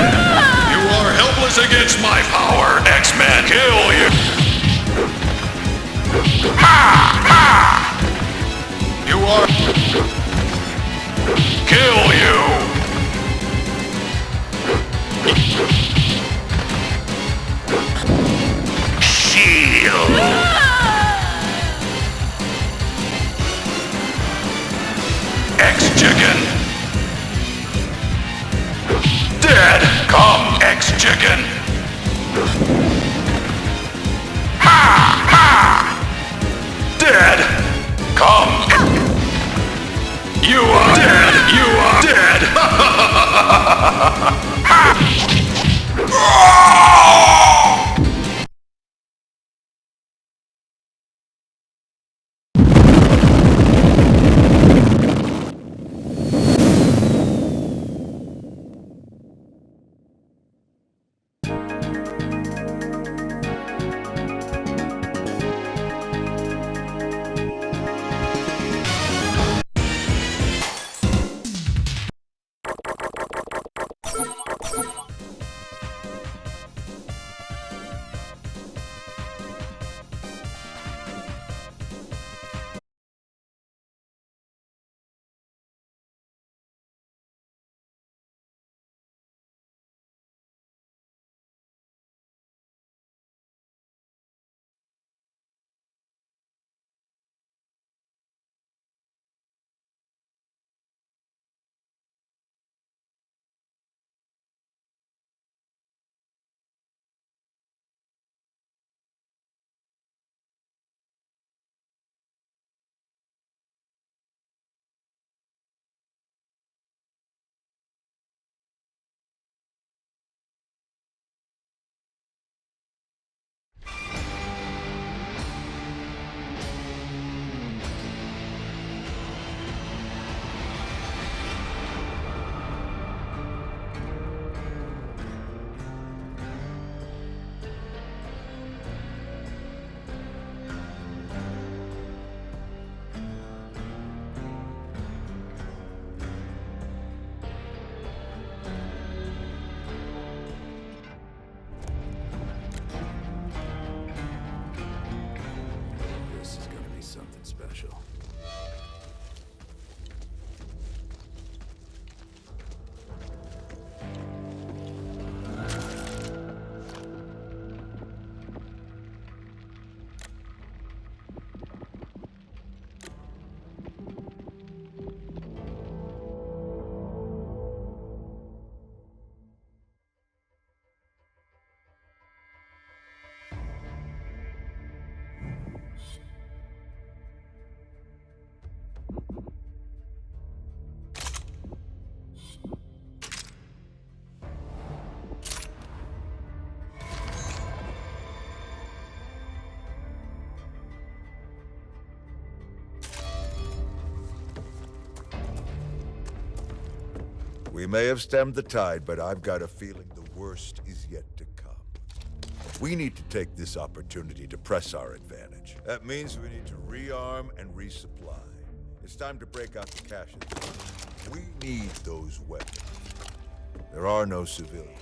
You are helpless against my power, X-Men! Kill you! Ha! Ha! You are... Kill you! Shield! X-Chicken! Dead! Come, X-Chicken! Ha! Ha! Dead! Come! You are dead! You are dead! We may have stemmed the tide, but I've got a feeling the worst is yet to come. We need to take this opportunity to press our advantage. That means we need to rearm and resupply. It's time to break out the caches. We need those weapons. There are no civilians.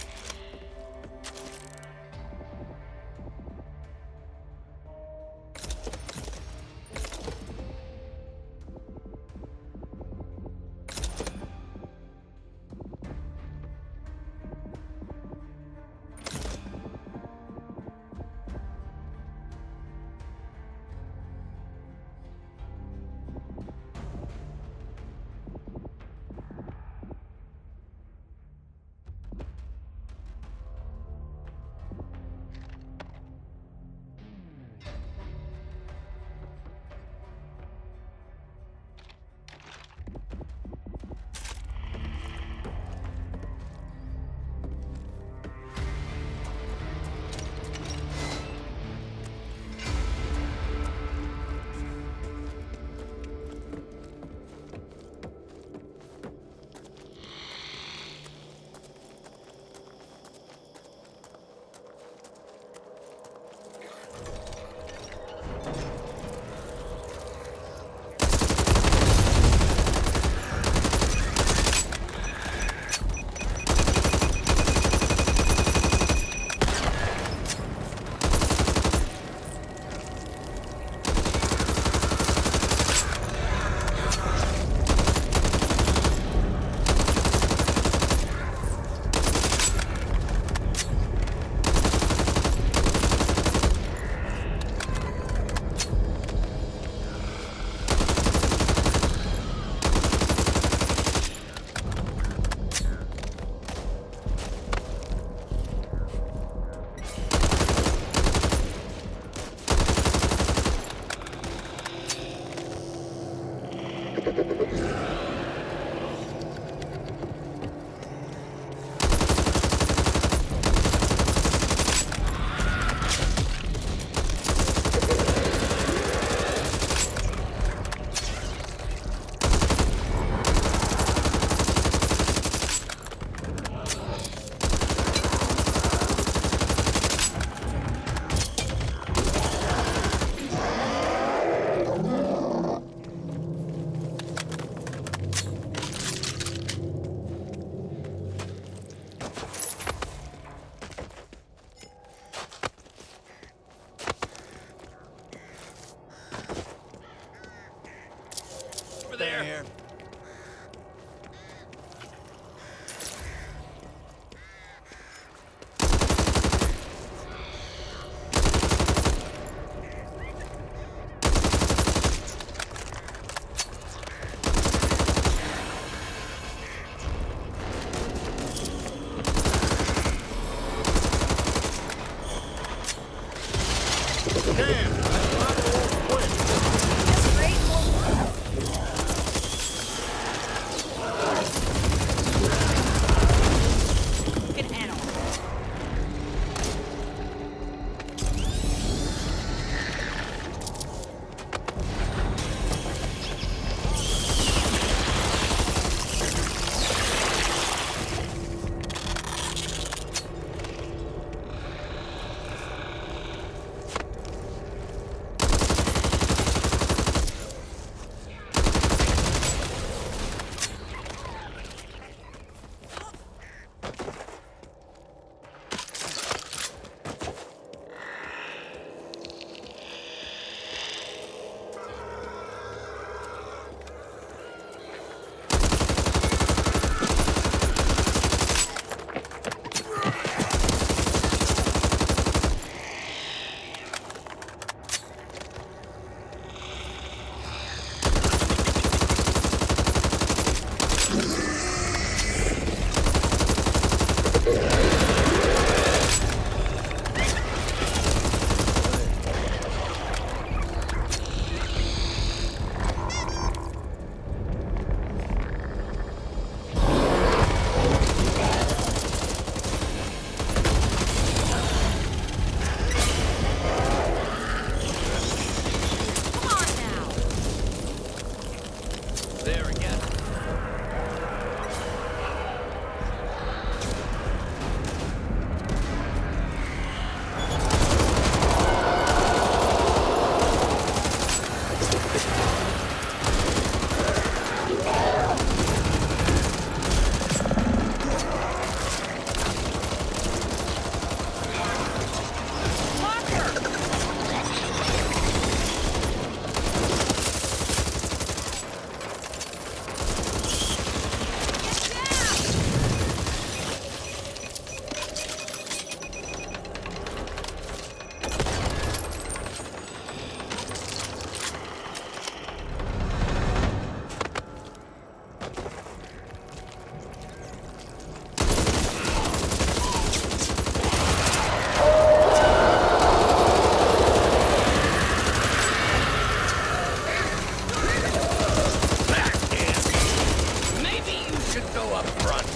go up front.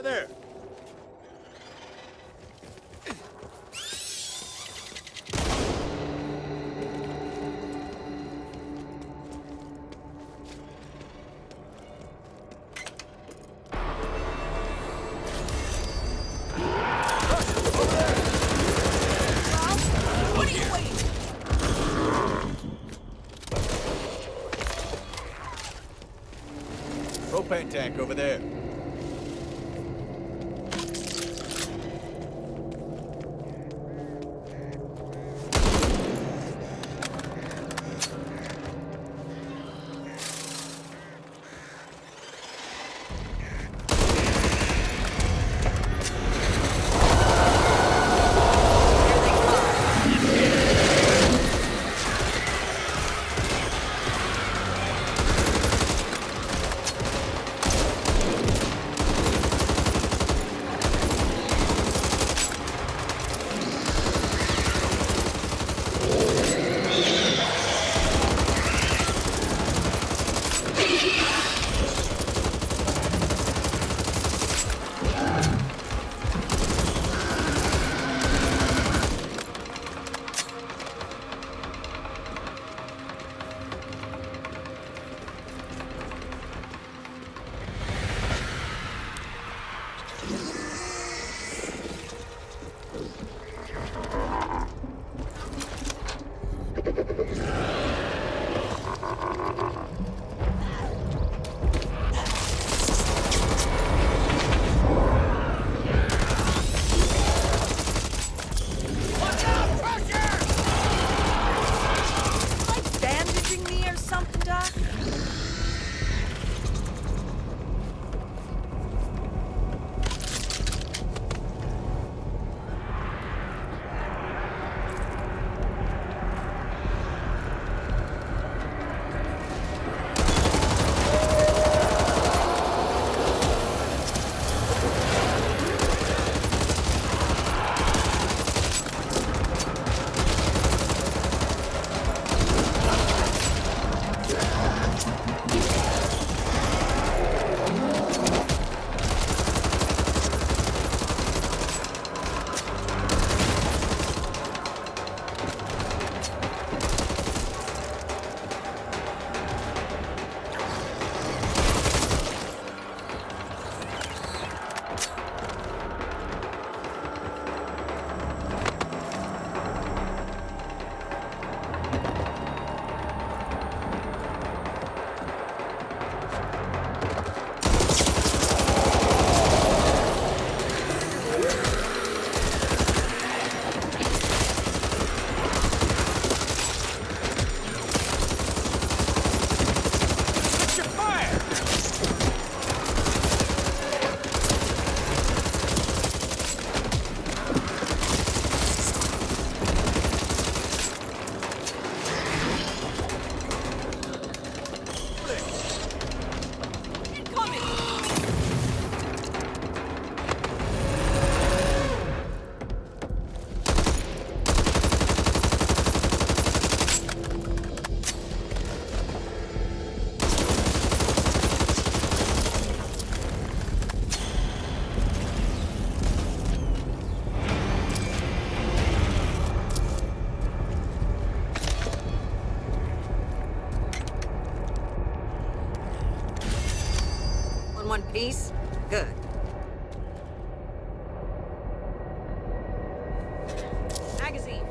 There. Propane tank over there. Peace? Good. Magazine.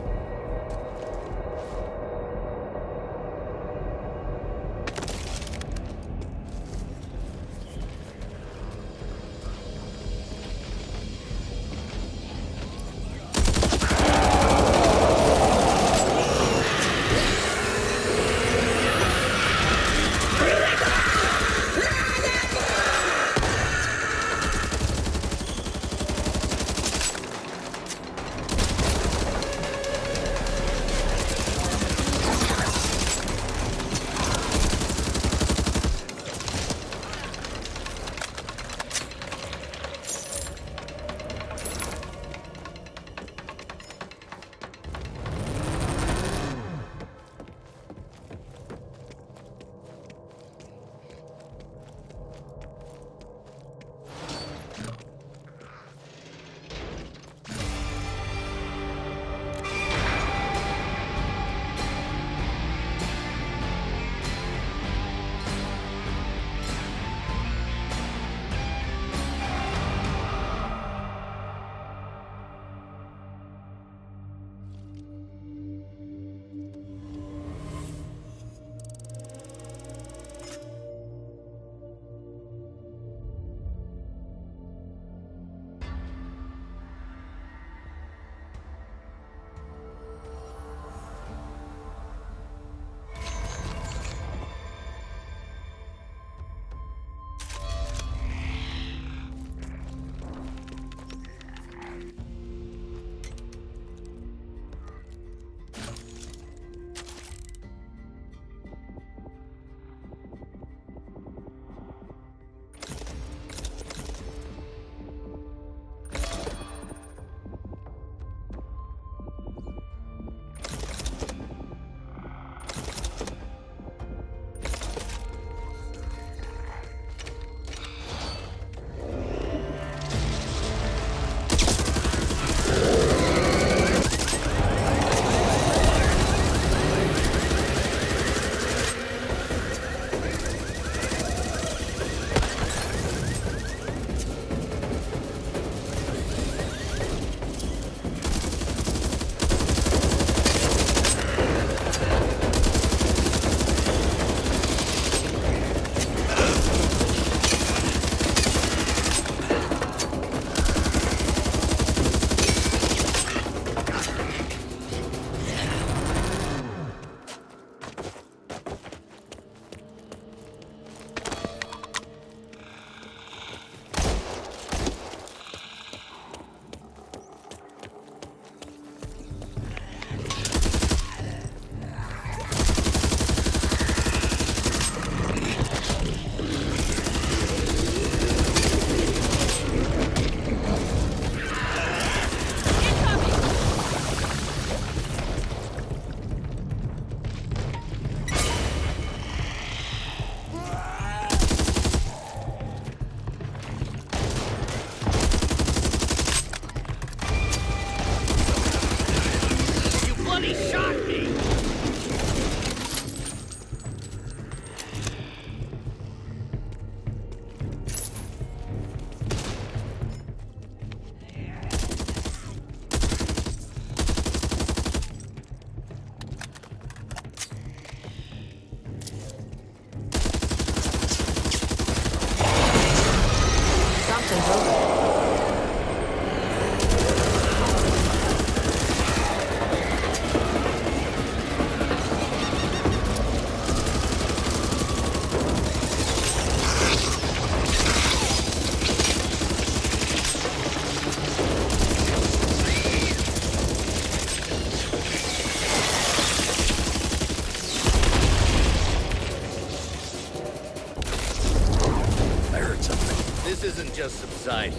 Just subsidence.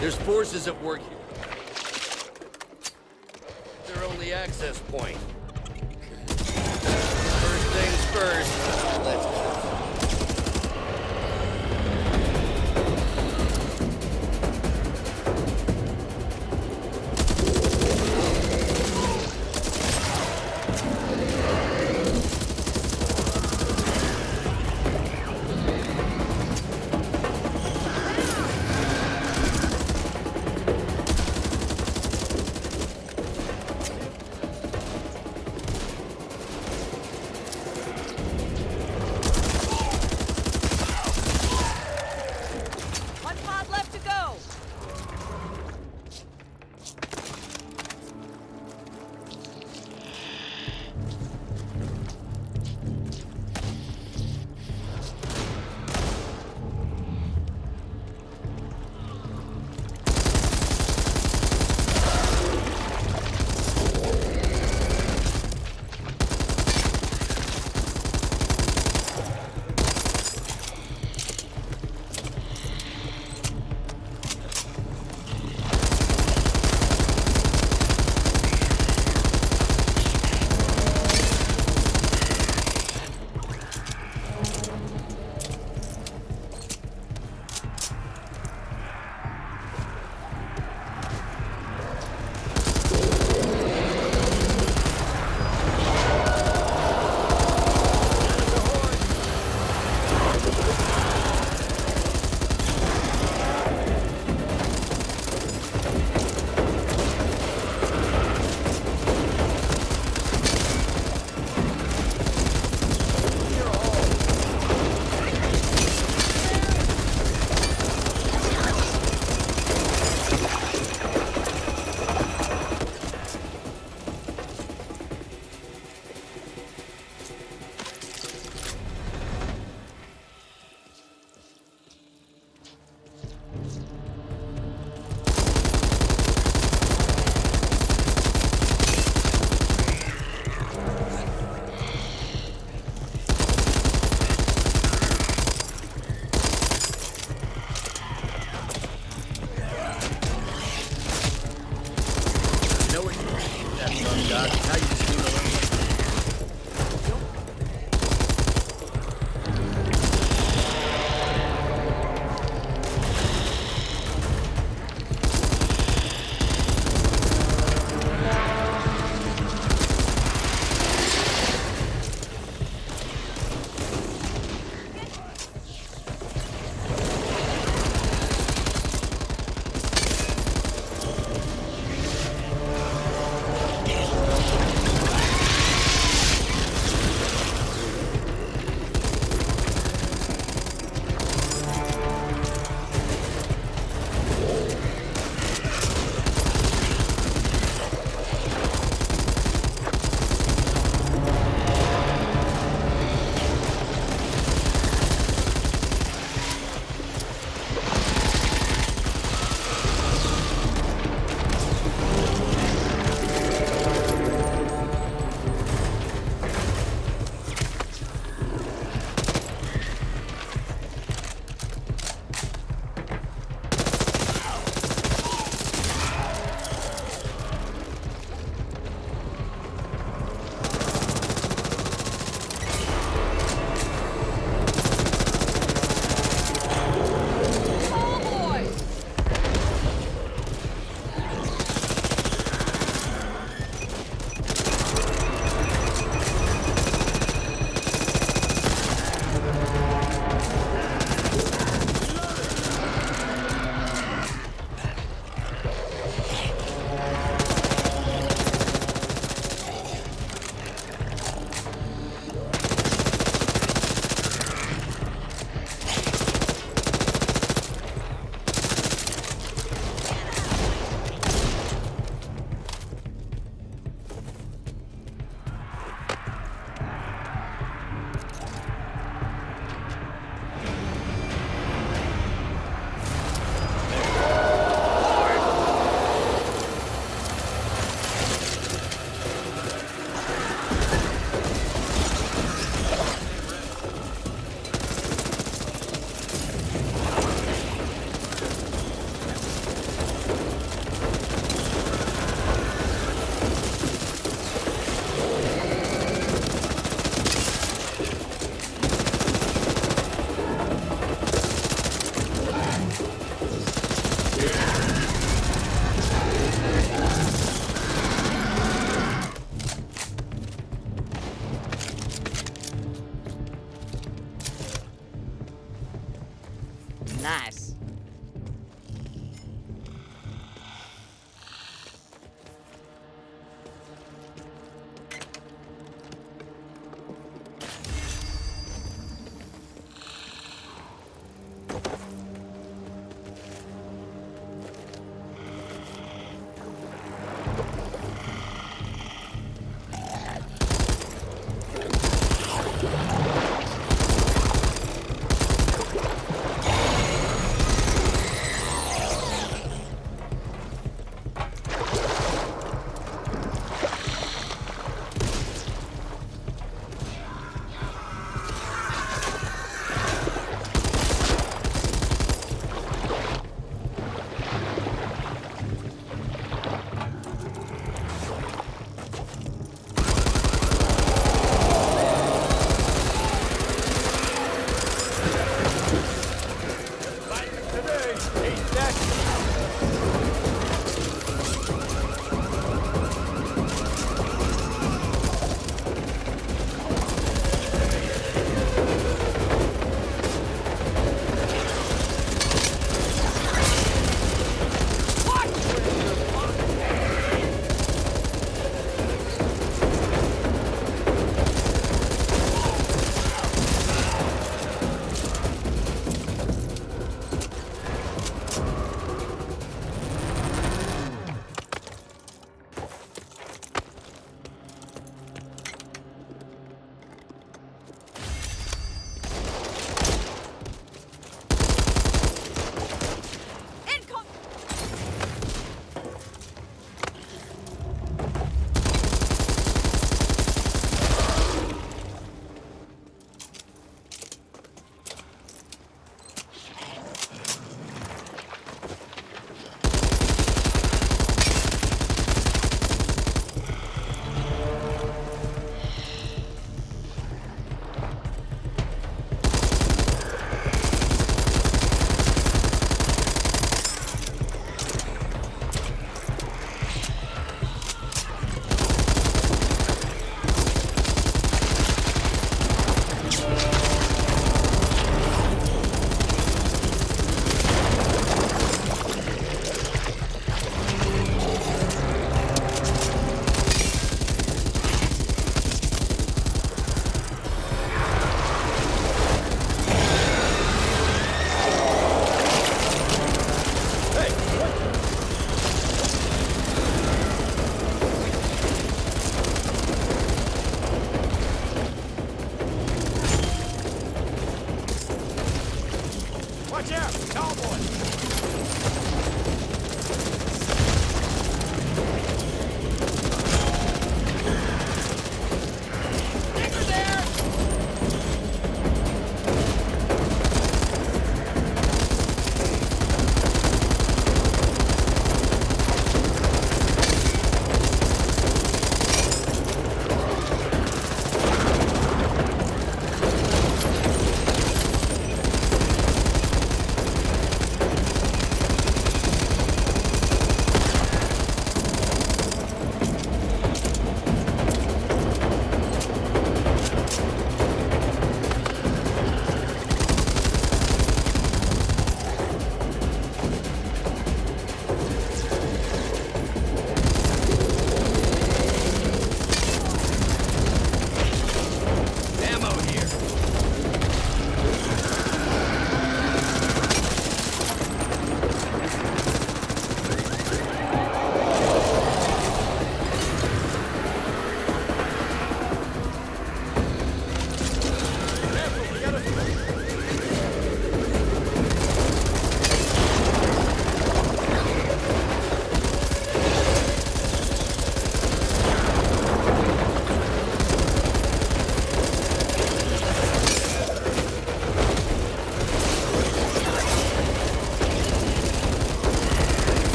There's forces at work here. Their only access point. First things first, let's go.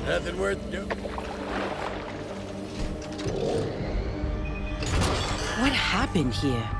Nothing worth doing. What happened here?